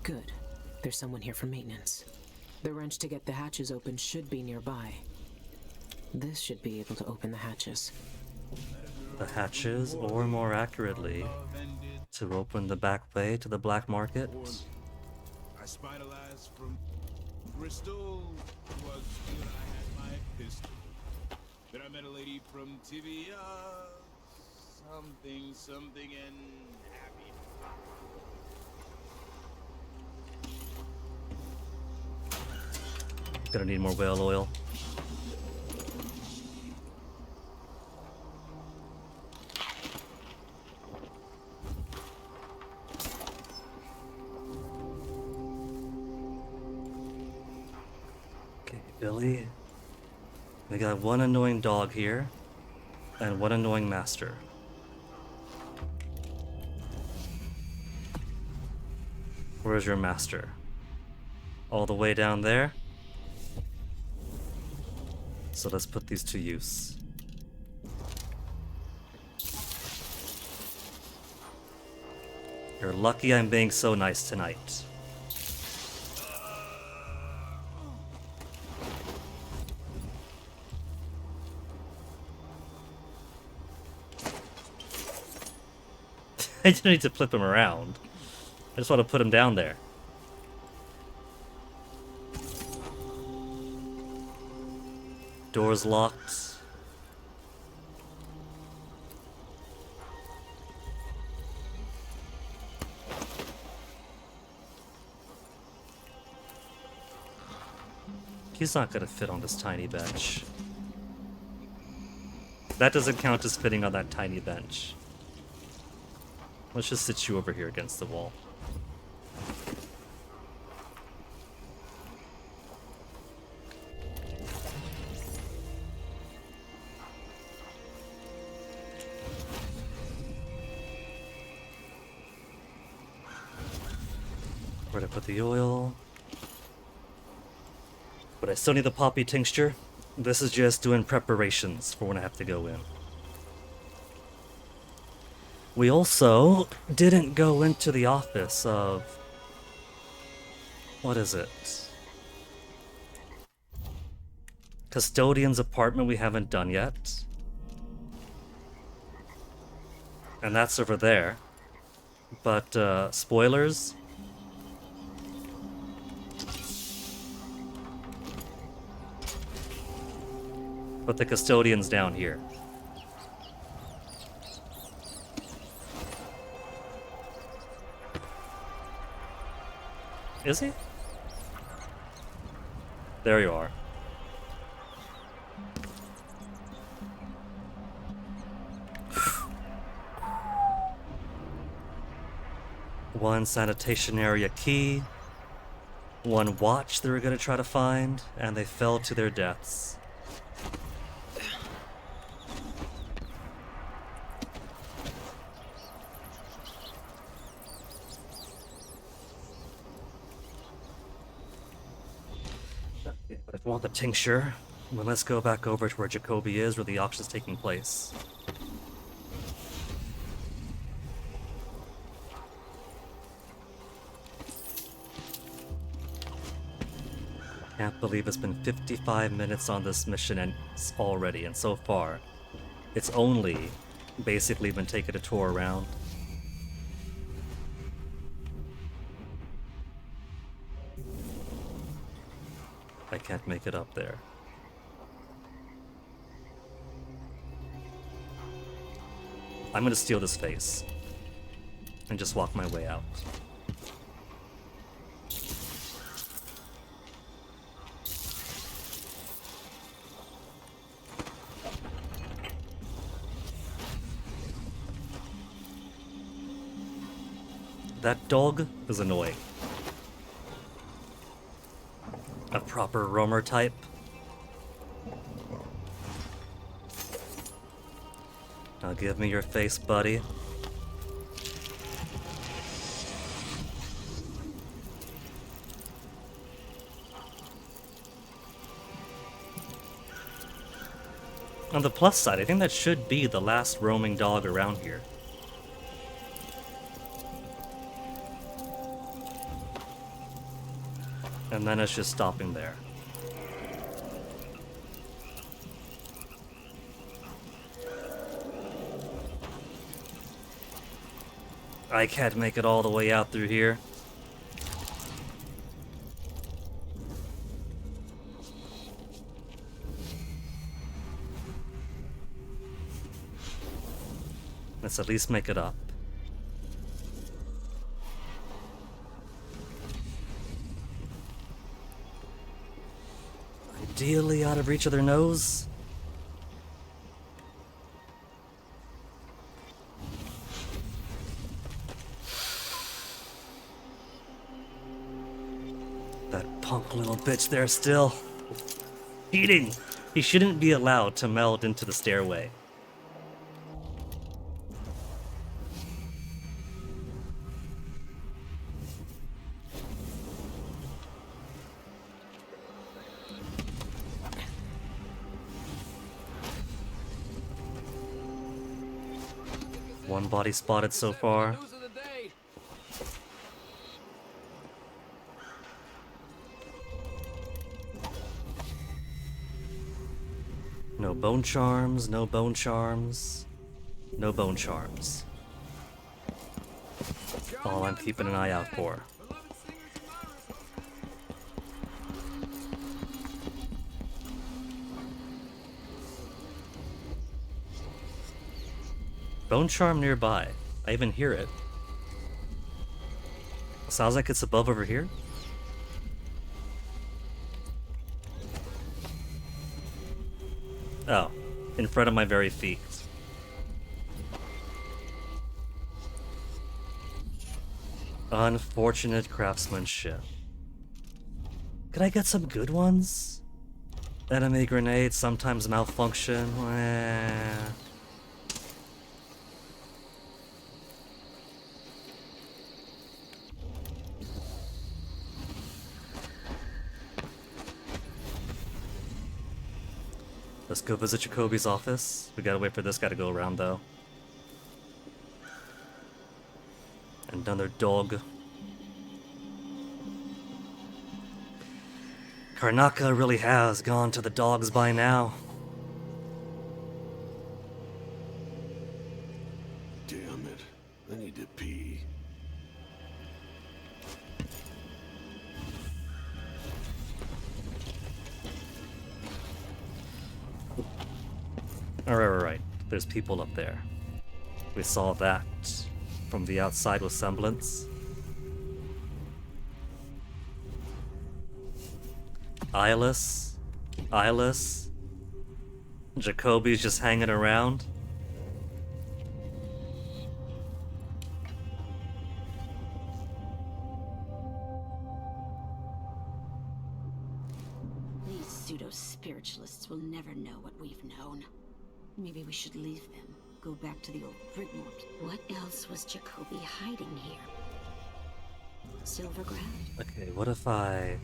Good. There's someone here for maintenance. The wrench to get the hatches open should be nearby. This should be able to open the hatches. The hatches, or more accurately, to open the back way to the black market. I spied a lass from Bristol who was when I had my pistol. Then I met a lady from Tibia, something and happy. Gonna need more whale oil. Billy, we got one annoying dog here, and one annoying master. Where's your master? All the way down there? So let's put these to use. You're lucky I'm being so nice tonight. I didn't need to flip him around. I just want to put him down there. Doors locked. He's not gonna fit on this tiny bench. That doesn't count as fitting on that tiny bench. Let's just sit you over here against the wall. Where'd I put the oil? But I still need the poppy tincture. This is just doing preparations for when I have to go in. We also didn't go into the office of... what is it? Custodian's apartment we haven't done yet. And that's over there. But, spoilers? But the custodian's down here. Is he? There you are. One sanitation area key. One watch they were gonna try to find, and they fell to their deaths. Want the tincture? Well, let's go back over to where Jacoby is, where the auction's taking place. Can't believe it's been 55 minutes on this mission and already, and so far, it's only basically been taking a tour around. I can't make it up there. I'm gonna steal this face and just walk my way out. That dog is annoying. A proper roamer type. Now give me your face, buddy. On the plus side, I think that should be the last roaming dog around here. And then it's just stopping there. I can't make it all the way out through here. Let's at least make it up. Ideally out of reach of their nose. That punk little bitch there still. Eating! He shouldn't be allowed to meld into the stairway. One body spotted so far. No bone charms, no bone charms, no bone charms. All I'm keeping an eye out for. Bone charm nearby. I even hear it. Sounds like it's above over here. Oh, in front of my very feet. Unfortunate craftsmanship. Could I get some good ones? Enemy grenades sometimes malfunction. Let's go visit Jacoby's office. We gotta wait for this guy to go around though. Another dog. Karnaka really has gone to the dogs by now. Damn it. I need to pee. Alright. There's people up there. We saw that from the outside with semblance. Eyeless. Jacoby's just hanging around. These pseudo-spiritualists will never know what we've known. Maybe we should leave them. Go back to the old Britmore. What else was Jacoby hiding here? Silverground? Okay, what if I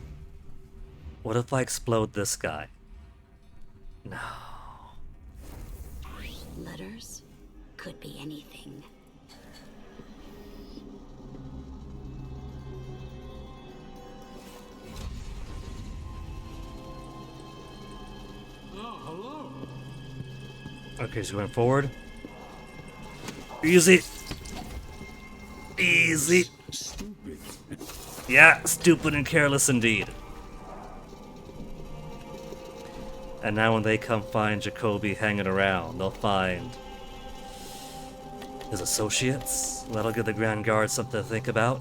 What if I explode this guy? No. Letters? Could be anything. Oh, hello. Okay, so going forward. Easy. Easy. Stupid. Yeah, stupid and careless indeed. And now when they come find Jacoby hanging around, they'll find his associates. That'll give the Grand Guard something to think about.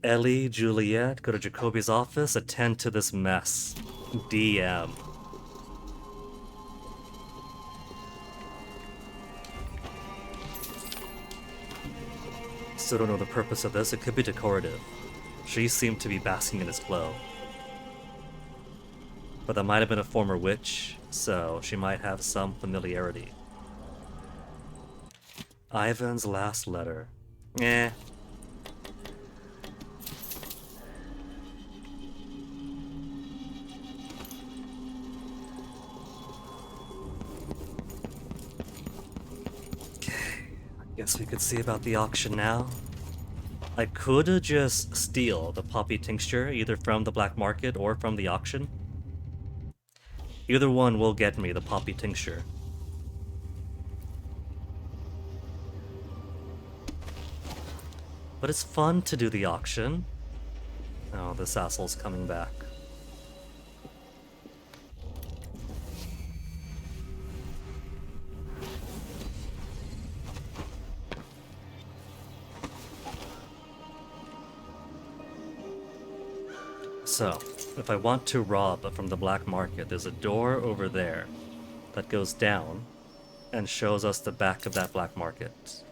Ellie, Juliet, go to Jacoby's office, attend to this mess. DM. Still don't know the purpose of this. It could be decorative. She seemed to be basking in his glow. But that might have been a former witch, so she might have some familiarity. Ivan's last letter. Eh. Guess we could see about the auction now. I could just steal the poppy tincture, either from the black market or from the auction. Either one will get me the poppy tincture. But it's fun to do the auction. Oh, this asshole's coming back. So, if I want to rob from the black market, there's a door over there that goes down and shows us the back of that black market.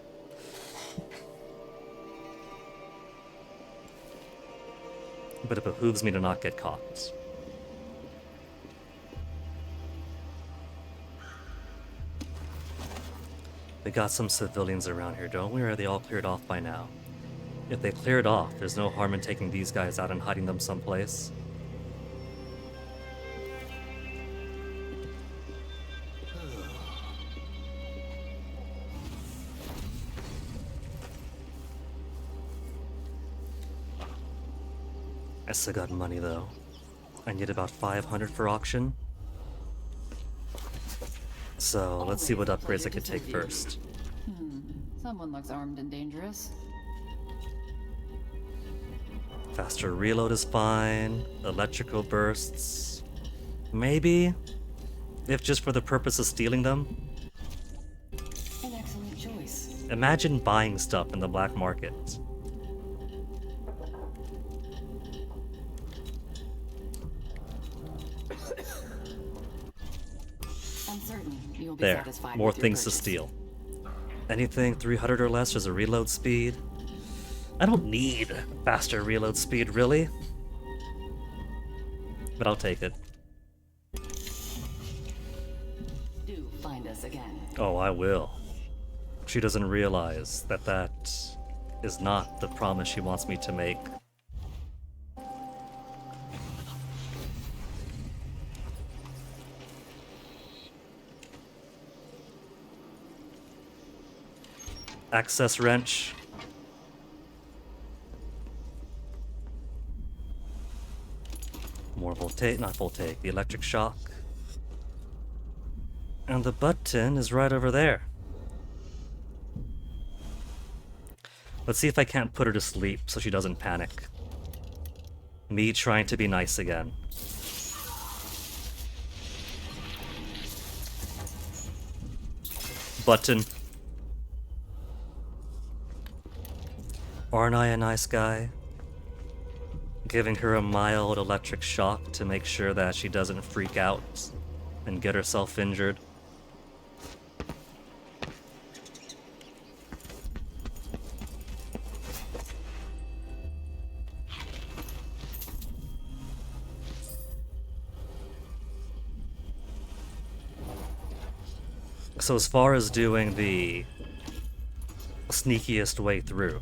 But it behooves me to not get caught. We got some civilians around here, don't we? Or are they all cleared off by now? If they cleared off, there's no harm in taking these guys out and hiding them someplace. I still got money though. I need about 500 for auction. So let's see what upgrades I could take first. Someone looks armed and dangerous. Faster reload is fine. Electrical bursts. Maybe. If just for the purpose of stealing them. An excellent choice. Imagine buying stuff in the black market. I'm certain you'll be There, satisfied more with your things to purchase. steal. Anything 300 or less, there's a reload speed. I don't need faster reload speed, really. But I'll take it. Do find us again. Oh, I will. She doesn't realize that that is not the promise she wants me to make. Access wrench. More voltaic, not voltaic, the electric shock. And the button is right over there. Let's see if I can't put her to sleep so she doesn't panic. Me trying to be nice again. Button. Aren't I a nice guy? Giving her a mild electric shock to make sure that she doesn't freak out and get herself injured. So as far as doing the sneakiest way through,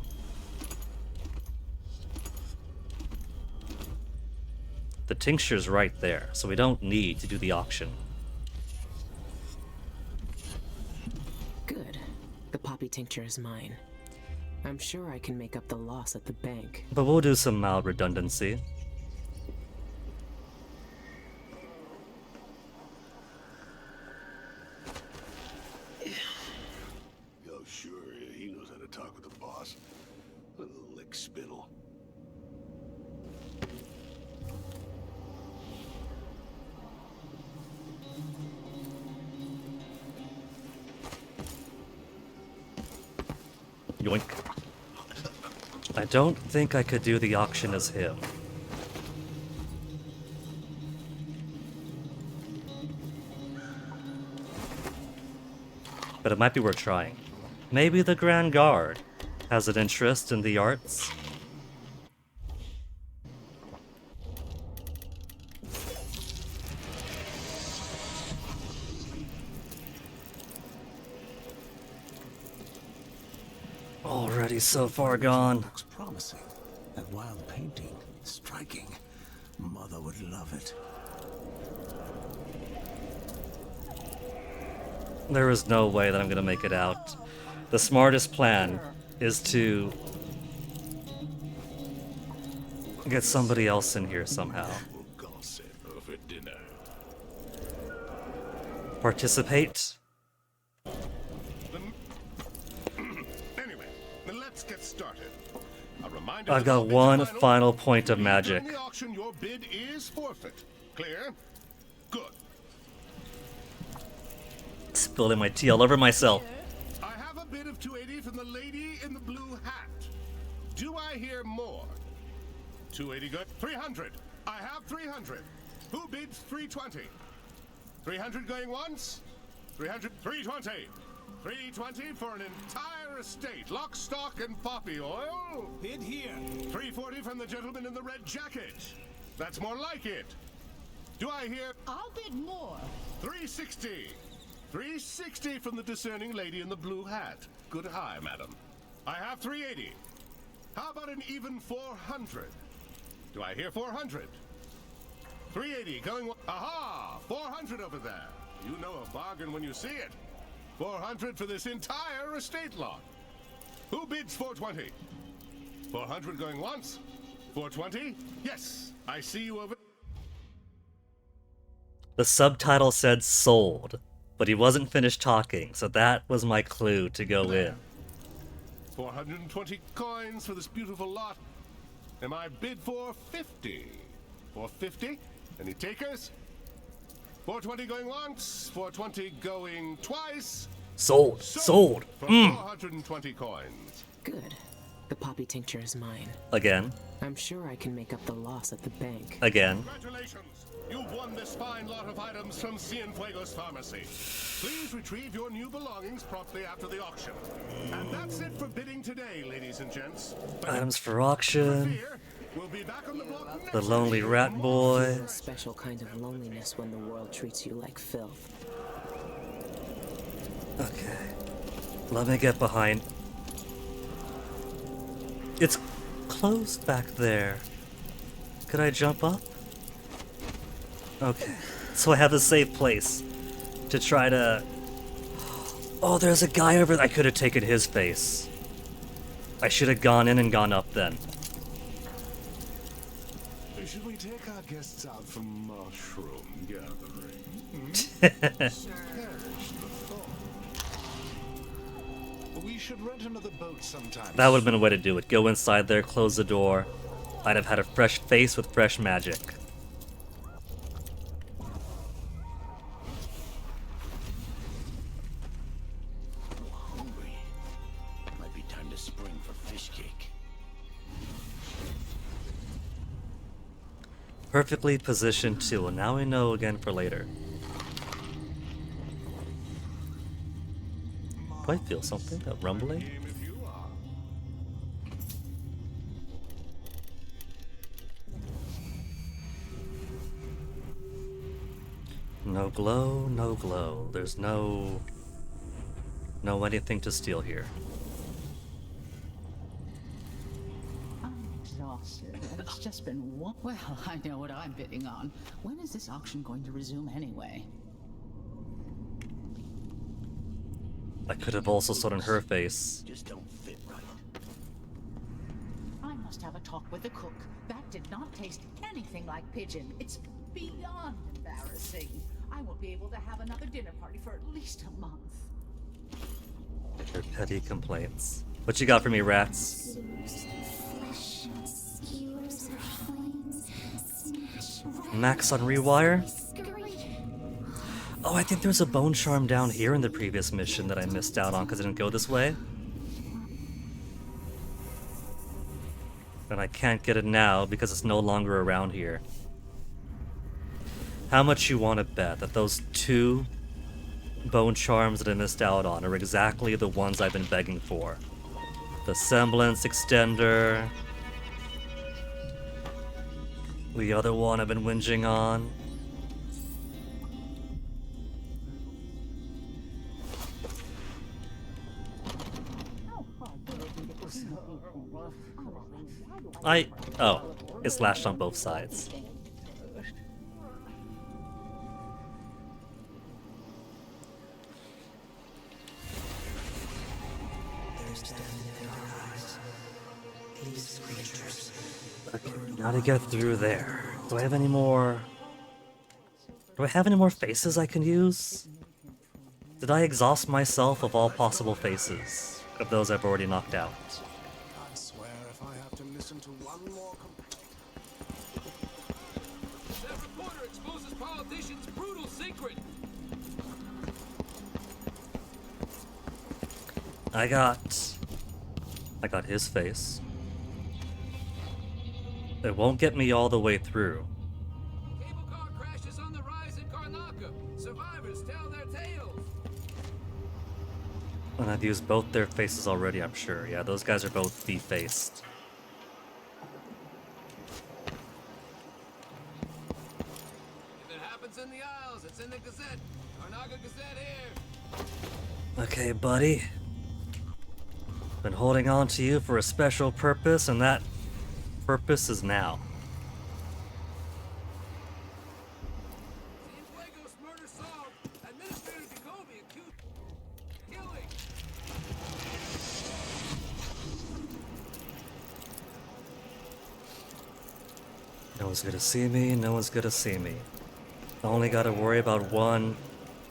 tincture's right there, so we don't need to do the auction. Good. The poppy tincture is mine. I'm sure I can make up the loss at the bank. But we'll do some mild redundancy. Oh, sure, he knows how to talk with the boss. Little lick spittle. Yoink. I don't think I could do the auction as him. But it might be worth trying. Maybe the Grand Guard has an interest in the arts. Already so far gone. Looks promising. That wild painting, striking. Mother would love it. There is no way that I'm gonna make it out. The smartest plan is to get somebody else in here somehow. Over dinner. Participate. Anyway, then let's get started. A reminder I've that got the one bid's final point of magic. During the auction, your bid is forfeit. Clear? Good. Spilling my tea all over myself. I have a bid of 280 from the lady in the blue hat. Do I hear more? 280 good. 300. I have 300. Who bids 320? 300 going once? 300. 320. 320 for an entire estate. Lock, stock, and poppy oil. Bid here. 340 from the gentleman in the red jacket. That's more like it. Do I hear? I'll bid more. 360. 360 from the discerning lady in the blue hat. Good high, madam. I have 380. How about an even 400? Do I hear 400? 380 going... Aha! 400 over there. You know a bargain when you see it. 400 for this entire estate lot. Who bids 420? 400 going once? 420? Yes, I see you over... The subtitle said sold, but he wasn't finished talking, so that was my clue to go in. 420 coins for this beautiful lot. Am I bid for 50? 450? Any takers? 420 going once, 420 going twice. Sold. Sold. For 420 coins. Good. The poppy tincture is mine. Again. I'm sure I can make up the loss at the bank. Again. Congratulations! You've won this fine lot of items from Cienfuegos Pharmacy. Please retrieve your new belongings promptly after the auction. And that's it for bidding today, ladies and gents. Items for auction. We'll be back on the block. The lonely rat boy. A special kind of loneliness when the world treats you like filth. Okay. Let me get behind. It's closed back there. Could I jump up? Okay. So I have a safe place to try to... Oh, there's a guy over there. I could have taken his face. I should have gone in and gone up then. Should we take our guests out for mushroom gathering? Perish the thought. We should rent another boat sometime. That would have been a way to do it. Go inside there, close the door. I'd have had a fresh face with fresh magic. Hungry. Might be time to spring for fish cake. Perfectly positioned too, and now we know again for later. Do I feel something? A rumbling? No glow, no glow. There's no anything to steal here. I'm exhausted. exhausted, and it's just been one. Well, I know what I'm bidding on. When is this auction going to resume anyway? I could have also stood on her face. Just don't fit right. I must have a talk with the cook. That did not taste anything like pigeon. It's beyond embarrassing. I won't be able to have another dinner party for at least a month. Her petty complaints. What you got for me, rats? Max on rewire? Oh, I think there's a bone charm down here in the previous mission that I missed out on because I didn't go this way. And I can't get it now because it's no longer around here. How much you want to bet that those 2 bone charms that I missed out on are exactly the ones I've been begging for? The semblance extender. The other one I've been whinging on. Oh, it's lashed on both sides. Okay, now to get through there. Do I have any more... Do I have any more faces I can use? Did I exhaust myself of all possible faces? Of those I've already knocked out? I swear if I have to listen to one more That reporter exposes politicians' brutal secret. I got his face. It won't get me all the way through. Cable car crashes on the rise in Karnaka. Survivors tell their tales. And I've used both their faces already, I'm sure. Yeah, those guys are both defaced. If it happens in the Isles, it's in the Gazette. Karnaka Gazette here. Okay, buddy. Been holding on to you for a special purpose, and that purpose is now. Cienfuegos murder solved. Administrator Jacoby accused of killing. No one's gonna see me, no one's gonna see me. I only gotta worry about one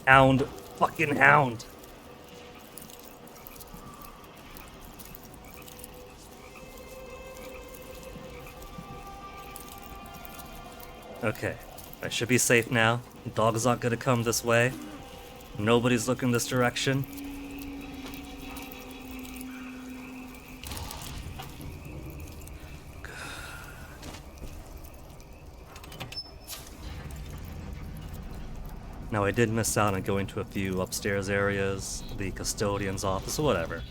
hound. Fucking hound! Okay, I should be safe now. Dog's not gonna come this way. Nobody's looking this direction. Good. Now I did miss out on going to a few upstairs areas, the custodian's office, whatever.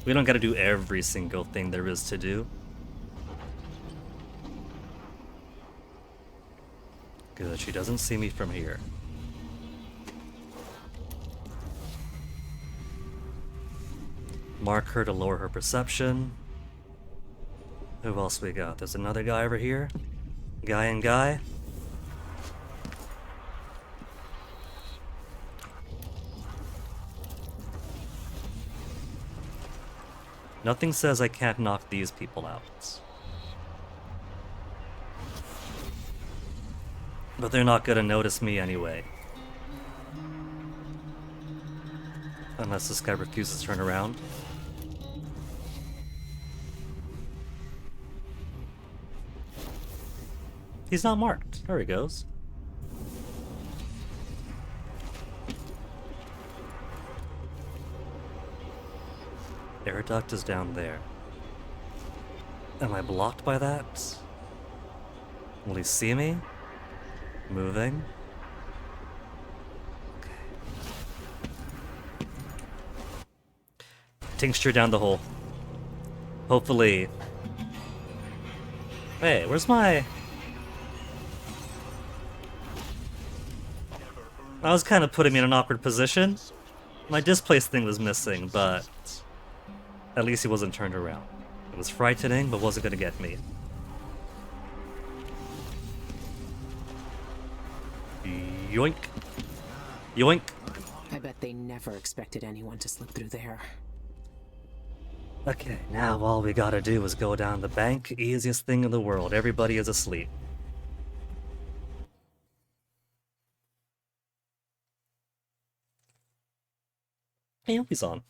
We don't gotta do every single thing there is to do. Good, she doesn't see me from here. Mark her to lower her perception. Who else we got? There's another guy over here. Guy and guy. Nothing says I can't knock these people out. But they're not gonna notice me anyway. Unless this guy refuses to turn around. He's not marked. There he goes. Air duct is down there. Am I blocked by that? Will he see me? Moving. Okay. Tincture down the hole. Hopefully. Hey, where's my... I was kind of putting me in an awkward position. My displace thing was missing, but at least he wasn't turned around. It was frightening, but wasn't gonna get me. Yoink. Yoink. I bet they never expected anyone to slip through there. Okay, now all we gotta do is go down the bank. Easiest thing in the world. Everybody is asleep. Hey, he's on.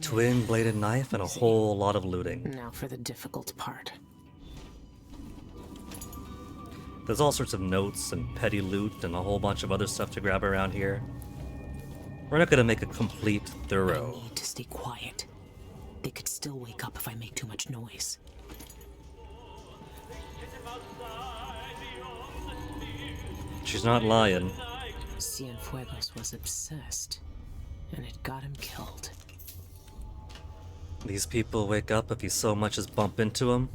Twin-bladed knife and a whole lot of looting. Now for the difficult part. There's all sorts of notes and petty loot and a whole bunch of other stuff to grab around here. We're not gonna make a complete thorough. I need to stay quiet. They could still wake up if I make too much noise. She's not lying. Cienfuegos was obsessed, and it got him killed. These people wake up if you so much as bump into them.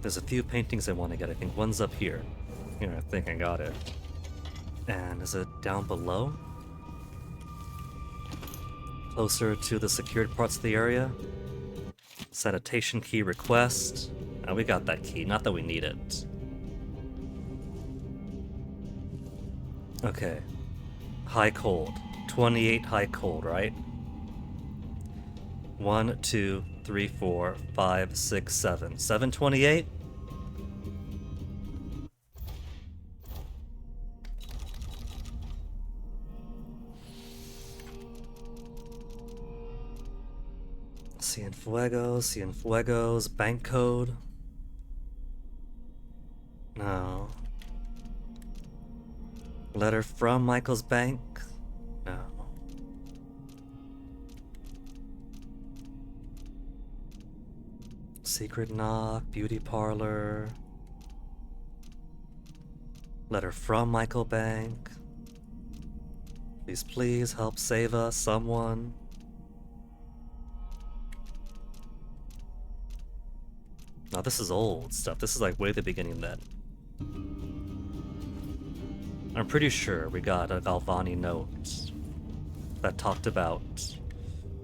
There's a few paintings I want to get. I think one's up here. Here, I think I got it. And is it down below? Closer to the secured parts of the area? Sanitation key request. Oh, we got that key, not that we need it. Okay. High cold. 28 high cold, right? 1, 2, 3, 4, 5, 6, 7. 728? Cienfuegos, bank code. No. Letter from Michael's bank? No. Secret knock, beauty parlor. Letter from Michael Bank. Please help save us, someone. Now this is old stuff. This is like way the beginning then. I'm pretty sure we got a Galvani note that talked about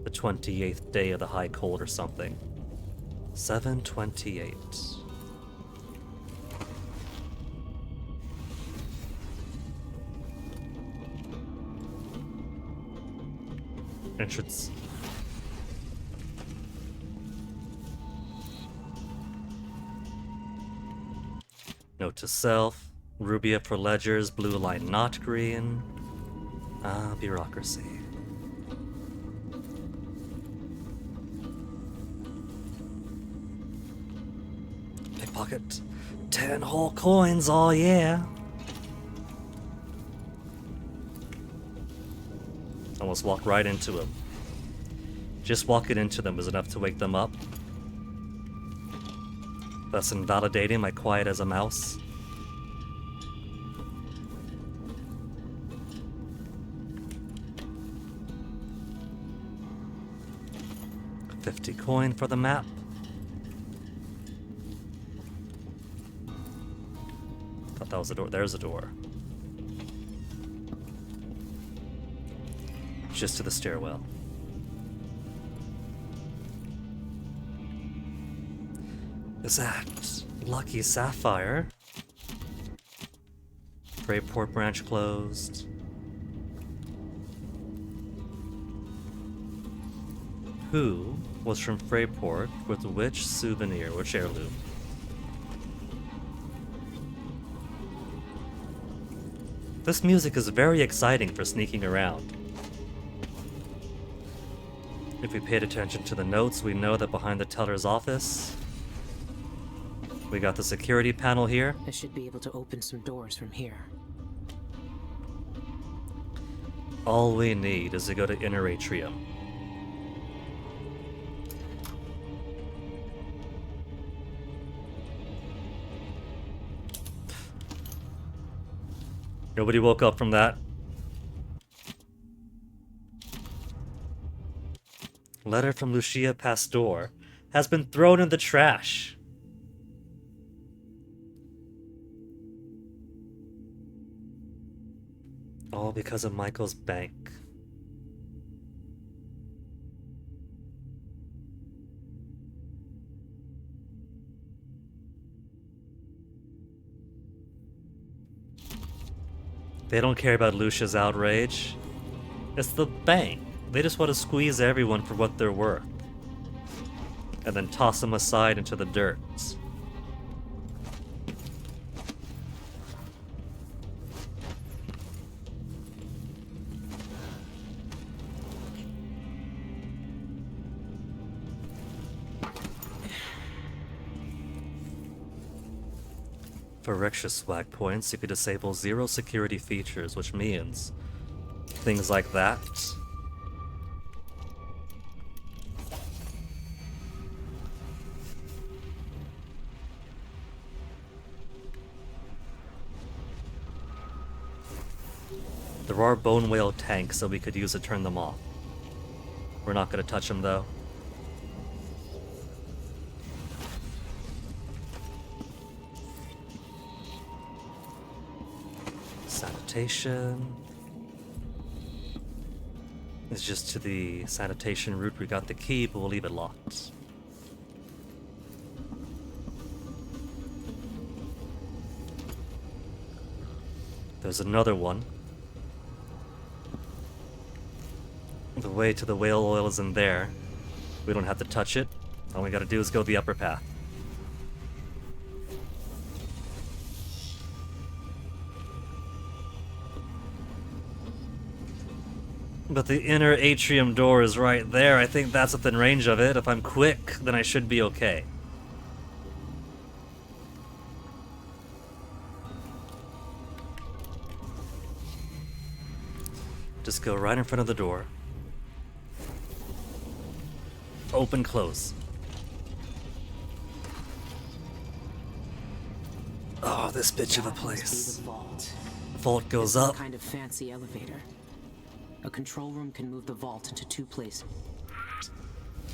the 28th day of the high cold or something. 728. Entrance. Note to self. Rubia for ledgers, blue line not green. Bureaucracy. Pickpocket. 10 whole coins, oh yeah. Almost walked right into him. Just walking into them was enough to wake them up. Thus invalidating my quiet as a mouse. $50 coin for the map. Thought that was a door. There's a door. Just to the stairwell. Is that Lucky Sapphire? Greyport branch closed. Who was from Freyport with which souvenir, which heirloom? This music is very exciting for sneaking around. If we paid attention to the notes, we know that behind the teller's office, we got the security panel here. I should be able to open some doors from here. All we need is to go to Inner Atrium. Nobody woke up from that. Letter from Lucia Pastor has been thrown in the trash. All because of Michael's bank. They don't care about Lucia's outrage. It's the bank. They just want to squeeze everyone for what they're worth. And then toss them aside into the dirt. For extra swag points, you could disable 0 security features, which means things like that. There are bone whale tanks that we could use to turn them off. We're not going to touch them though. Sanitation. It's just to the sanitation route we got the key, but we'll leave it locked. There's another one. The way to the whale oil is in there. We don't have to touch it. All we gotta do is go the upper path. But the inner atrium door is right there. I think that's within range of it. If I'm quick, then I should be okay. Just go right in front of the door. Open, close. Oh, this bitch of a place. Vault goes up. Kind of fancy elevator. A control room can move the vault into 2 places.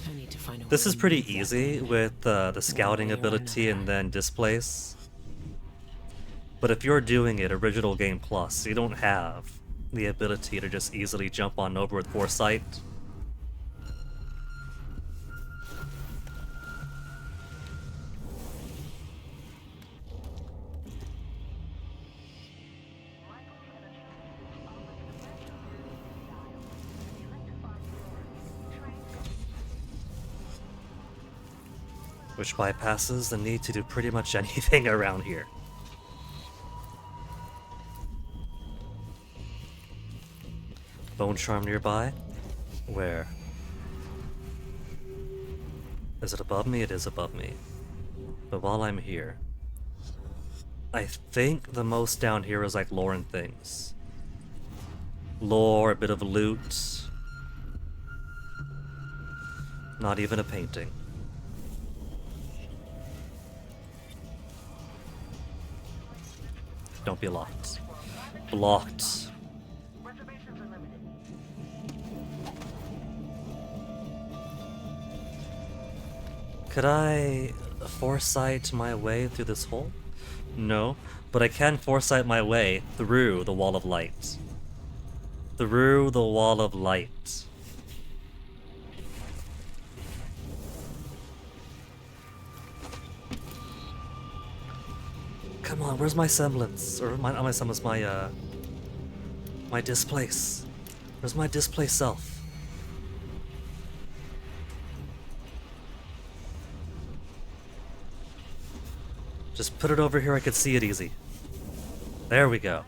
I need to find a This way is to pretty move that easy thing. with the scouting ability and then displace. But if you're doing it original game plus, you don't have the ability to just easily jump on over with foresight. Which bypasses the need to do pretty much anything around here. Bone charm nearby? Where? Is it above me? It is above me. But while I'm here, I think the most down here is like lore and things. Lore, a bit of loot. Not even a painting. Don't be locked. Blocked. Could I foresight my way through this hole? No, but I can foresight my way through the wall of light. Through the wall of light. Come on, where's my semblance? Or not my semblance, my displace. Where's my displaced self? Just put it over here, I could see it easy. There we go.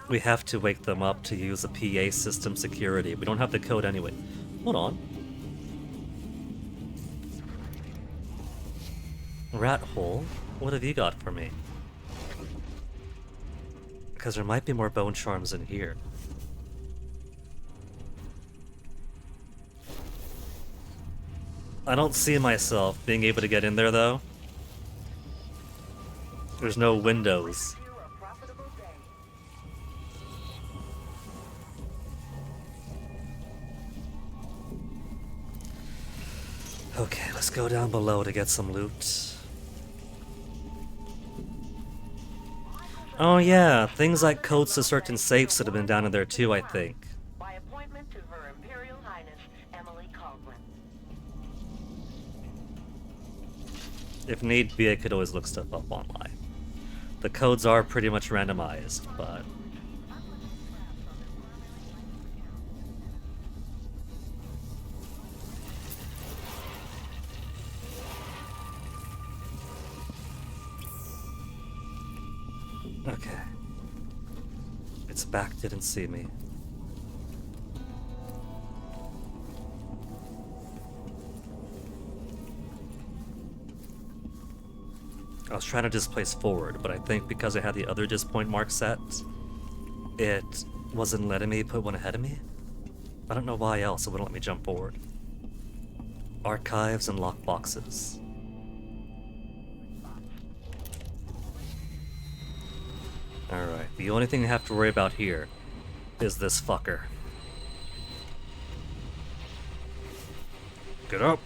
We have to wake them up to use a PA system security. We don't have the code anyway. Hold on. Rat hole? What have you got for me? Because there might be more bone charms in here. I don't see myself being able to get in there though. There's no windows. Okay, let's go down below to get some loot. Oh yeah, things like codes to certain safes that have been down in there too, I think. By appointment to Her Imperial Highness Emily Caldwin. If need be, I could always look stuff up online. The codes are pretty much randomized, but... Okay. Its back didn't see me. I was trying to displace forward, but I think because I had the other dispoint mark set, it wasn't letting me put one ahead of me. I don't know why else it wouldn't let me jump forward. Archives and lockboxes. Alright, the only thing I have to worry about here is this fucker. Get up!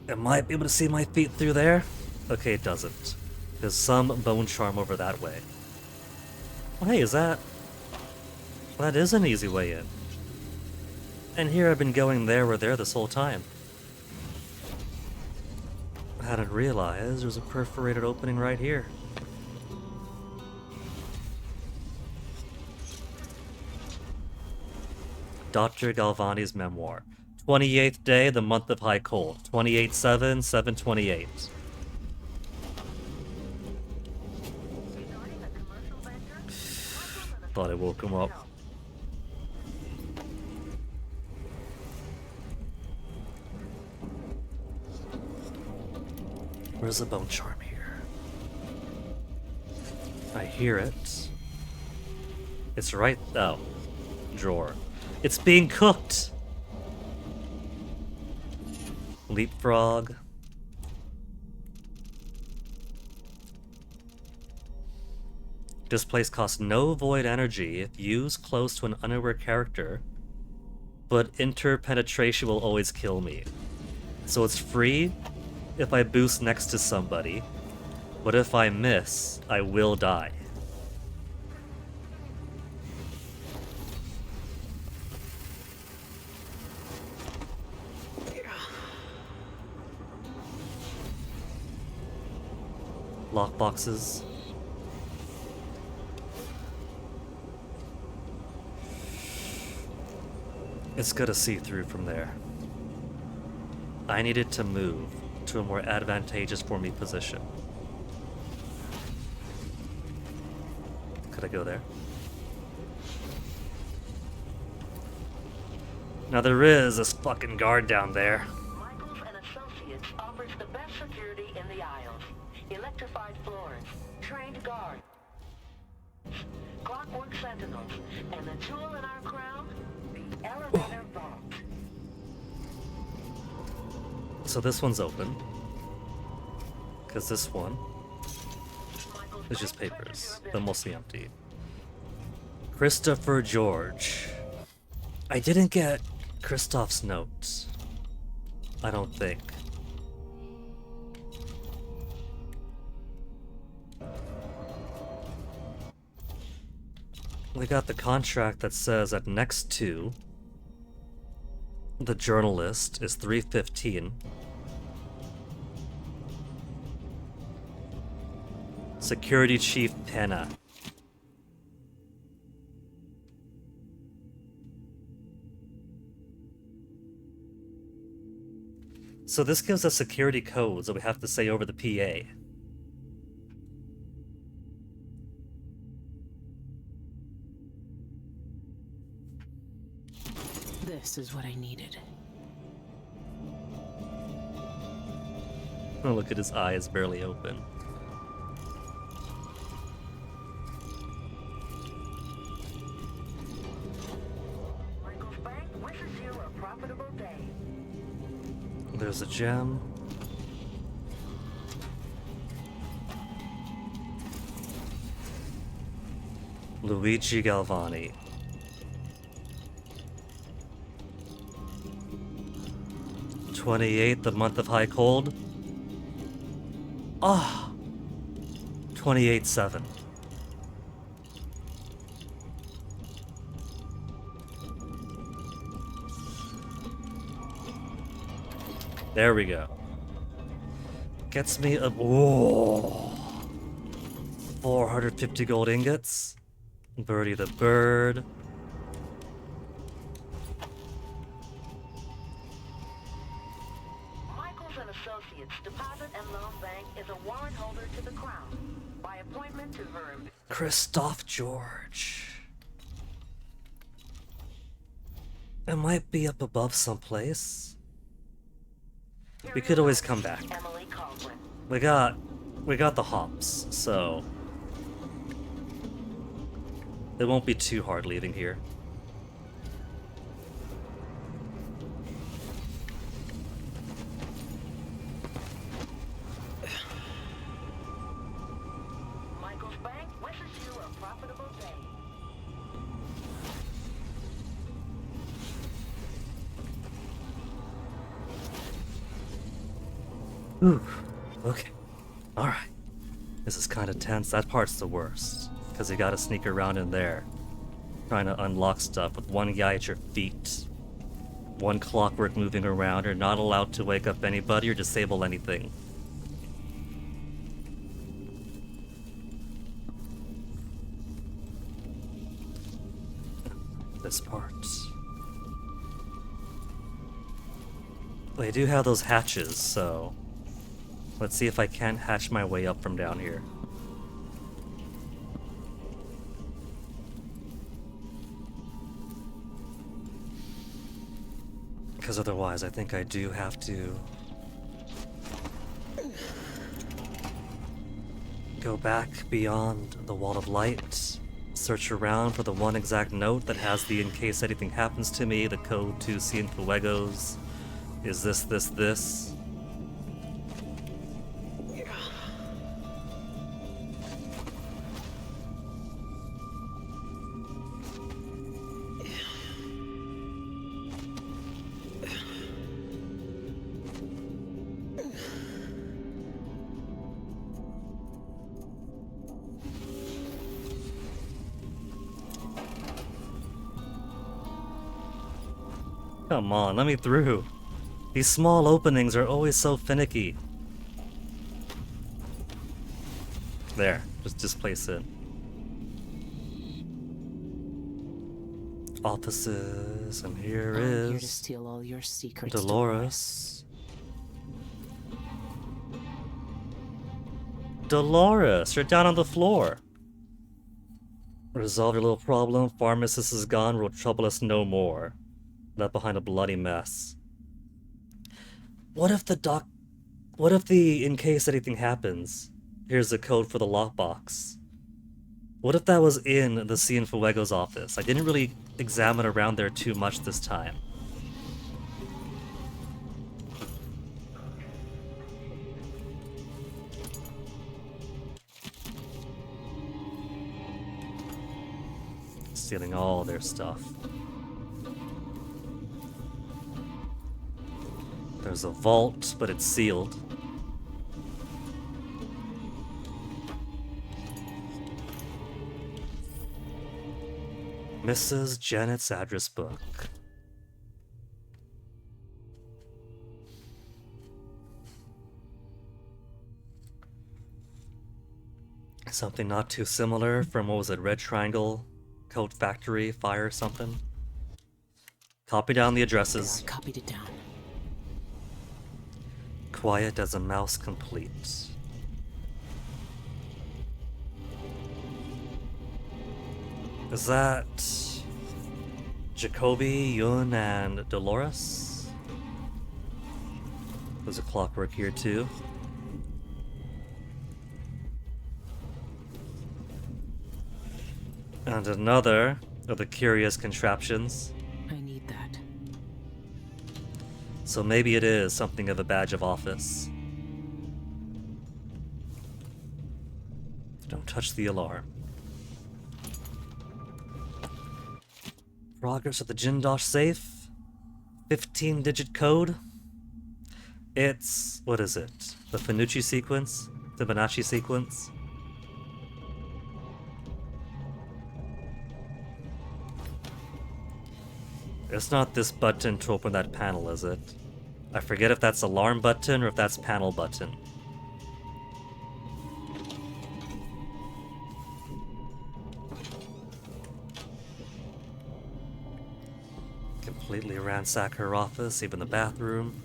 It might be able to see my feet through there. Okay, it doesn't. There's some bone charm over that way. Oh, hey, is that... That is an easy way in. And here I've been going there or there this whole time. I hadn't realized there's a perforated opening right here. Dr. Galvani's memoir. 28th day, the month of high cold. 28/7, 7/28. Thought I woke him up. Where's the bone charm here? I hear it. It's right... Oh. Drawer. It's being cooked! Leapfrog. This place costs no void energy if used close to an unaware character, but interpenetration will always kill me. So it's free if I boost next to somebody, but if I miss, I will die. Lockboxes. It's gonna see through from there. I needed to move to a more advantageous for me position. Could I go there? Now there is this fucking guard down there. Michaels and Associates offers the best security in the aisles. Electrified floors, trained guards, clockwork sentinels, and the jewel in our crown, the elevator vault. So this one's open. Because this one is just papers. They're mostly empty. Christopher George. I didn't get Christoph's notes. I don't think. We got the contract that says that next to the journalist is 315. Security Chief Penna. So this gives us security codes that we have to say over the PA. This is what I needed. Oh, look at his eyes barely open. Michael's Bank wishes you a profitable day. There's a gem. Luigi Galvani. '28th, the month of high cold. Ah, 28/7. There we go. Gets me a... Whoa! 450 gold ingots. Birdie the bird. Michaels and Associates Deposit and Loan Bank is a warrant holder to the Crown. By appointment to her... Christoph George. It might be up above someplace. We could always come back. We got the hops, so it won't be too hard leaving here. Michael's Bank wishes you a profitable day. Ooh, okay. Alright. This is kind of tense. That part's the worst. Because you gotta sneak around in there. Trying to unlock stuff with one guy at your feet. One clockwork moving around. You're not allowed to wake up anybody or disable anything. This part. They do have those hatches, so... Let's see if I can't hatch my way up from down here. Because otherwise, I think I do have to go back beyond the wall of light, search around for the one exact note that has the in case anything happens to me, the code to Cienfuegos. Is this? Come on, let me through. These small openings are always so finicky. There, just place it. Offices, and here I'm is here to steal all your secrets, Dolores. Dolores, you're down on the floor. Resolve your little problem. Pharmacist is gone. Will trouble us no more. Left behind a bloody mess. What if the in case anything happens, here's the code for the lockbox? What if that was in the Cienfuegos office? I didn't really examine around there too much this time. Stealing all their stuff. There's a vault, but it's sealed. Mrs. Janet's address book. Something not too similar from, what was it, Red Triangle, Code Factory, Fire or something? Copy down the addresses. There, I copied it down. Quiet as a mouse complete. Is that Jacoby, Yun, and Dolores? There's a clockwork here too. And another of the curious contraptions. I need that. So maybe it is something of a badge of office. Don't touch the alarm. Progress at the Jindosh safe. 15-digit code. It's... what is it? The Fibonacci sequence? Fibonacci sequence? It's not this button to open that panel, is it? I forget if that's alarm button or if that's panel button. Completely ransack her office, even the bathroom.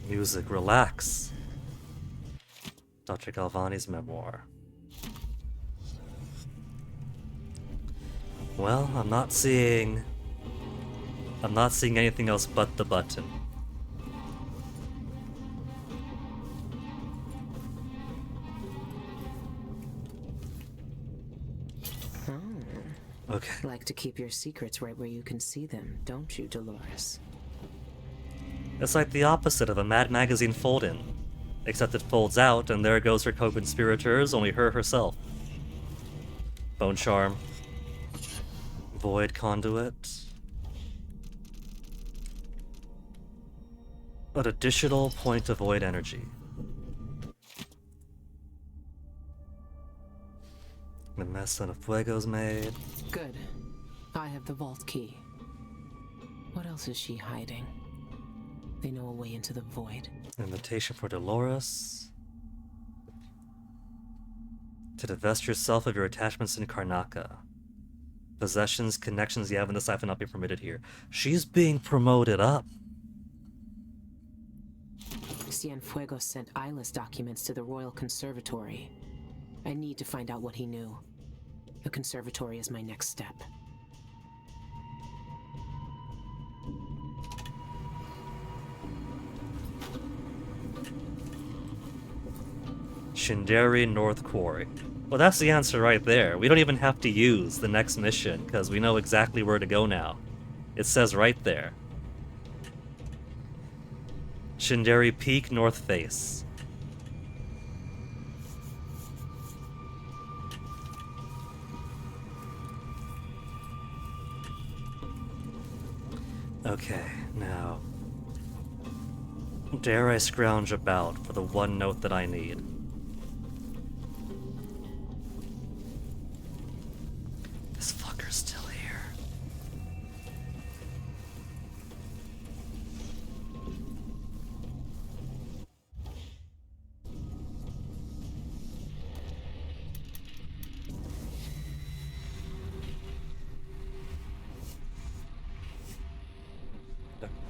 Music, relax. Dr. Galvani's memoir. Well, I'm not seeing anything else but the button. Oh. Okay. Like to keep your secrets right where you can see them, don't you, Dolores? It's like the opposite of a Mad Magazine fold-in. Except it folds out, and there goes her co-conspirators, only her herself. Bone Charm. Void Conduit. An additional point of void energy. The mess of Fuego's made. Good. I have the vault key. What else is she hiding? They know a way into the void. Invitation for Dolores. To divest yourself of your attachments in Karnaca. Possessions, connections you have in this life will not be permitted here. She's being promoted up. Cienfuegos sent Isla's documents to the Royal Conservatory. I need to find out what he knew. The conservatory is my next step. Shinderi North Quarry. Well, that's the answer right there. We don't even have to use the next mission, because we know exactly where to go now. It says right there. Shinderi Peak, North Face. Okay, now... dare I scrounge about for the one note that I need? This fucker's still here.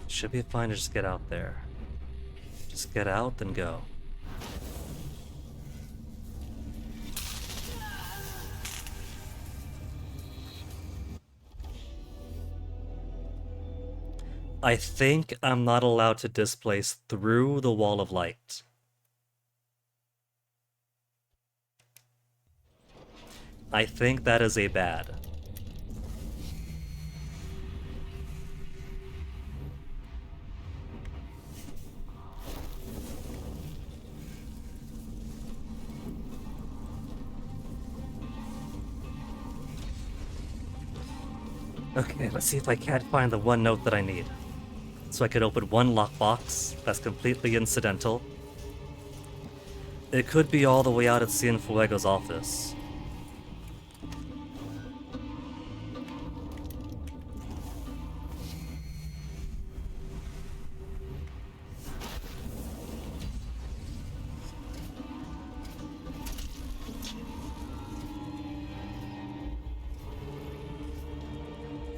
Should be fine to just get out there. Just get out, then go. I think I'm not allowed to displace through the wall of light. I think that is a bad. Okay, let's see if I can't find the one note that I need. So I could open one lockbox that's completely incidental. It could be all the way out at Cienfuego's office.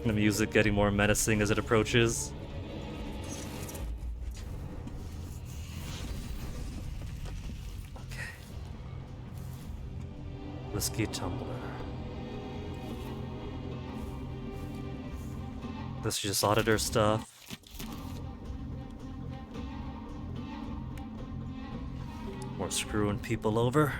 The music getting more menacing as it approaches. Okay. Whiskey tumbler. This is just auditor stuff. More screwing people over.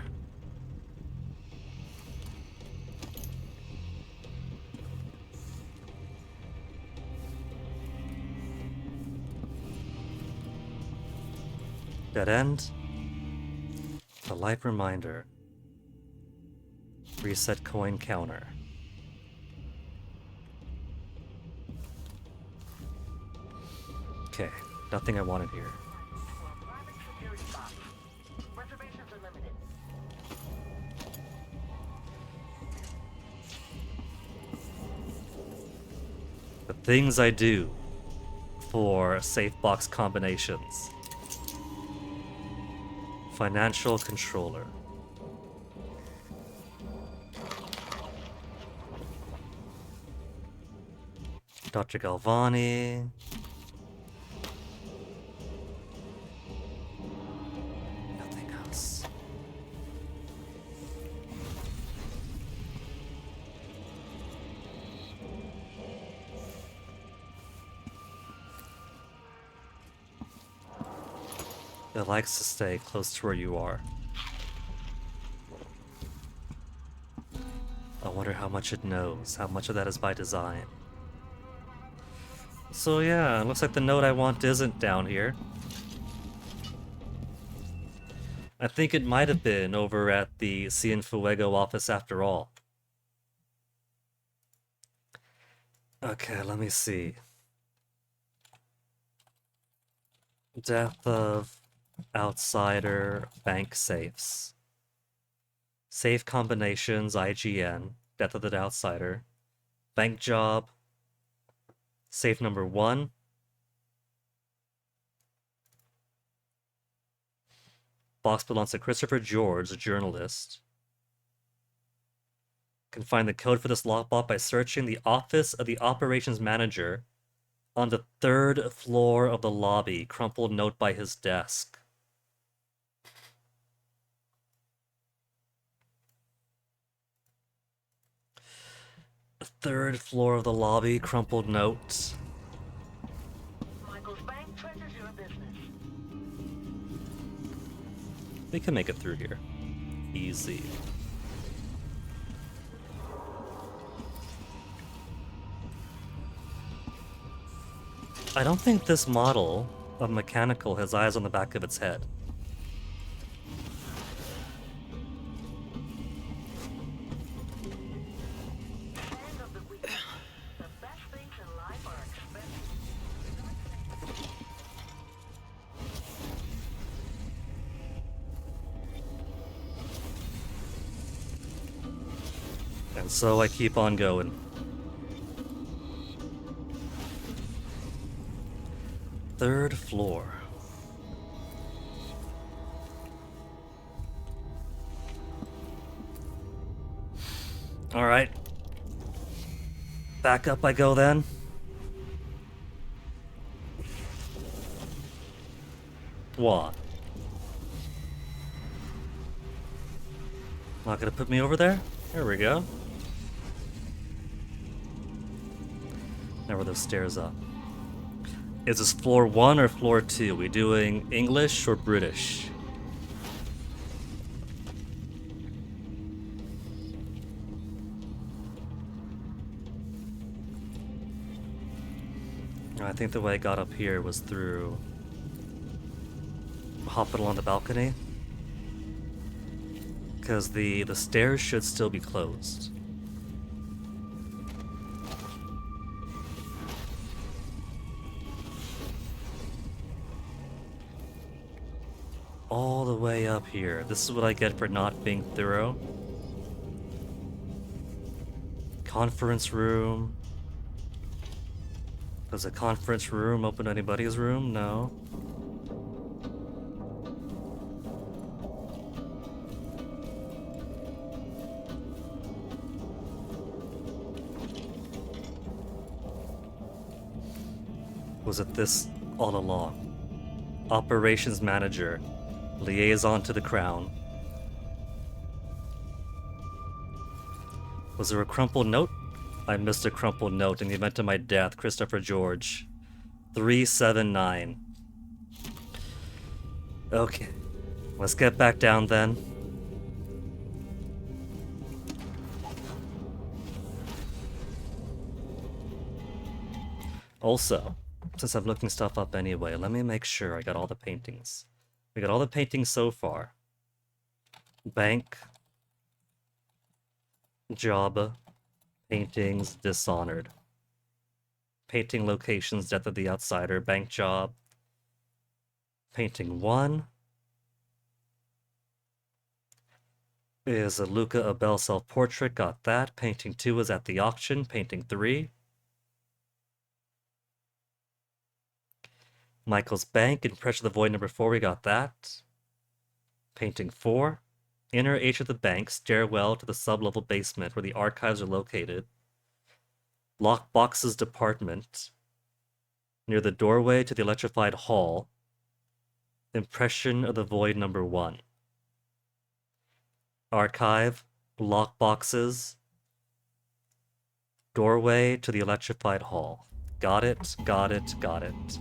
Dead end. A life reminder. Reset coin counter. Okay, nothing I wanted here. Private security box. Reservations Slots are limited. The things I do for safe box combinations. Financial controller. Dr. Galvani. Nothing else. It likes to stay close to where you are. I wonder how much it knows, how much of that is by design. So yeah, it looks like the note I want isn't down here. I think it might have been over at the Cienfuego office after all. Okay, let me see. Death of Outsider Bank Safes. Safe Combinations IGN. Death of the Outsider. Bank Job. Safe number 1. Box belongs to Christopher George, a journalist. Can find the code for this lockbox by searching the office of the operations manager on the 3rd floor of the lobby. Crumpled note by his desk. The 3rd floor of the lobby. Crumpled note. Michael's bank treasures your business. We can make it through here. Easy. I don't think this model of mechanical has eyes on the back of its head. And so I keep on going. Third floor. All right. Back up I go then. What? Not gonna put me over there? There we go. Now where those stairs up. Is this floor 1 or floor 2? We doing English or British? I think the way I got up here was through hopping along the balcony. Because the stairs should still be closed. All the way up here. This is what I get for not being thorough. Conference room. Does a conference room open to anybody's room? No. Was it this all along? Operations manager. Liaison to the Crown. Was there a crumpled note? I missed a crumpled note in the event of my death. Christopher George. 379. Okay. Let's get back down then. Also, since I'm looking stuff up anyway, let me make sure I got all the paintings. We got all the paintings so far. Bank. Job. Paintings. Dishonored. Painting locations. Death of the Outsider. Bank job. Painting 1. is a Luca Abel self-portrait. Got that. Painting 2 is at the auction. Painting 3. Michael's Bank, Impression of the Void number 4. We got that. Painting 4. Inner H of the bank. Stairwell to the sub-level basement where the archives are located. Lockbox's department. Near the doorway to the electrified hall. Impression of the Void number 1. Archive, lockboxes, doorway to the electrified hall. Got it, got it, got it.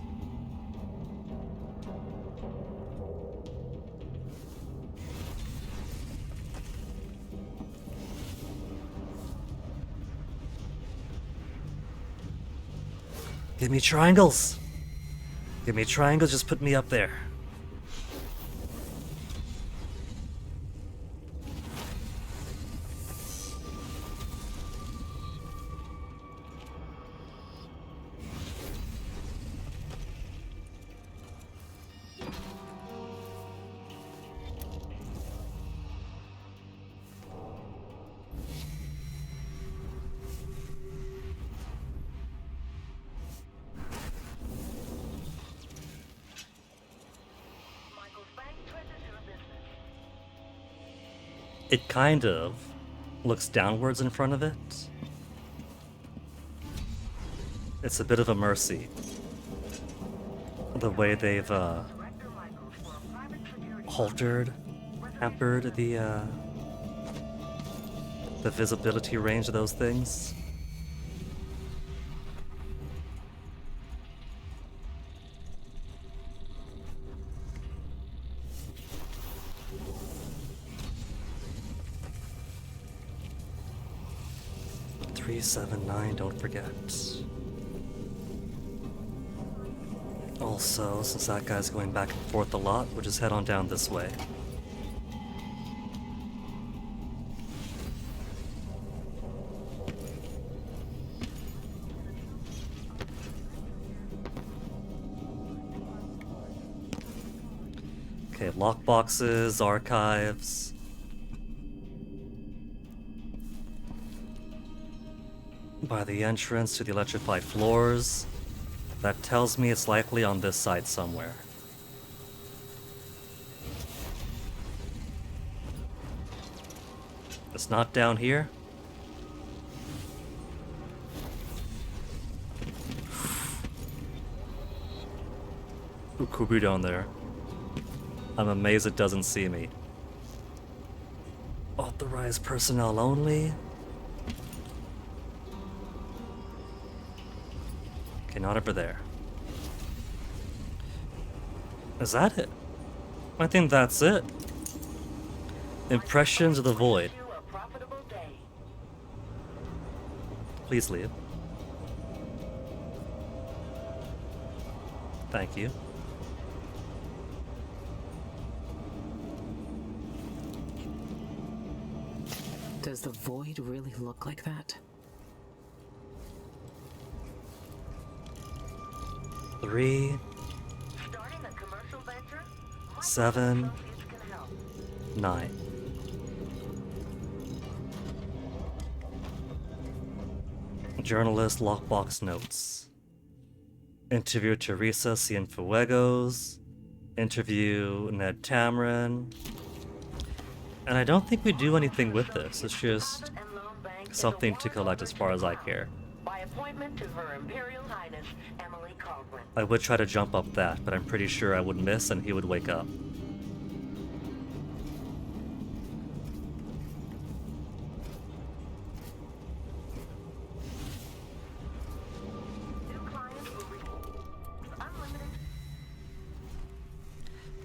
Give me triangles! Give me triangles, just put me up there. It kind of looks downwards in front of it. It's a bit of a mercy. The way they've hampered the visibility range of those things. $379, don't forget. Also, since that guy's going back and forth a lot, we'll just head on down this way. Okay, lockboxes, archives. By the entrance to the electrified floors. That tells me it's likely on this side somewhere. It's not down here. Who could be down there? I'm amazed it doesn't see me. Authorized personnel only. Okay, not over there. Is that it? I think that's it. Impressions of the Void. Please leave. Thank you. Does the Void really look like that? 3, 7, 9. Journalist lockbox notes. Interview Teresa Cienfuegos. Interview Ned Tamron. And I don't think we do anything with this. It's just something to collect as far as I care. By appointment to Her Imperial Highness Emily Caldwin. I would try to jump up that, but I'm pretty sure I would miss and he would wake up.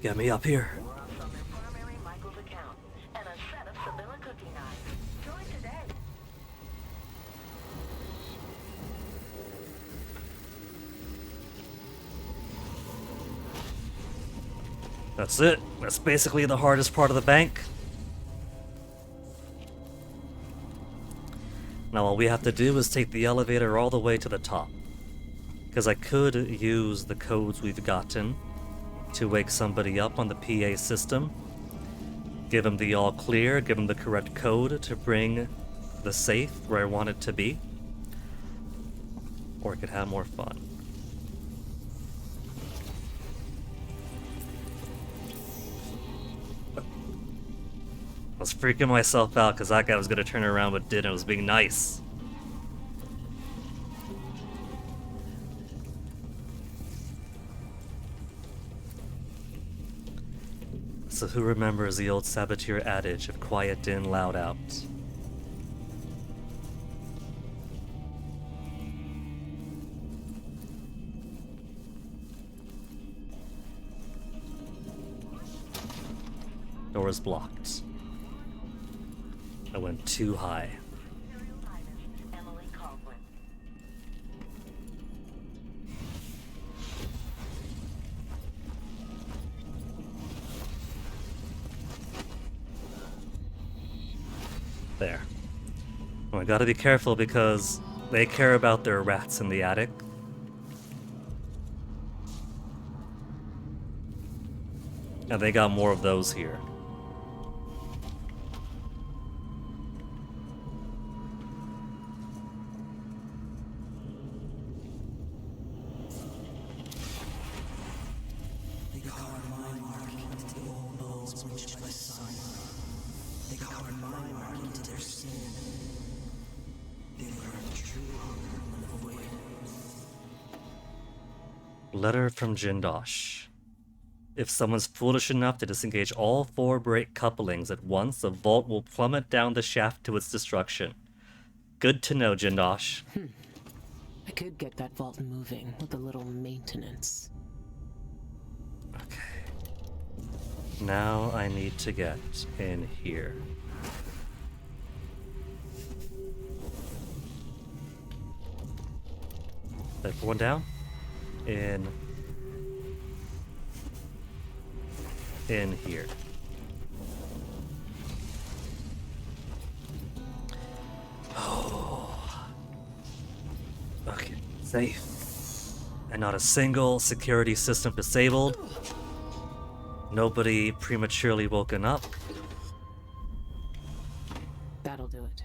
Get me up here. That's it. That's basically the hardest part of the bank. Now all we have to do is take the elevator all the way to the top. Because I could use the codes we've gotten to wake somebody up on the PA system. give him the all clear, give him the correct code to bring the safe where I want it to be, or I could have more fun. I was freaking myself out because that guy was going to turn around but didn't. It was being nice. So who remembers the old saboteur adage of quiet in, loud out? Door is blocked. I went too high. There. Oh, I gotta be careful because they care about their rats in the attic. And they got more of those here. Letter from Jindosh. If someone's foolish enough to disengage all 4 brake couplings at once, the vault will plummet down the shaft to its destruction. Good to know, Jindosh. I could get that vault moving with a little maintenance. Okay. Now I need to get in here. Did I put one down? In here. Oh. Okay, safe. And not a single security system disabled. Nobody prematurely woken up. That'll do it.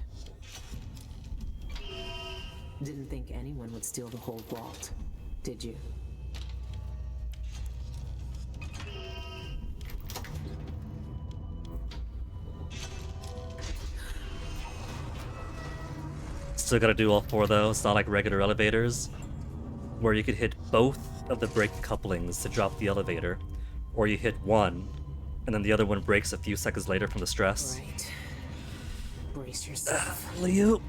Didn't think anyone would steal the whole vault, did you? Still gotta do all 4 though. It's not like regular elevators, where you could hit both of the brake couplings to drop the elevator, or you hit one, and then the other one breaks a few seconds later from the stress. Right. Brace yourself. Leoop.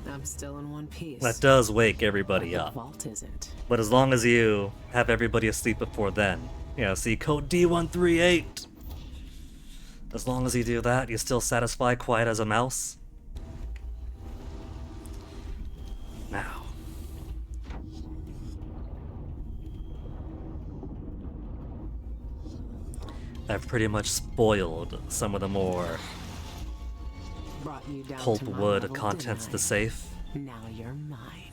I'm still in one piece. That does wake everybody but up. The vault isn't. But as long as you have everybody asleep before then, see code D138. As long as you do that, you still satisfy quiet as a mouse. Now. I've pretty much spoiled some of the more Brought you down pulp to my wood level, contents of the didn't I? safe. Now you're mine.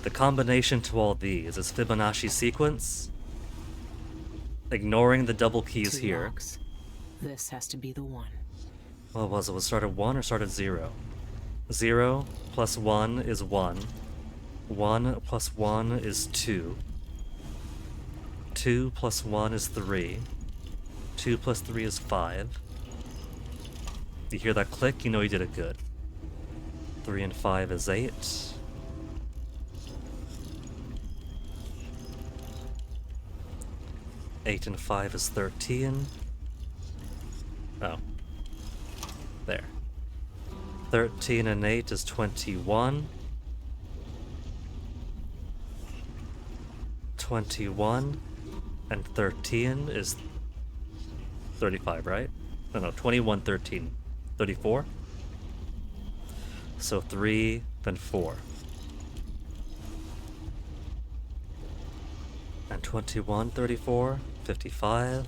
The combination to all these is Fibonacci sequence, ignoring the double keys 2 here. locks. This has to be the one. What was it? Was it start at 1 or start at 0? 0 plus 1 is 1. 1 plus 1 is 2. 2 plus 1 is 3. 2 plus 3 is 5. You hear that click, you know you did it good. 3 and 5 is 8. 8 and 5 is 13. Oh. There. 13 and 8 is 21. 21 and 13 is 35, right? No, 21, 13, 34. So 3, then 4. And 21, 34, 55.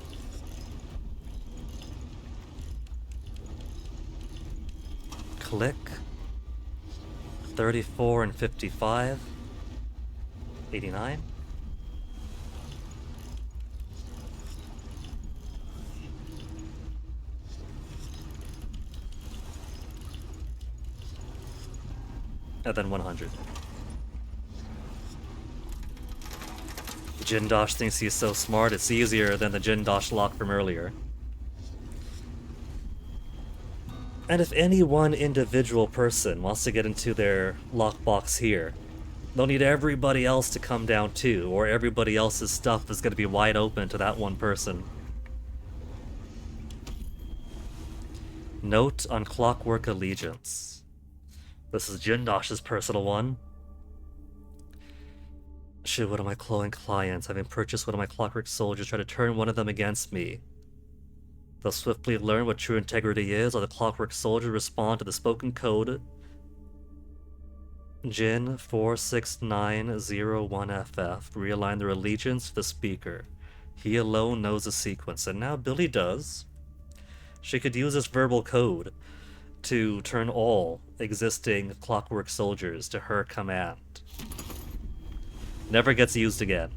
Click. 34 and 55. 89. And then 100. Jindosh thinks he's so smart, it's easier than the Jindosh lock from earlier. And if any one individual person wants to get into their lockbox here, they'll need everybody else to come down too, or everybody else's stuff is going to be wide open to that one person. Note on Clockwork Allegiance. This is Jindosh's personal one. Should one of my cloning clients, having purchased one of my Clockwork soldiers, try to turn one of them against me, they'll swiftly learn what true integrity is, or the Clockwork soldier respond to the spoken code Jin 46901FF. Realign their allegiance to the speaker. He alone knows the sequence, and now Billy does. She could use this verbal code to turn all existing Clockwork soldiers to her command. Never gets used again.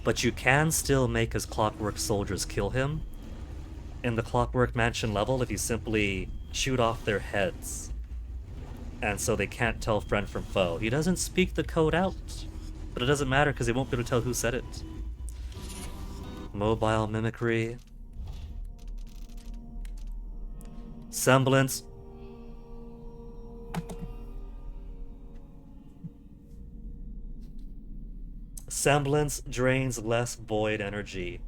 But you can still make his Clockwork soldiers kill him. In the Clockwork Mansion level, if you simply shoot off their heads. And so they can't tell friend from foe. He doesn't speak the code out. But it doesn't matter because they won't be able to tell who said it. Mobile mimicry. Semblance. Semblance drains less void energy.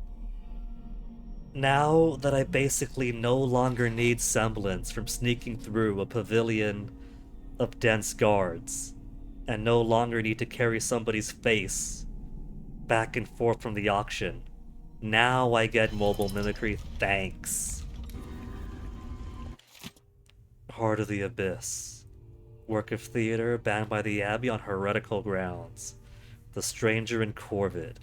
Now that I basically no longer need semblance from sneaking through a pavilion of dense guards, and no longer need to carry somebody's face back and forth from the auction, now I get mobile mimicry, thanks. Heart of the Abyss. Work of theater banned by the Abbey on heretical grounds. The Stranger in Corvid.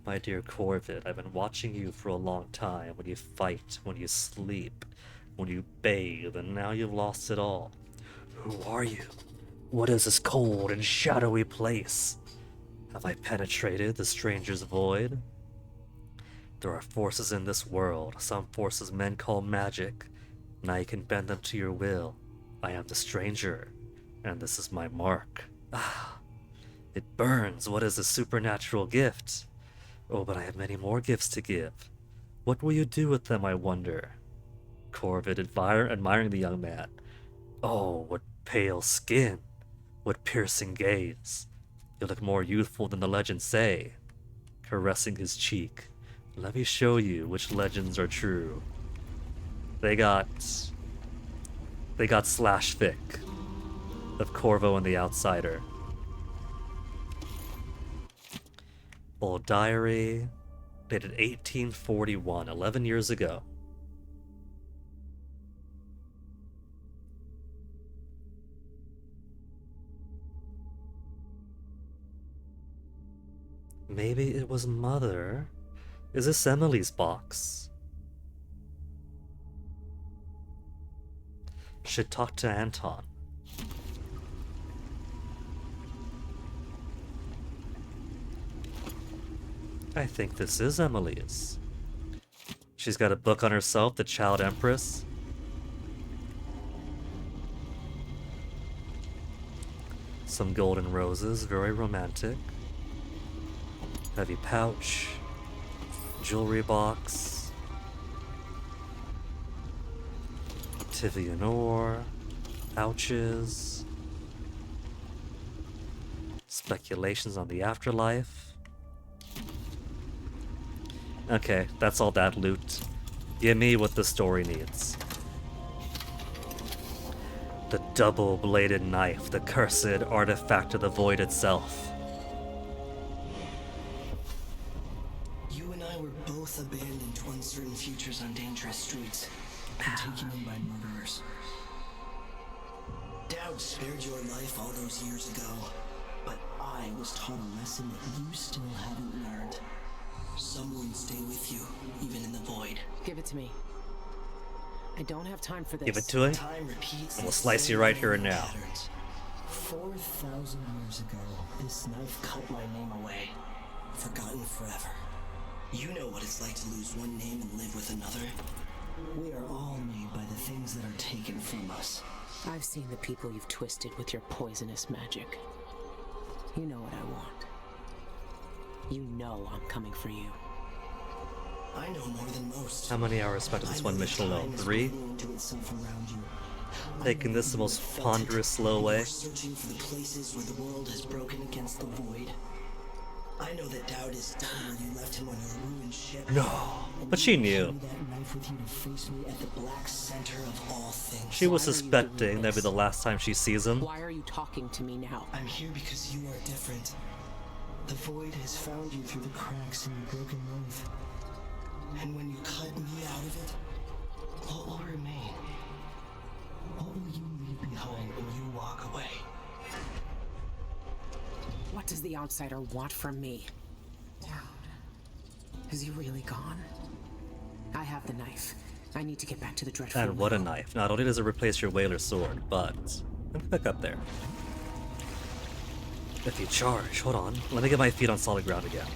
My dear Corvid, I've been watching you for a long time, when you fight, when you sleep, when you bathe, and now you've lost it all. Who are you? What is this cold and shadowy place? Have I penetrated the stranger's void? There are forces in this world, some forces men call magic. Now you can bend them to your will. I am the stranger, and this is my mark. Ah, it burns. What is a supernatural gift? Oh, but I have many more gifts to give. What will you do with them, I wonder? Corvid admiring the young man. Oh, what pale skin. What piercing gaze. You look more youthful than the legends say. Caressing his cheek. Let me show you which legends are true. They got slash fic of Corvo and the Outsider. Old diary, dated 1841, 11 years ago. Maybe it was Mother. Is this Emily's box? Should talk to Anton. I think this is Emily's. She's got a book on herself, The Child Empress. Some golden roses, very romantic. Heavy pouch. Jewelry box. Tivian ore. Pouches. Speculations on the afterlife. Okay, that's all that loot. Give me what the story needs. The double-bladed knife, the cursed artifact of the void itself. You and I were both abandoned to uncertain futures on dangerous streets, and taken in by murderers. Dad spared your life all those years ago, but I was taught a lesson that you still haven't learned. Someone stay with you, even in the void. Give it to me. I don't have time for this. Give it to him, and we'll slice you right here and now. 4,000 years ago, this knife cut my name away. Forgotten forever. You know what it's like to lose one name and live with another. We are all made by the things that are taken from us. I've seen the people you've twisted with your poisonous magic. You know what I want. You know I'm coming for you. I know more than most. How many hours spent on this one mission alone? 3? Taking this the most ponderous, slow way. Searching for the places where the world has broken against the void. I know that Dowd is done where you left him on your ruined ship. No, but she knew. That knife with you to face me at the black center of all things. She was suspecting that'd be the last time she sees him. Why are you talking to me now? I'm here because you are different. The void has found you through the cracks in your broken life. And when you cut me out of it, what will remain? What will you leave behind when you walk away? What does the outsider want from me? Dowd. Is he really gone? I have the knife. I need to get back to the Dreadful. And what a knife. Not only does it replace your whaler sword, but... let me back up there. If you charge, hold on. Let me get my feet on solid ground again.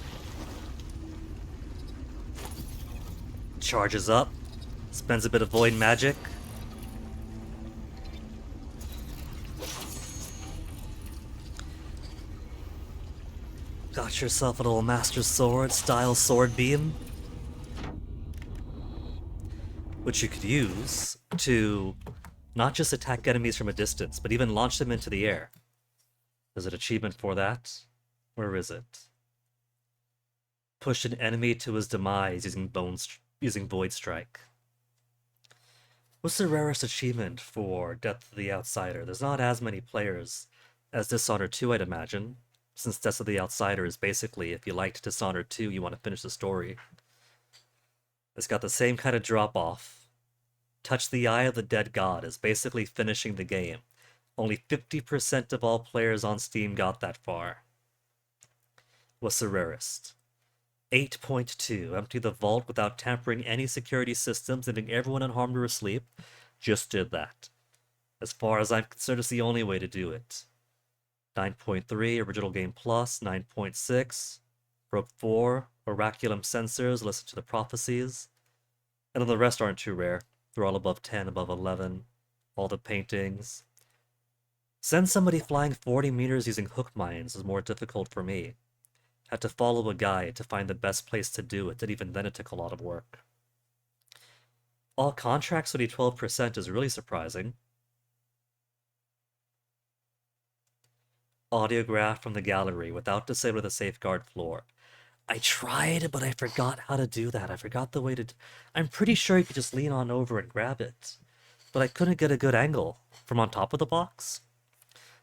Charges up. Spends a bit of void magic. Got yourself a little Master Sword style sword beam, which you could use to not just attack enemies from a distance, but even launch them into the air. There's an achievement for that. Where is it? Push an enemy to his demise using Void Strike. What's the rarest achievement for Death of the Outsider? There's not as many players as Dishonored 2, I'd imagine, since Death of the Outsider is basically, if you liked Dishonored 2, you want to finish the story. It's got the same kind of drop-off. Touch the Eye of the Dead God is basically finishing the game. Only 50% of all players on Steam got that far. What's the rarest? 8.2. Empty the vault without tampering any security systems, leaving everyone unharmed or asleep. Just did that. As far as I'm concerned, it's the only way to do it. 9.3, Original Game Plus. 9.6, Broke 4, Oraculum Sensors, Listen to the Prophecies. And then the rest aren't too rare. They're all above 10, above 11. All the paintings. Send somebody flying 40 meters using hook mines is more difficult for me. Had to follow a guide to find the best place to do it, and even then it took a lot of work. All contracts only 12% is really surprising. Audiograph from the gallery without disabling the safeguard floor. I tried, but I forgot how to do that. I forgot the way to... I'm pretty sure you could just lean on over and grab it. But I couldn't get a good angle from on top of the box.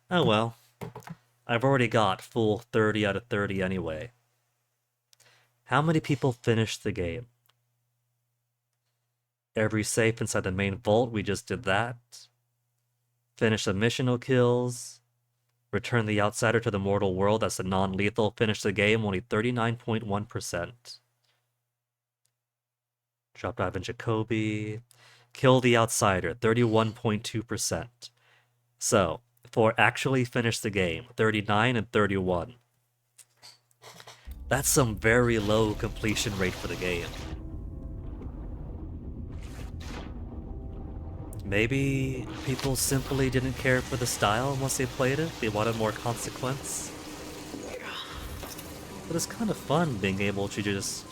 Oh well. I've already got full 30 out of 30 anyway. How many people finished the game? Every safe inside the main vault, we just did that. Finish the missional kills. Return the outsider to the mortal world, that's the non-lethal. Finish the game, only 39.1%. Drop dive in Jacoby. Kill the outsider, 31.2%. So, for actually finish the game, 39 and 31. That's some very low completion rate for the game. Maybe people simply didn't care for the style once they played it. They wanted more consequence. But it's kind of fun being able to just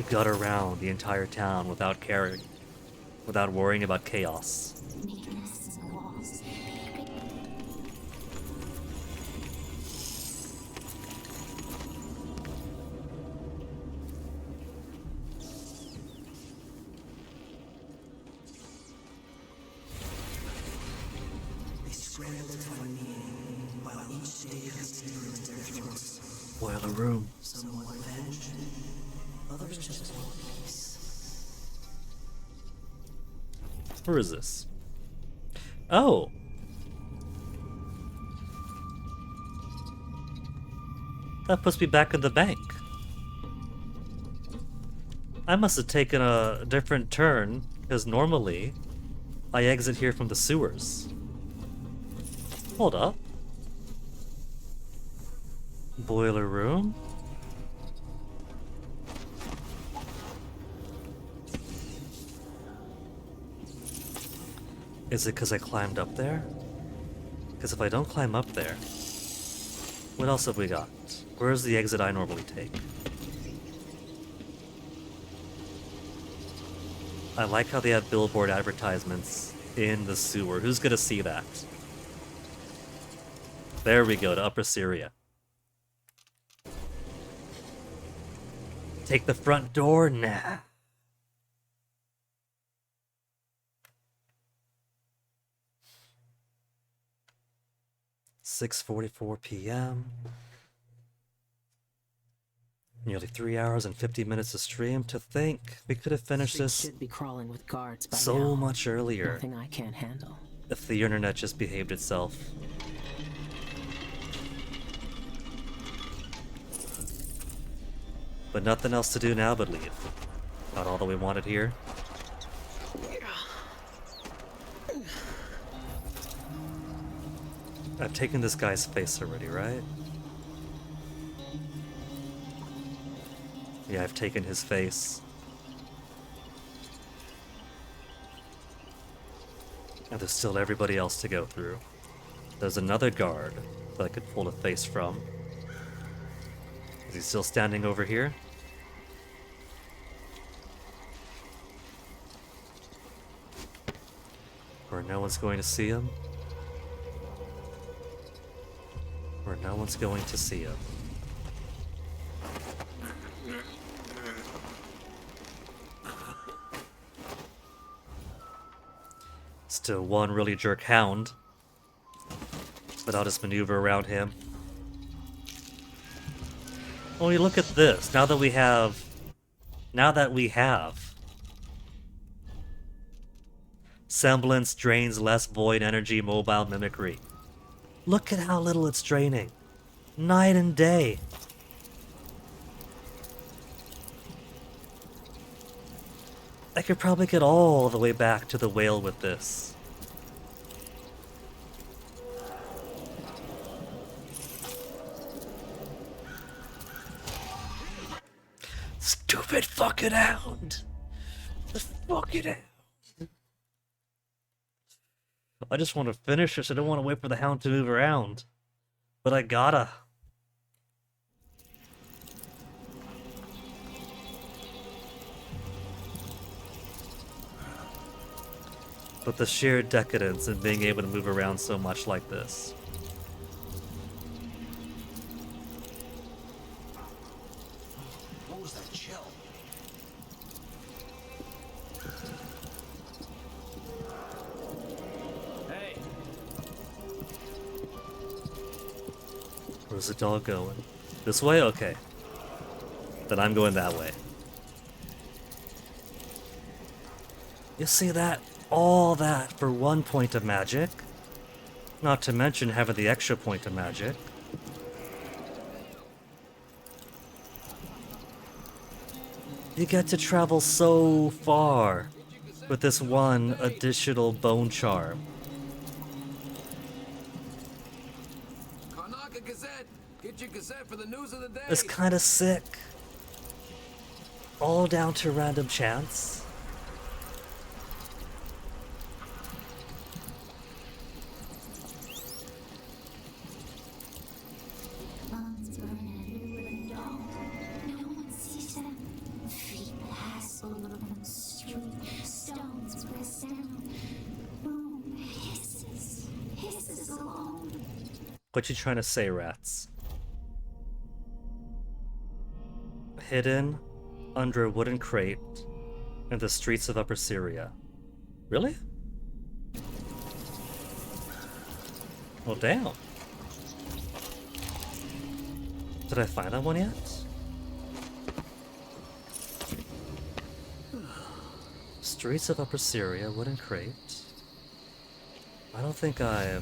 gut around the entire town without caring, without worrying about chaos. Boiler room. Somewhat avenged, others just want peace. Where is this? Oh! That puts me back in the bank. I must have taken a different turn, because normally I exit here from the sewers. Hold up. Boiler room? Is it because I climbed up there? Because if I don't climb up there, what else have we got? Where's the exit I normally take? I like how they have billboard advertisements in the sewer. Who's gonna see that? There we go, to Upper Syria. Take the front door now. .6:44 p.m. Nearly 3 hours and 50 minutes of stream. To think we could have finished this Should be crawling with guards by so now. much earlier Nothing I can't handle. if the internet just behaved itself. But nothing else to do now but leave. Not all that we wanted here. I've taken this guy's face already, right? Yeah, I've taken his face. And there's still everybody else to go through. There's another guard that I could pull a face from. Is he still standing over here? Where no one's going to see him? Where no one's going to see him. Still one really jerk hound. But I'll just maneuver around him. Only look at this. Now that we have semblance drains less void energy mobile mimicry. Look at how little it's draining. Night and day. I could probably get all the way back to the whale with this. Stupid fucking hound! The fucking hound! I just want to finish this. I don't want to wait for the hound to move around. But I gotta. But the sheer decadence in being able to move around so much like this. What was that chill? Hey. Where's the dog going? This way? Okay. Then I'm going that way. You see that? All that for 1 point of magic. Not to mention having the extra point of magic. You get to travel so far with this one additional bone charm. Karnaka Gazette. Get your Gazette for the news of the day. It's kind of sick. All down to random chance. Bones burn and dull. No one sees them. Feet pass over the street. Stones press down. Boom hisses alone. What you trying to say, rats? Hidden under a wooden crate in the streets of Upper Syria. Really? Well, damn. Did I find that one yet? Streets of Upper Syria, wooden crate. I don't think I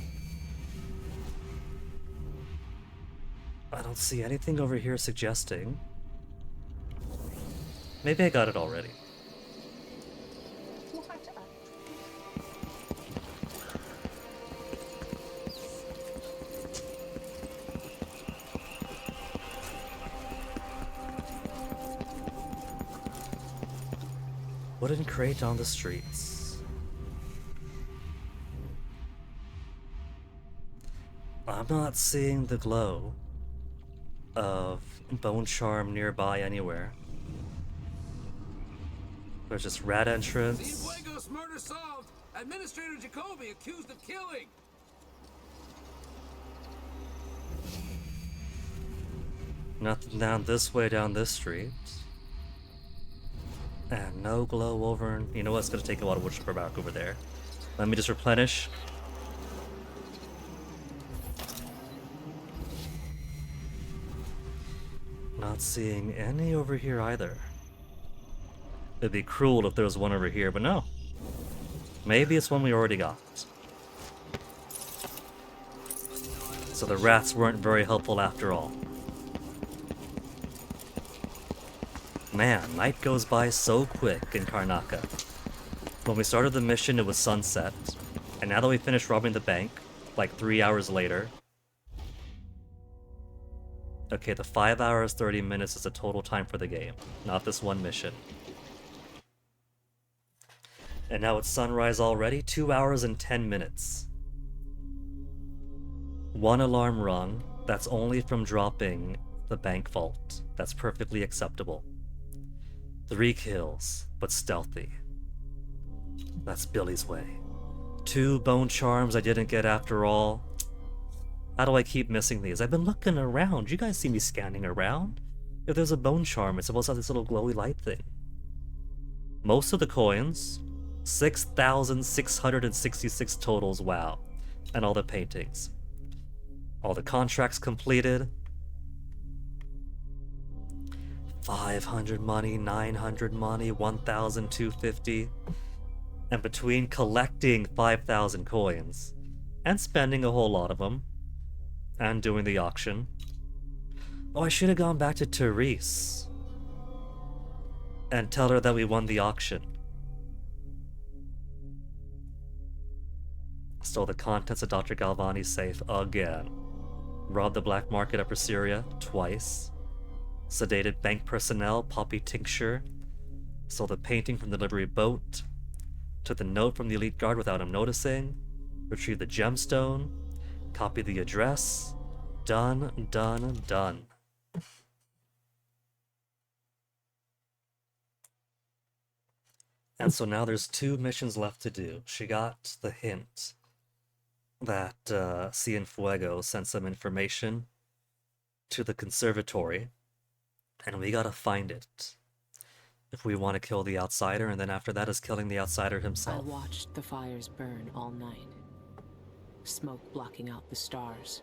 don't see anything over here suggesting. Maybe I got it already. Wooden crate on the streets. I'm not seeing the glow of bone charm nearby anywhere. There's just rat entrance. Cienfuegos murder solved. Administrator Jacoby accused of killing. Nothing down this way down this street. And no glow over. You know what? It's gonna take a while to worship back over there. Let me just replenish. Not seeing any over here either. It'd be cruel if there was one over here, but no. Maybe it's one we already got. So the rats weren't very helpful after all. Man, night goes by so quick in Karnaca. When we started the mission, it was sunset. And now that we finished robbing the bank, like 3 hours later. Okay, the 5 hours, 30 minutes is the total time for the game, not this one mission. And now it's sunrise already, 2 hours and 10 minutes. One alarm rung, that's only from dropping the bank vault. That's perfectly acceptable. 3 kills, but stealthy. That's Billy's way. 2 bone charms I didn't get after all. How do I keep missing these? I've been looking around. You guys see me scanning around? If there's a bone charm, it's supposed to have this little glowy light thing. Most of the coins, 6,666 totals, wow. And all the paintings. All the contracts completed. 500 money, 900 money, 1,250. And between collecting 5,000 coins and spending a whole lot of them and doing the auction. Oh, I should have gone back to Therese and tell her that we won the auction. Stole the contents of Dr. Galvani's safe again. Robbed the black market upper Syria twice. Sedated bank personnel, poppy tincture. Stole the painting from the delivery boat. Took the note from the elite guard without him noticing. Retrieved the gemstone. Copied the address. Done, done, done. And so now there's 2 missions left to do. She got the hint that Cienfuegos sent some information to the conservatory, and we gotta find it if we want to kill the outsider, and then after that is killing the outsider himself. I watched the fires burn all night. Smoke blocking out the stars.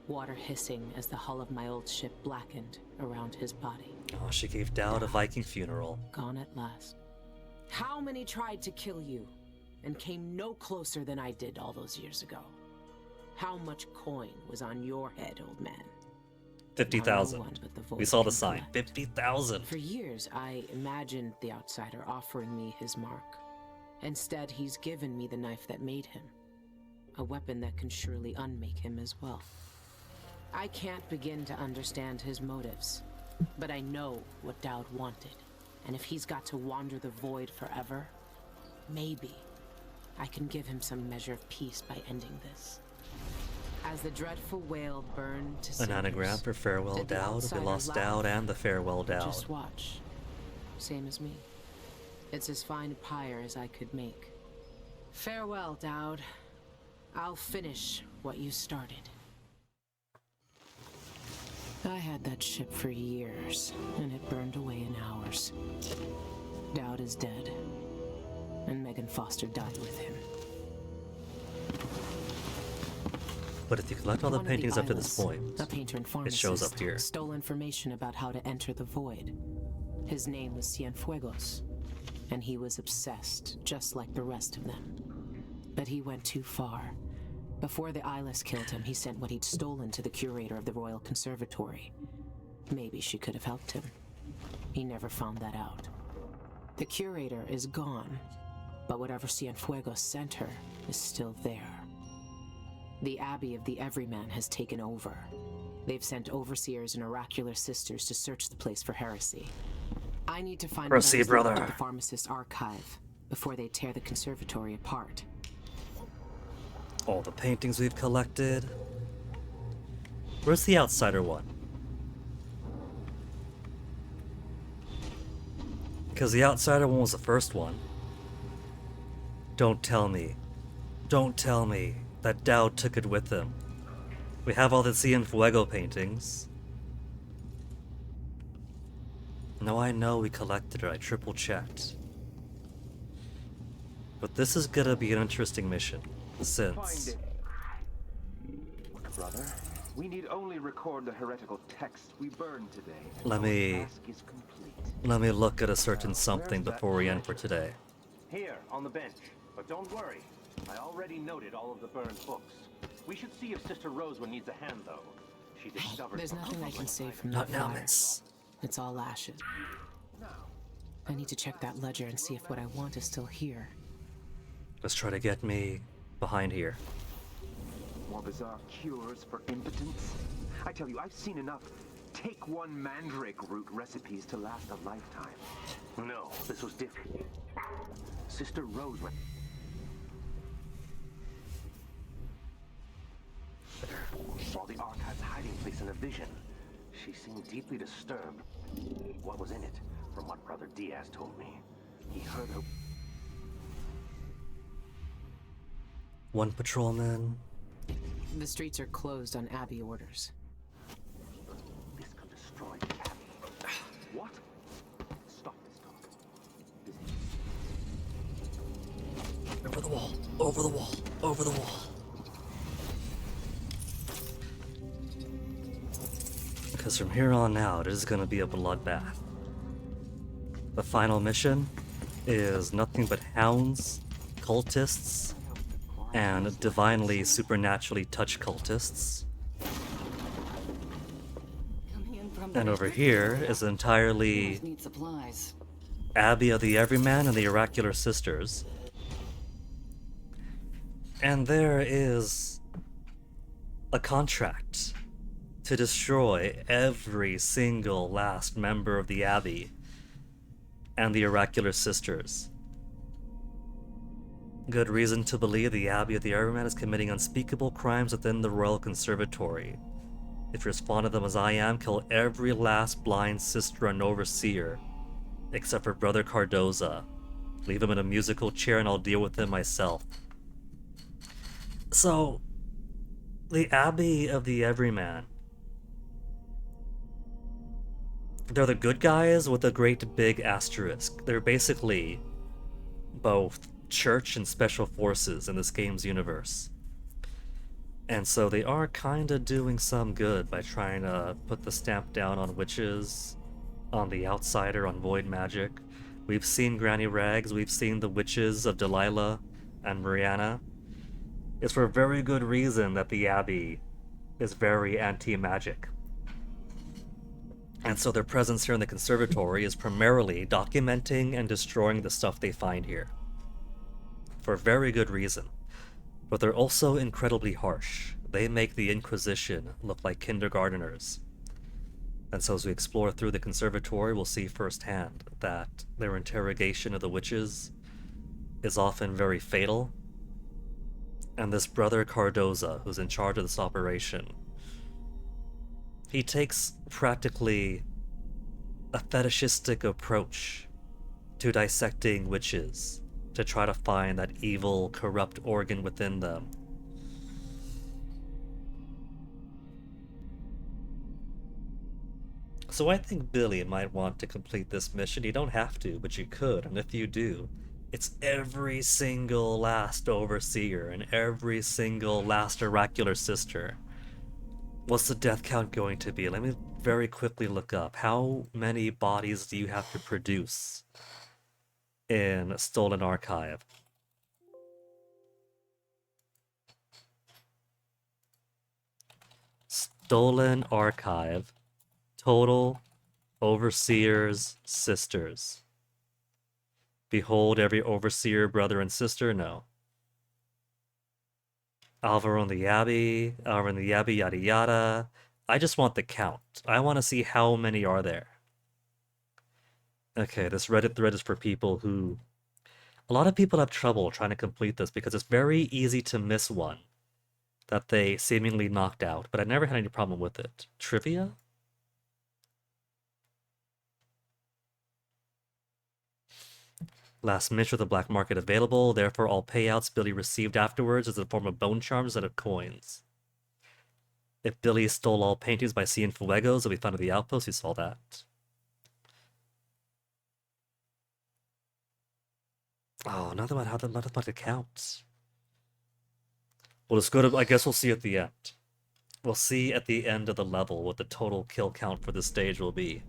Water hissing as the hull of my old ship blackened around his body. Oh, she gave Dowd a Viking funeral. Gone at last. How many tried to kill you and came no closer than I did all those years ago? How much coin was on your head, old man? 50,000. We saw the sign. 50,000. For years, I imagined the outsider offering me his mark. Instead, he's given me the knife that made him. A weapon that can surely unmake him as well. I can't begin to understand his motives, but I know what Dowd wanted. And if he's got to wander the void forever, maybe I can give him some measure of peace by ending this. As the dreadful wail burned to An anagram for Farewell Dowd. We lost Dowd and the Farewell Dowd. Just watch. Same as me. It's as fine a pyre as I could make. Farewell, Dowd. I'll finish what you started. I had that ship for years, and it burned away in hours. Dowd is dead, and Megan Foster died with him. But if you collect all the paintings up to this point, a painter and it shows up here. Stole information about how to enter the void. His name was Cienfuegos, and he was obsessed, just like the rest of them. But he went too far. Before the eyeless killed him, he sent what he'd stolen to the curator of the Royal Conservatory. Maybe she could have helped him. He never found that out. The curator is gone, but whatever Cienfuegos sent her is still there. The Abbey of the Everyman has taken over. They've sent overseers and oracular sisters to search the place for heresy. I need to find Proceed, what left brother. of the pharmacist's archive before they tear the conservatory apart. All the paintings we've collected. Where's the outsider one? Because the outsider one was the first one. Don't tell me. Don't tell me that Dowd took it with him. We have all the Cienfuego paintings. No, I know we collected it. I triple checked. But this is gonna be an interesting mission, since... Find it. Brother, we need only record the heretical text we burned today. Let me look at a certain something before we end for today. Here, on the bench. But don't worry. I already noted all of the burned books. We should see if Sister Rosewood needs a hand, though. She discovered... There's nothing I can save from Not that now, fire. miss. It's all ashes. I need to check that ledger and see if what I want is still here. Let's try to get me behind here. More bizarre cures for impotence? I tell you, I've seen enough take one mandrake root recipes to last a lifetime. No, this was different. Sister Rosewood... While the archive's hiding place in a vision, she seemed deeply disturbed. What was in it, from what Brother Diaz told me? He heard her... One patrolman. The streets are closed on Abbey orders. This could destroy the Abbey. What? Stop this talk. Over the wall, over the wall, over the wall. Because from here on out, it is going to be a bloodbath. The final mission is nothing but hounds, cultists, and divinely, supernaturally touched cultists. And over here is entirely Need supplies. Abbey of the Everyman and the Oracular Sisters. And there is a contract to destroy every single last member of the Abbey and the Oracular Sisters. Good reason to believe the Abbey of the Everyman is committing unspeakable crimes within the Royal Conservatory. If you're as fond of them as I am, kill every last blind sister and overseer, except for Brother Cardoza. Leave him in a musical chair and I'll deal with him myself. So, the Abbey of the Everyman. They're the good guys with a great big asterisk. They're basically both church and special forces in this game's universe. And so they are kinda doing some good by trying to put the stamp down on witches, on the outsider, on void magic. We've seen Granny Rags, we've seen the witches of Delilah and Mariana. It's for very good reason that the Abbey is very anti-magic. And so their presence here in the conservatory is primarily documenting and destroying the stuff they find here. For very good reason. But they're also incredibly harsh. They make the Inquisition look like kindergarteners. And so as we explore through the conservatory, we'll see firsthand that their interrogation of the witches is often very fatal. And this Brother Cardoza, who's in charge of this operation, he takes practically a fetishistic approach to dissecting witches to try to find that evil, corrupt organ within them. So I think Billy might want to complete this mission. You don't have to, but you could, and if you do, it's every single last overseer and every single last oracular sister. What's the death count going to be? Let me very quickly look up. How many bodies do you have to produce in Stolen Archive? Stolen Archive. Total overseers, sisters. Behold every overseer, brother and sister? No. Alvaro in the Abbey, yada yada. I just want the count. I want to see how many are there. Okay, this Reddit thread is for people who... A lot of people have trouble trying to complete this because it's very easy to miss one that they seemingly knocked out, but I never had any problem with it. Trivia? Last mission of the black market available, therefore all payouts Billy received afterwards is in the form of bone charms instead of coins. If Billy stole all paintings by Cienfuegos that we found at the outpost, you saw that. Oh, nothing about it counts. Well, let's go to... I guess we'll see at the end. We'll see at the end of the level what the total kill count for this stage will be.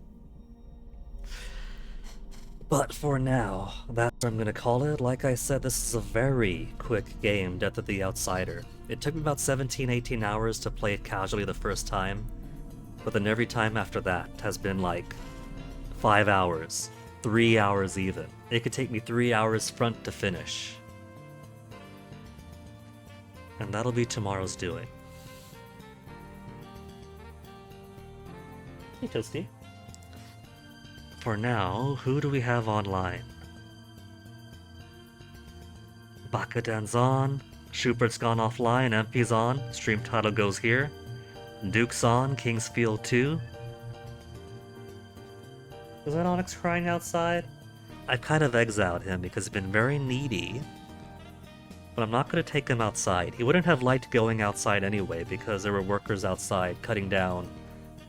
But for now, that's what I'm gonna call it. Like I said, this is a very quick game, Death of the Outsider. It took me about 17-18 hours to play it casually the first time, but then every time after that has been like 5 hours, 3 hours even. It could take me 3 hours front to finish. And that'll be tomorrow's doing. Hey, Toasty. For now, who do we have online? Bakadan's on, Schubert's gone offline, MP's on, stream title goes here. Duke's on, Kingsfield 2. Is that Onyx crying outside? I've kind of exiled him because he's been very needy. But I'm not going to take him outside. He wouldn't have liked going outside anyway because there were workers outside cutting down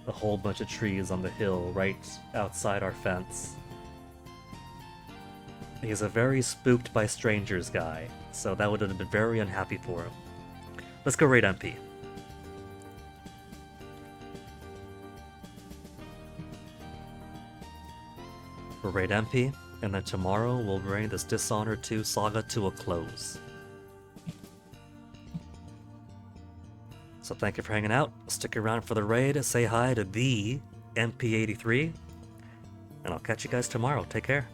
a whole bunch of trees on the hill right outside our fence. He's a very spooked by strangers guy, so that would have been very unhappy for him. Let's go raid MP. We'll raid MP, and then tomorrow we'll bring this Dishonored 2 saga to a close. So thank you for hanging out. Stick around for the raid. Say hi to the MP83. And I'll catch you guys tomorrow. Take care.